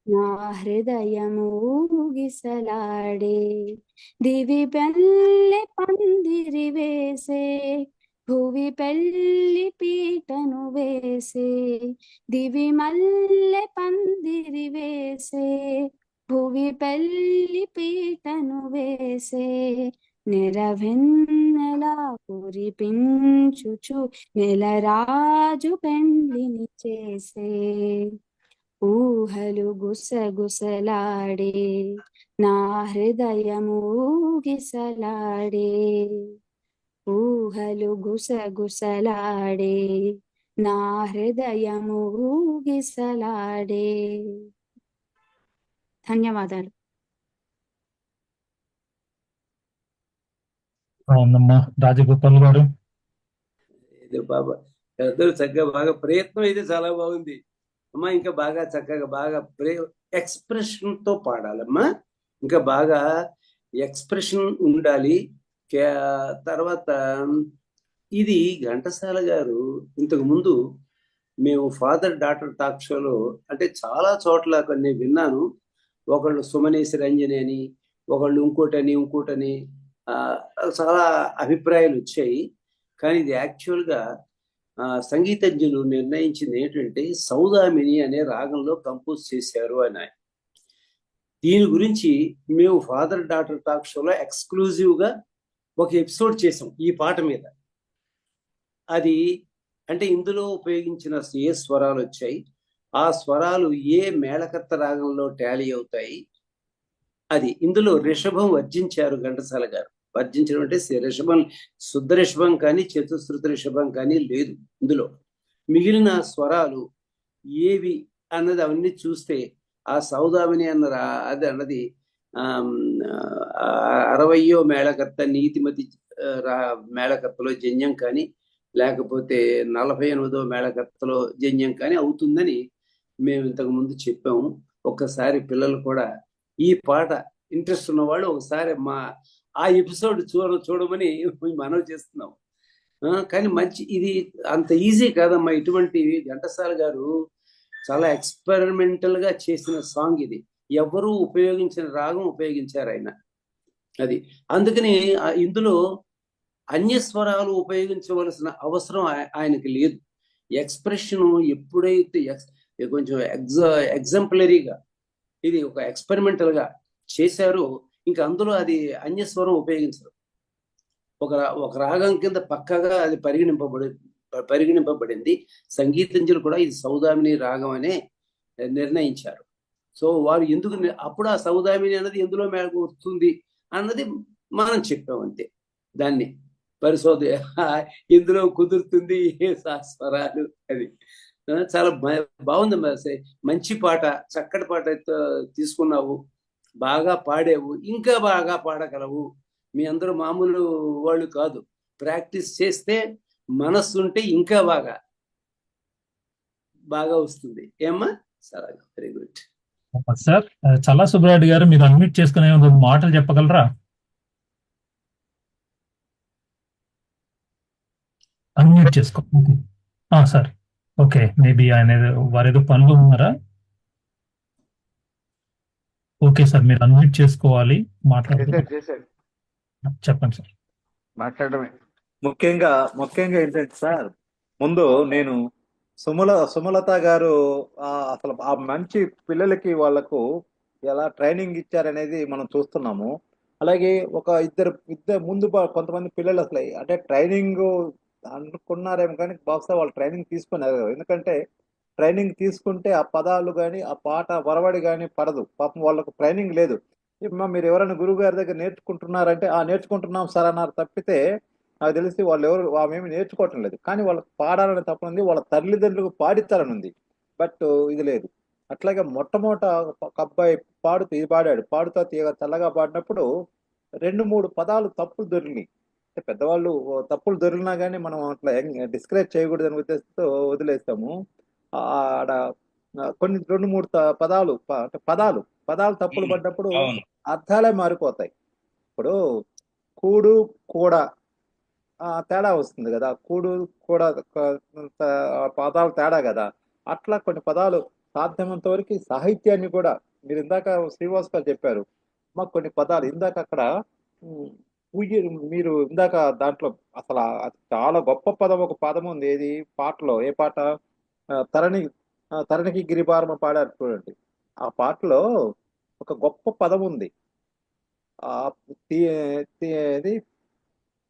నా హృదయము ఊగిసలాడే, దివి పెళ్ళి పందిరి వేసే భువి పెళ్ళి పీటను వేసే, దివి మల్లె పందిరి వేసే భువి పెళ్ళి పీటను వేసే, నెరవెన్నెలా కురిపించుచు నెలరాజు పెండ్లిని చేసే, ఊహలు గుసగుసలాడే నా హృదయము ఊగిసలాడే, ఊహలు గుసగుసలాడే, నా హృదయము ఊగిసలాడే. ధన్యవాదాలు. అవునమ్మా. రాజగోపాల్ గారు. ఏదో బాబా అందరూ చక్కగా బాగా ప్రయత్నం అయితే చాలా బాగుంది అమ్మా. ఇంకా బాగా చక్కగా బాగా ఎక్స్ప్రెషన్ తో పాడాలమ్మా. ఇంకా బాగా ఎక్స్ప్రెషన్ ఉండాలి. తర్వాత ఇది ఘంటసాల గారు ఇంతకు ముందు మేము ఫాదర్ డాటర్ టాక్ షోలో అంటే చాలా చోట్ల కొన్ని విన్నాను. ఒకళ్ళు సుమనేశి రంజని అని, ఒకళ్ళు ఇంకోటని చాలా అభిప్రాయాలు వచ్చాయి. కానీ ఇది యాక్చువల్గా సంగీతజ్ఞులు నిర్ణయించింది ఏంటంటే సౌదామిని అనే రాగంలో కంపోజ్ చేశారు అని. దీని గురించి మేము ఫాదర్ డాటర్ టాక్ షోలో ఎక్స్క్లూజివ్గా ఒక ఎపిసోడ్ చేసాం ఈ పాట మీద. అది అంటే ఇందులో ఉపయోగించిన ఏ స్వరాలు వచ్చాయి, ఆ స్వరాలు ఏ మేళకర్త రాగంలో టాలీ అవుతాయి, అది ఇందులో రిషభం వర్జించారు ఘంటసాల గారు. వర్జించడం అంటే రిషభం, శుద్ధ రిషభం కానీ చతుశ్రుత రిషభం కానీ లేదు ఇందులో. మిగిలిన స్వరాలు ఏవి అన్నది అవన్నీ చూస్తే ఆ సౌదామిని అది అన్నది 60వ మేళకర్త నీతిమతి మేళకర్తలో జన్యం కానీ, లేకపోతే 48వ మేళకర్తలో జన్యం కానీ అవుతుందని మేము ఇంతకు ముందు చెప్పాము. ఒక్కసారి పిల్లలు కూడా ఈ పాట ఇంట్రెస్ట్ ఉన్న వాళ్ళు ఒకసారి ఆ ఎపిసోడ్ చూడమని మనవి చేస్తున్నాం. కానీ మంచి ఇది అంత ఈజీ కాదమ్మా. ఇటువంటివి ఘంటసాల గారు చాలా ఎక్స్పెరిమెంటల్ గా చేసిన సాంగ్ ఇది. ఎవరు ఉపయోగించిన రాగం ఉపయోగించారు ఆయన. అది అందుకని ఇందులో అన్యస్వరాలు ఉపయోగించవలసిన అవసరం ఆయనకి లేదు. ఎక్స్ప్రెషన్ ఎప్పుడైతే కొంచెం ఎగ్జాంపులరీగా ఇది ఒక ఎక్స్పెరిమెంటల్ గా చేశారో ఇంకా అందులో అది అన్యస్వరం ఉపయోగించరు. ఒక రాగం కింద పక్కగా అది పరిగణింపబడింది. సంగీతజ్ఞులు కూడా ఇది సౌదామిని రాగం అనే నిర్ణయించారు. సో వారు ఎందుకు అప్పుడు ఆ సౌదామిని అన్నది ఎందులో మేరకు వస్తుంది అన్నది మనం చెప్పాం అంతే. దాన్ని ఎందులో కుదురుతుంది స్వరాలు అది చాలా బాగుంది. మంచి పాట, చక్కటి పాట తీసుకున్నావు, బాగా పాడేవు, ఇంకా బాగా పాడగలవు. మీ అందరూ మామూలు వాళ్ళు కాదు. ప్రాక్టీస్ చేస్తే మనస్సు ఉంటే ఇంకా బాగా వస్తుంది. ఏమ్మా? చాలా వెరీ గుడ్ సార్. చల్లా సుబ్రారెడ్డి గారు, మీరు అన్మ్యూట్ చేసుకునే మాటలు చెప్పగలరా? అన్మ్యూట్ చేసుకో. Sir okay. మేబీ ఆయన వారేదో పనులు ఉన్నారా? ఓకే సార్, మీరు అన్మ్యూట్ చేసుకోవాలి, మాట్లాడుతున్నారు. చెప్పండి సార్. మాట్లాడమే ముఖ్యంగా ఏంటంటే సార్, ముందు నేను సుమలత గారు అసలు ఆ మంచి పిల్లలకి వాళ్లకు ఎలా ట్రైనింగ్ ఇచ్చారనేది మనం చూస్తున్నాము. అలాగే ఒక ఇద్దరు ముందు కొంతమంది పిల్లలు అసలు అంటే ట్రైనింగ్ అనుకున్నారేమో కానీ బహుశా వాళ్ళు ట్రైనింగ్ తీసుకున్నారు. ఎందుకంటే ట్రైనింగ్ తీసుకుంటే ఆ పదాలు కానీ ఆ పాట వరవడి కానీ పడదు. పాపం వాళ్ళకు ట్రైనింగ్ లేదు. మీరు ఎవరైనా గురువు గారి దగ్గర నేర్చుకుంటున్నారంటే నేర్చుకుంటున్నాం సార్ అన్నారు తప్పితే నాకు తెలిసి వాళ్ళు ఆమెమి నేర్చుకోవటం లేదు. కానీ వాళ్ళకి పాడాలని తప్పనుంది, వాళ్ళ తల్లిదండ్రులకు పాడిస్తారని ఉంది. బట్ ఇది లేదు. అట్లాగే మొట్టమొదట ఒక అబ్బాయి పాడుతా తీగ చల్లగా పాడినప్పుడు 2-3 పదాలు తప్పులు దొరికినాయి. అంటే పెద్దవాళ్ళు తప్పులు దొరికినా కానీ మనం అట్లా డిస్కరేజ్ చేయకూడదని ఉద్దేశంతో వదిలేస్తాము. ఆడ కొన్ని 2-3 పదాలు తప్పులు పడ్డప్పుడు అర్థాలే మారిపోతాయి. ఇప్పుడు కూడు కూడా తేడా వస్తుంది కదా, కూడు కూడా పదాలు తేడా కదా. అట్లా కొన్ని పదాలు సాధ్యమంత వరకు సాహిత్యాన్ని కూడా మీరు ఇందాక శ్రీనివాస్ గారు చెప్పారు. మాకు కొన్ని పదాలు ఇందాక అక్కడ మీరు ఇందాక దాంట్లో అసలు చాలా గొప్ప ఒక పదం ఉంది. ఏది పాటలో? ఏ పాట? తరణికి గిరిభారమ పాడారు చూడండి. ఆ పాటలో ఒక గొప్ప పదం ఉంది.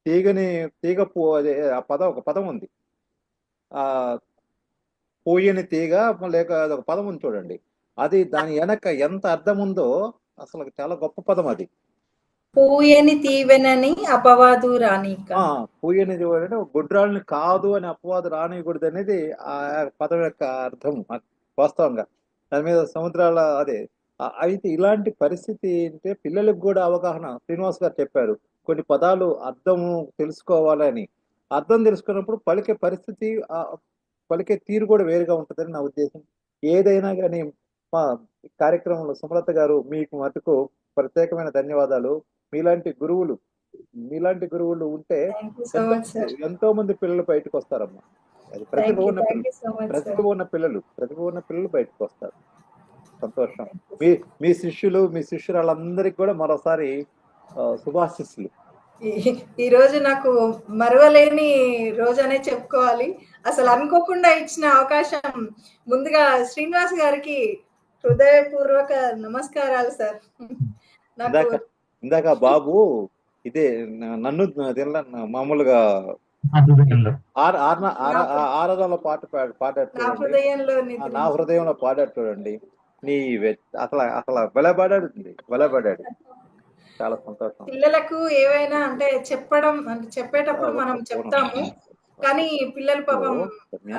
తీగ ఒక పదం ఉంది. పోయని తీగ లేక ఒక పదం ఉంది చూడండి. అది దాని వెనక ఎంత అర్థం ఉందో అసలు చాలా గొప్ప పదం అది. పూయని తీవెనని అపవాదు రానీక. పూయనిది అంటే గుడ్రాళ్ళని కాదు అని అపవాదు రానియకూడదు అనేది ఆ పదం యొక్క అర్థం వాస్తవంగా. దాని మీద సముద్రాల అదే. అయితే ఇలాంటి పరిస్థితి అంటే పిల్లలకు కూడా అవగాహన, శ్రీనివాస్ గారు చెప్పారు కొన్ని పదాలు అర్థము తెలుసుకోవాలని. అర్థం తెలుసుకున్నప్పుడు పలికే పరిస్థితి, పలికే తీరు కూడా వేరుగా ఉంటుందని నా ఉద్దేశం. ఏదైనా కానీ మా కార్యక్రమంలో సుమలత గారు మీకు మటుకు ప్రత్యేకమైన ధన్యవాదాలు. మీలాంటి గురువులు ఉంటే ఎంతో మంది పిల్లలు బయటకు వస్తారమ్మా. అది ప్రతిభ ఉన్న పిల్లలు బయటకు వస్తారు. సంతోషం. మీ శిష్యురాళ్ళందరికీ కూడా మరోసారి శుభాశీస్సులు. ఈ రోజు నాకు మరవలేని రోజు అనే చెప్పుకోవాలి. అసలు అనుకోకుండా ఇచ్చిన అవకాశం ముందుగా శ్రీనివాస్ గారికి హృదయపూర్వక నమస్కారాలు సార్. ఇందాక బాబు ఇదే నన్ను మామూలుగా ఆరాధనలో పాడాడు, నా హృదయంలో పాడాడు చూడండి. నీ అసలు వెలబడాడు. చాలా సంతోషం. పిల్లలకు ఏవైనా అంటే చెప్పేటప్పుడు మనం చెప్తాము, కానీ పిల్లలు పాపం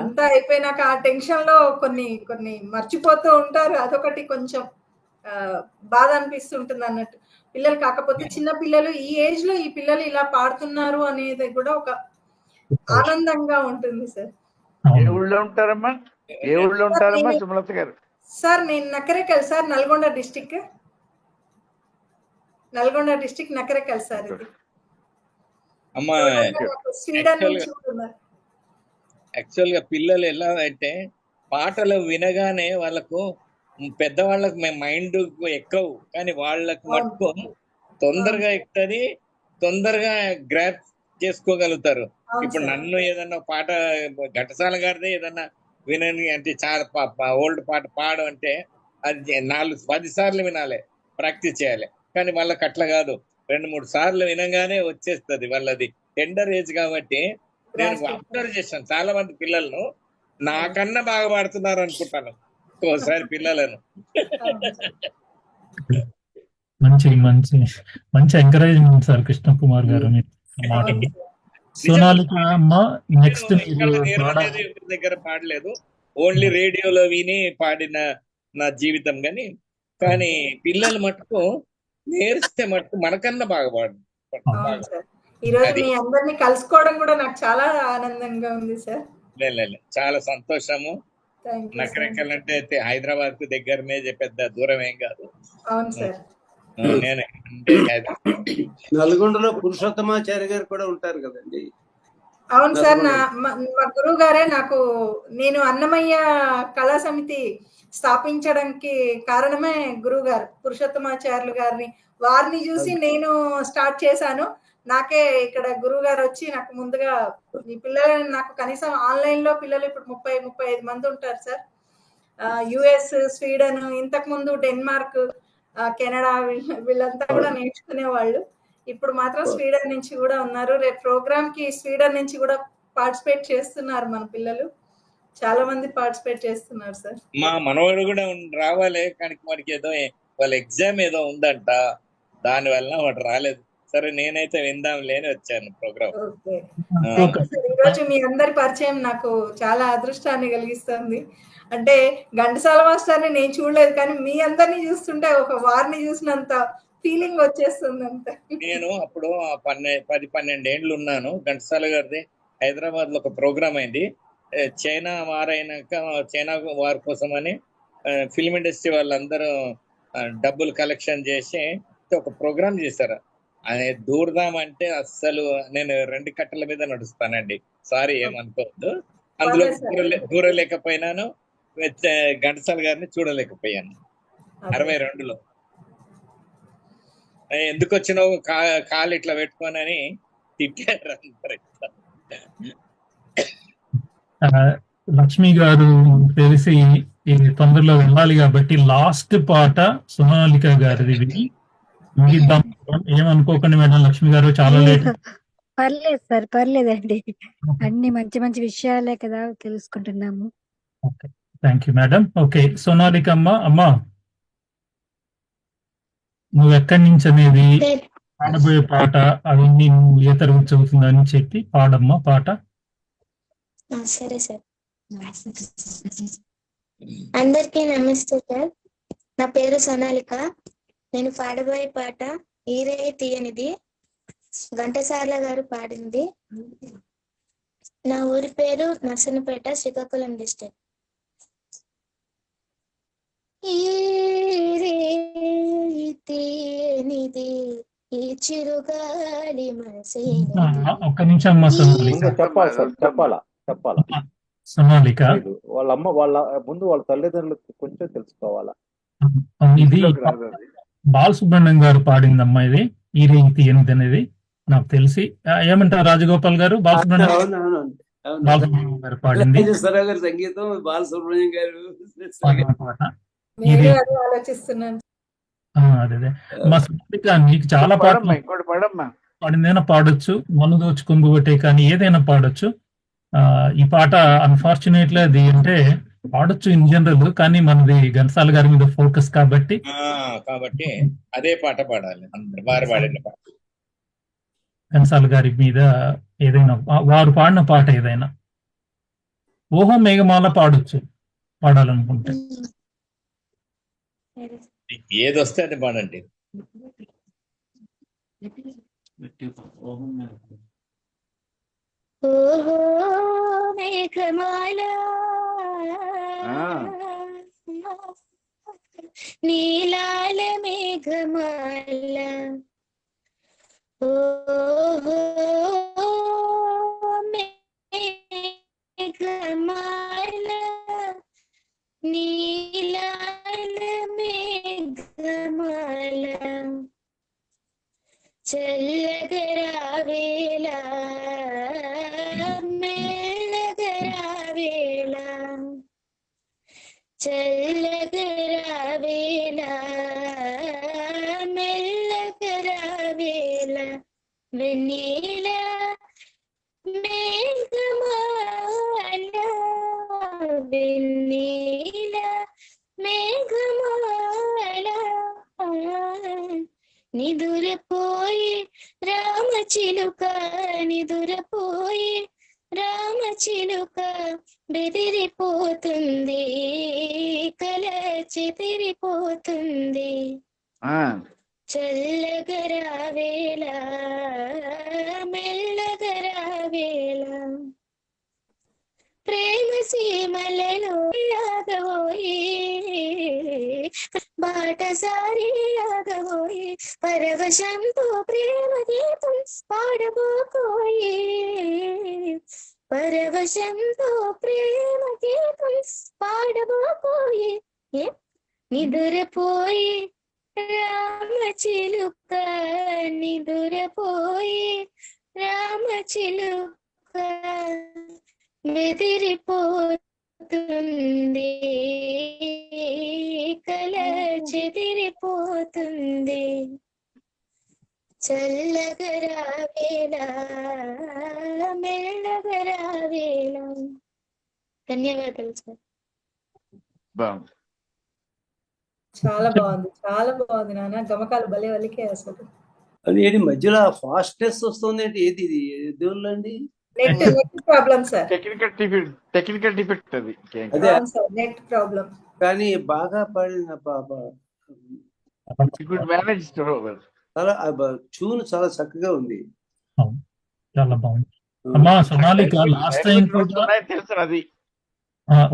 అంతా అయిపోయినాక ఆ టెన్షన్ లో కొన్ని మర్చిపోతూ ఉంటారు. అదొకటి కొంచెం బాధ అనిపిస్తుంటుంది అన్నట్టు పిల్లలు. కాకపోతే చిన్న పిల్లలు ఈ ఏజ్ లో ఈ పిల్లలు ఇలా పాడుతున్నారు అనేది కూడా ఒక ఆనందంగా ఉంటుంది సార్. ఏ ఊళ్ళో ఉంటారమ్మా సుమలత గారు? సార్ నేను Nakrekal sir, Nalgonda district Nakrekal sir. ఇది స్వీడన్ నుంచి ఉంటున్నారు. యాక్చువల్ గా పిల్లలు ఎలా అంటే పాటలు వినగానే వాళ్ళకు పెద్దవాళ్ళకు మైండ్ ఎక్కవు, కానీ వాళ్ళకు మటుకు తొందరగా ఎక్కుతుంది, తొందరగా గ్రాప్ చేసుకోగలుగుతారు. ఇప్పుడు నన్ను ఏదన్నా పాట ఘంటసాల గారిదే ఏదన్నా వినని అంటే చాలా ఓల్డ్ పాట పాడు అంటే అది 4-10 సార్లు వినాలి, ప్రాక్టీస్ చేయాలి. కానీ వాళ్ళకి అట్లా కాదు, 2-3 సార్లు వినగానే వచ్చేస్తుంది. వాళ్ళది టెండర్ ఏజ్ కాబట్టి నేను అబ్జర్వ్ చేశాను చాలా మంది పిల్లలను నాకన్నా బాగా పాడుతున్నారు అనుకుంటాను ఒకసారి పిల్లలను. మంచి ఎంకరేజ్మెంట్ సార్ కృష్ణ కుమార్ గారు మాటకి. సోనాలిక అమ్మ నెక్స్ట్ దగ్గర పాడలేదు, ఓన్లీ రేడియోలో విని పాడిన నా జీవితం. కానీ పిల్లలు మటుకు నేర్స్తే మటుకు మనకన్నా బాగా పాడు. ఈ రోజు మీ అందరినీ కలుసుకోవడం కూడా నాకు చాలా ఆనందంగా ఉంది సార్. చాలా సంతోషము. నకరేకల్ అంటే హైదరాబాద్ కు దగ్గరనే, పెద్ద దూరం ఏం కాదు. అవును సార్. నేను నల్గొండలో పురుషోత్తమాచార్య గారు కూడా ఉంటారు కదండి. అవును సార్. మా గురువు గారే నేను అన్నమయ్య కళా సమితి స్థాపించడానికి కారణమే గురువు గారు పురుషోత్తమాచార్యులు గారిని. వారిని చూసి నేను స్టార్ట్ చేశాను. నాకే ఇక్కడ గురువు గారు వచ్చి నాకు ముందుగా ఈ పిల్లలని నాకు కనీసం ఆన్లైన్ లో పిల్లలు ఇప్పుడు 30-35 మంది ఉంటారు సార్. యుఎస్, స్వీడన్, ఇంతకు ముందు డెన్మార్క్, కెనడా వీళ్ళంతా కూడా నేర్చుకునే వాళ్ళు. ఇప్పుడు మాత్రం స్వీడన్ నుంచి కూడా ఉన్నారు. రేపు ప్రోగ్రామ్ కి స్వీడన్ నుంచి కూడా పార్టిసిపేట్ చేస్తున్నారు మన పిల్లలు. చాలా మంది పార్టిసిపేట్ చేస్తున్నారు సార్. మా మనవాడు కూడా రావాలి, కానీ మనకి ఏదో వాళ్ళ ఎగ్జామ్ ఏదో ఉందంట, దాని వల్ల వాడు రాలేదు. సరే నేనైతే విందాం లేని వచ్చాను ప్రోగ్రామ్. ఈ రోజు మీ అందరి పరిచయం నాకు చాలా అదృష్టాన్ని కలిగిస్తుంది. అంటే ఘంటసాల మాస్టర్ని నేను చూడలేదు, కానీ మీ అందరినీ చూస్తుంటే ఒక వారిని చూసినంత ఫీలింగ్ వచ్చేస్తుంది అంత. నేను అప్పుడు 10-12 ఏళ్ళు ఉన్నాను. ఘంటసాల గారిది హైదరాబాద్ లో ఒక ప్రోగ్రామ్ అయింది. చైనా వారైనాక చైనా వారి కోసం అని ఫిల్మ్ ఇండస్ట్రీ వాళ్ళందరూ డబ్బులు కలెక్షన్ చేసి ఒక ప్రోగ్రామ్ చేశారు. అది దూరదాం అంటే అస్సలు నేను 2 కట్టల మీద నడుస్తానండి, సారీ ఏమనుకోవద్దు. అందులో దూరలేకపోయినాను, ఘంటసాల గారిని చూడలేకపోయాను 62లో. ఎందుకు వచ్చినావు కాలు ఇట్లా పెట్టుకోనని తిట్టారు అందరు. లక్ష్మి గారు తెలిసి తొందరలో వెళ్ళాలి కాబట్టి లాస్ట్ పాట సోనాలిక గారిది విని ముగిద్దాం. ఏమనుకోకండి మేడం, లక్ష్మి గారు చాలా లేట్. పర్లేదు సార్, పర్లేదండి. అన్ని మంచి మంచి విషయాలే కదా తెలుసుకుంటున్నాము. Thank you madam. Okay, Sonalika అమ్మా నువ్వు ఎక్కడి నుంచి అనేది పాడబోయే పాట అవన్నీ నువ్వు ఏ తరగతి చదువుతుందని చెప్పి పాడమ్మా పాట. సరే సార్. అందరికీ నమస్తే సార్. నా పేరు సోనాలిక. నేను పాడబోయే పాట ఈరే తీయనిది, ఘంటసాల గారు పాడింది. నా ఊరి పేరు నర్సనపేట, శ్రీకాకుళం డిస్ట్రిక్ట్. ఈరే తీయనిది ఈ చిరుగాలి మనసేనిది. ఒక్క నిమిషం అమ్మా సోనాలిక. చెప్పాలి సార్, చెప్పాలా? సోనాలిక వాళ్ళ అమ్మ ముందు వాళ్ళ తల్లిదండ్రులకు కొంచెం తెలుసుకోవాలా. ఇది బాలసుబ్రహ్మణ్యం గారు పాడిందమ్మా, ఇది ఈ రీతి ఎనిమిది అనేది నాకు తెలిసి. ఏమంటారు రాజగోపాల్ గారు? బాలసుబ్రహ్మణ్యం గారు పాడింది సంగీతం, బాలసుబ్రహ్మణ్యం గారు పాట. ఆలోచిస్తున్నాను. అదే మా సోనాలిక నీకు చాలా పాటలు పాడిందైనా పాడొచ్చు, మను దోచు కొంగుబట్టే కానీ ఏదైనా పాడొచ్చు. ఈ పాట అన్ఫార్చునేట్లీ అది అంటే పాడొచ్చు ఇన్ జనరల్, కానీ మనది ఘంటసాల గారి మీద ఫోకస్ కాబట్టి అదే పాట పాడాలి. వారు పాడిన పాట ఘంటసాల గారి మీద ఏదైనా వారు పాడిన పాట ఏదైనా. ఓహో మేఘమాల పాడొచ్చు పాడాలనుకుంటే. ఏదొస్తే అది పాడండి. ఓహో మేఘమాల నీలాల మేఘమాల, ఓహో మేఘమాల నీలాల మేఘమాల, చల్లగరావేలా మెల్లగరావేలా, చల్లగరావేలా మెల్లగరావేలా, వెన్నీల మేఘమాల, వెన్నీల మేఘమాల, నిదురపోయి రామచిలుక, నిదురపోయి రామచిలుక, బెదిరిపోతుంది కల చెదిరిపోతుంది, చల్లగరావేలా మెల్లగరావేలా, ప్రేమ సీమలలో ఆగబోయి బాటసారి ఆగబోయి, పరవశంతో ప్రేమ గీతం పాడబోకోయి, పరవశంతో ప్రేమ గీతం పాడబోకోయి, నిదురపోయి రామచిలుక, నిదురపోయి రామచిలుక, బెదిరిపోతుంది కల చెదిరిపోతుంది, చల్లగరావేలా మెల్లగరావేలా. ధన్యవాదాలు సార్. చాలా బాగుంది, చాలా బాగుంది నాన్న. గమకాలు భలే వలికే అసలు. అది ఏంటి మధ్యలో ఫాస్ట్నెస్ వస్తుంది ఏంటి? ఏది ఇది దేవుళ్ళండి? Net problem sir. Technical defect అది. అదే నెట్ ప్రాబ్లం. కానీ బాగా పాడిన పాప చాలా ట్యూన్ చాలా చక్కగా ఉంది. చాలా బాగుంది అమ్మా. సోనాలిక లాస్ట్ టైం కూడా తెలుసు అది.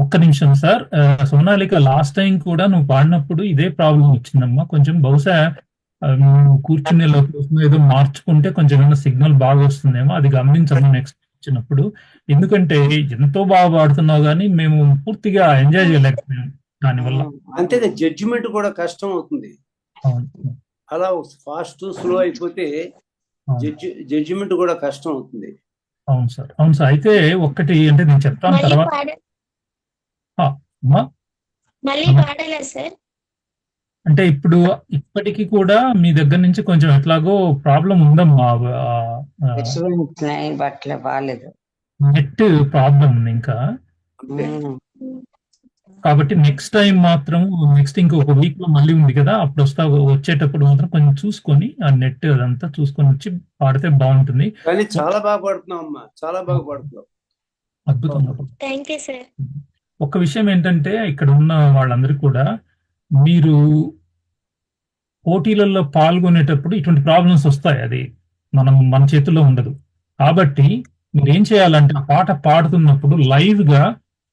ఒక్క నిమిషం సార్. సోనాలిక లాస్ట్ టైం కూడా నువ్వు పాడినప్పుడు ఇదే ప్రాబ్లం వచ్చిందమ్మా. కొంచెం బహుశా నువ్వు కూర్చునే లోపల ఏదో మార్చుకుంటే కొంచెం సిగ్నల్ బాగా వస్తుందేమో, అది గమనించమ్మా నెక్స్ట్ వచ్చినప్పుడు. ఎందుకంటే ఎంతో బాగా పాడుతున్నావు కానీ మేము పూర్తిగా ఎంజాయ్ చేయలేకపోయాం దానివల్ల. అంతే జడ్జిమెంట్ కూడా కష్టం అవుతుంది. అలా ఫాస్ట్ స్లో అయిపోతే జడ్జిమెంట్ కూడా కష్టం అవుతుంది. అవును సార్, అవును సార్. అయితే ఒక్కటి అంటే నేను చెప్తాను తర్వాత. అంటే ఇప్పటికి కూడా మీ దగ్గర నుంచి కొంచెం ఎట్లాగో ప్రాబ్లం ఉందమ్మా. నెట్ ప్రాబ్లం ఉంది ఇంకా. కాబట్టి నెక్స్ట్ టైం మాత్రం నెక్స్ట్ ఇంకొక వీక్ లో మళ్ళీ ఉంది కదా, అప్పుడు వచ్చేటప్పుడు మాత్రం కొంచెం చూసుకొని ఆ నెట్ అదంతా చూసుకొని వచ్చి పాడితే బాగుంటుంది. కానీ చాలా బాగా పాడుతున్నావు అమ్మా, చాలా బాగా పాడుతున్నావు. అద్భుతంగా. Thank you sir. ఒక విషయం ఏంటంటే ఇక్కడ ఉన్న వాళ్ళందరికీ కూడా మీరు పోటీలలో పాల్గొనేటప్పుడు ఇటువంటి ప్రాబ్లమ్స్ వస్తాయి, అది మన చేతుల్లో ఉండదు. కాబట్టి మీరు ఏం చేయాలంటే ఆ పాట పాడుతున్నప్పుడు లైవ్ గా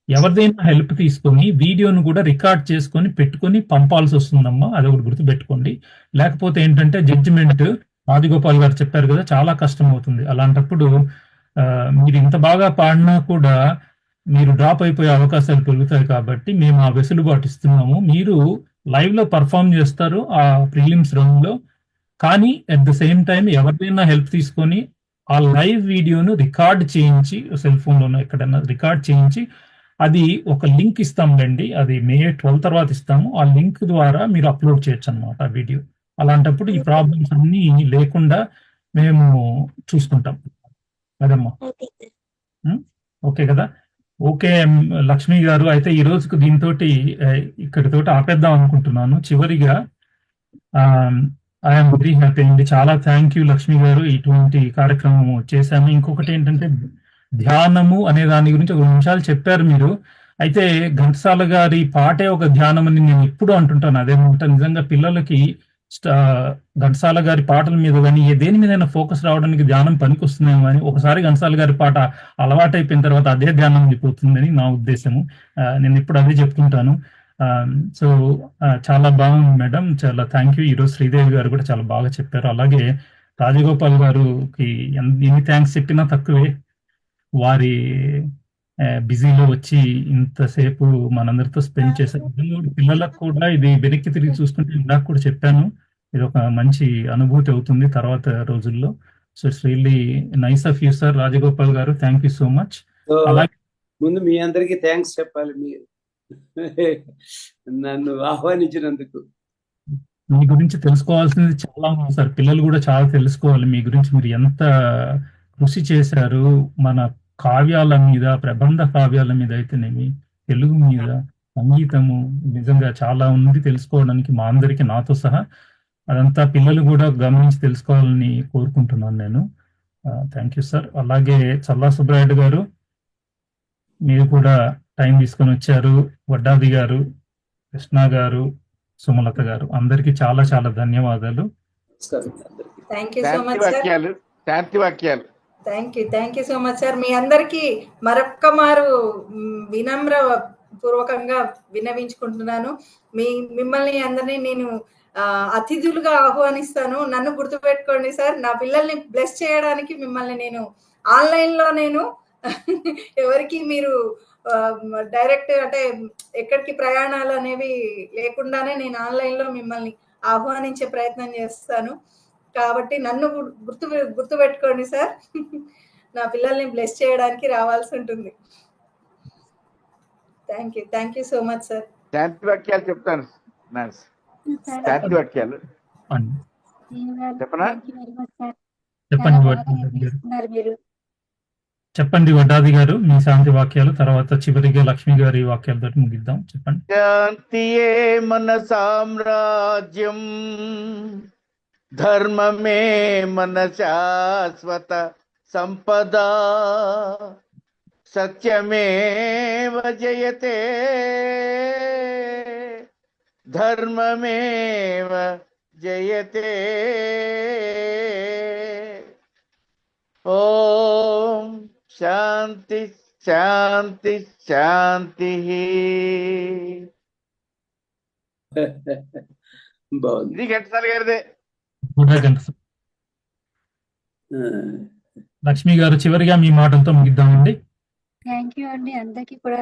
ఎవరిదైనా హెల్ప్ తీసుకొని వీడియోను కూడా రికార్డ్ చేసుకొని పెట్టుకొని పంపాల్సి వస్తుందమ్మా, అది ఒకటి గుర్తుపెట్టుకోండి. లేకపోతే ఏంటంటే జడ్జిమెంట్ రాజగోపాల్ గారు చెప్పారు కదా, చాలా కష్టం అవుతుంది. అలాంటప్పుడు మీరు ఇంత బాగా పాడినా కూడా మీరు డ్రాప్ అయిపోయే అవకాశాలు పెరుగుతాయి. కాబట్టి మేము ఆ వెసులుబాటు ఇస్తున్నాము. మీరు లైవ్ లో పర్ఫామ్ చేస్తారు ఆ ప్రిలిమ్స్ రౌండ్ లో, కానీ అట్ ద సేమ్ టైం ఎవరిదైనా హెల్ప్ తీసుకొని ఆ లైవ్ వీడియోను రికార్డ్ చేయించి, సెల్ ఫోన్ లోనో ఎక్కడైనా రికార్డ్ చేయించి, అది ఒక లింక్ ఇస్తాంలేండి, అది May 12 తర్వాత ఇస్తాము. ఆ లింక్ ద్వారా మీరు అప్లోడ్ చేయొచ్చు అనమాట ఆ వీడియో. అలాంటప్పుడు ఈ ప్రాబ్లమ్స్ అన్ని లేకుండా మేము చూసుకుంటాం. అదమ్మా, ఓకే కదా? ఓకే లక్ష్మి గారు, అయితే ఈ రోజుకు దీంతో ఇక్కడితోటి ఆపేద్దాం అనుకుంటున్నాను. చివరిగా ఐఎమ్ వెరీ హ్యాపీ అండి, చాలా థ్యాంక్ యూ లక్ష్మి గారు, ఇటువంటి కార్యక్రమం చేశాము. ఇంకొకటి ఏంటంటే ధ్యానము అనే దాని గురించి ఒక 2 నిమిషాలు చెప్పారు మీరు. అయితే ఘంటసాల గారి పాటే ఒక ధ్యానం అని నేను ఎప్పుడు అంటుంటాను. అదేమంటే నిజంగా పిల్లలకి ఘంటసాల గారి పాటల మీద కానీ దేని మీదైనా ఫోకస్ రావడానికి ధ్యానం పనికొస్తుందేమో అని, ఒకసారి ఘంటసాల గారి పాట అలవాటైపోయిన తర్వాత అదే ధ్యానం అయిపోతుందని నా ఉద్దేశము. నేను ఇప్పుడు అదే చెప్తుంటాను. సో చాలా బాగుంది మేడం, చాలా థ్యాంక్ యూ. ఈరోజు శ్రీదేవి గారు కూడా చాలా బాగా చెప్పారు. అలాగే రాజగోపాల్ గారికి ఎన్ని థ్యాంక్స్ చెప్పినా తక్కువే. వారి బిజీలో వచ్చి ఇంతసేపు మనందరితో స్పెండ్ చేశారు. పిల్లలకు కూడా ఇది వెనక్కి తిరిగి చూసుకుంటే ఇందాక కూడా చెప్పాను, ఇది ఒక మంచి అనుభూతి అవుతుంది తర్వాత రోజుల్లో. So it's really nice of you sir Rajagopal గారు, థ్యాంక్ యూ సో మచ్. అలాగే ముందు మీ అందరికీ థ్యాంక్స్ చెప్పాలి, మీరు నన్ను ఆహ్వానించినందుకు. మీ గురించి తెలుసుకోవాల్సింది చాలా ఉంది సార్, పిల్లలు కూడా చాలా తెలుసుకోవాలి మీ గురించి. మీరు ఎంత కృషి చేశారు మన కావ్యాల మీద, ప్రబంధ కావ్యాల మీద అయితేనేమి, తెలుగు మీద, సంగీతము, నిజంగా చాలా ఉంది తెలుసుకోవడానికి మా అందరికి, నాతో సహా. అదంతా పిల్లలు కూడా గమనించి తెలుసుకోవాలని కోరుకుంటున్నాను నేను. Thank you sir. అలాగే చల్లా సుబ్రాయుడు గారు, మీరు కూడా టైం తీసుకొని వచ్చారు. వడ్డాది గారు, కృష్ణ గారు, సుమలత గారు, అందరికి చాలా చాలా ధన్యవాదాలు. Thank you so much sir. శాంతి వాక్యాలు. Thank you so much sir. మీ అందరికీ మరొక్క మారు వినమ్ర పూర్వకంగా విన్నవించుకుంటున్నాను. మిమ్మల్ని అందరినీ నేను అతిథులుగా ఆహ్వానిస్తాను. నన్ను గుర్తుపెట్టుకోండి సార్. నా పిల్లల్ని బ్లెస్ చేయడానికి మిమ్మల్ని నేను ఆన్లైన్ లో ఎవరికి మీరు డైరెక్ట్ అంటే ఎక్కడికి ప్రయాణాలు అనేవి లేకుండానే నేను ఆన్లైన్ లో మిమ్మల్ని ఆహ్వానించే ప్రయత్నం చేస్తాను. కాబట్టి నన్ను గుర్తుపెట్టుకోండి సార్. నా పిల్లల్ని బ్లెస్ చేయడానికి రావాల్సి ఉంటుంది. Thank you so much sir. శాంతి వాక్యాలు చెప్తాను. శాంతి వాక్యాలు చెప్పనా? చెప్పండి వడ్డాది గారు మీ శాంతి వాక్యాలు, తర్వాత చివరిగా లక్ష్మి గారి వాక్యాలతో ముగిద్దాం. చెప్పండి. శాంతియే మన సామ్రాజ్యం, ధర్మమే మన శాశ్వత సంపద, సత్యమేవ జయతే, ధర్మమేవ జయతే. ఓం శాంతి శాంతి శాంతి. బాగుంది. ఇది ఘంటసాల గారిదే. లక్ష్మి గారు చివరిగా మీ మాటలతో ముగిద్దామండి. థ్యాంక్ యూ అండి. అందరికీ కూడా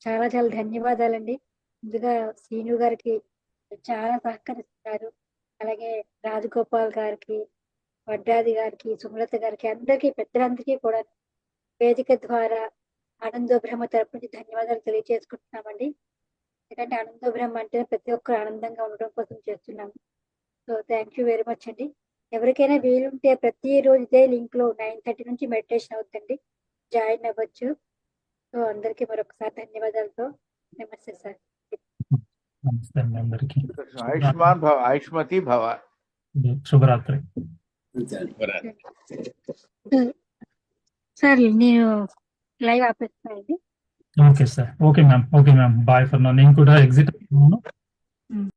చాలా చాలా ధన్యవాదాలండి. ముందుగా శ్రీను గారికి చాలా సహకరిస్తున్నారు. అలాగే రాజగోపాల్ గారికి, వడ్డాది గారికి, సుమలత గారికి, అందరికీ పెద్దలందరికీ కూడా వేదిక ద్వారా ఆనందో బ్రహ్మ తరపు నుంచి ధన్యవాదాలు తెలియజేసుకుంటున్నామండి. ఎందుకంటే ఆనందో బ్రహ్మ అంటే ప్రతి ఒక్కరు ఆనందంగా ఉండడం కోసం చేస్తున్నాము. So thank you very much అండి. ఎవరికైనా వీలుంటే ప్రతిరోజు ఇదే లింక్ లో 9:30 నుంచి మెడిటేషన్ అవుతుంది, జాయిన్ అవ్వచ్చు. సో అందరికీ మరొకసారి ధన్యవాదాలతో నమస్తే సార్. నమస్తే అండి అందరికీ. ఆయుష్మాన్ భవ, ఆయుష్మతి భవ. శుభరాత్రి. సార్ నేను లైవ్ ఆపేస్తానండి. Okay sir. Okay ma'am. Bye for now. నేను కూడా ఎగ్జిట్ అవుతున్నాను.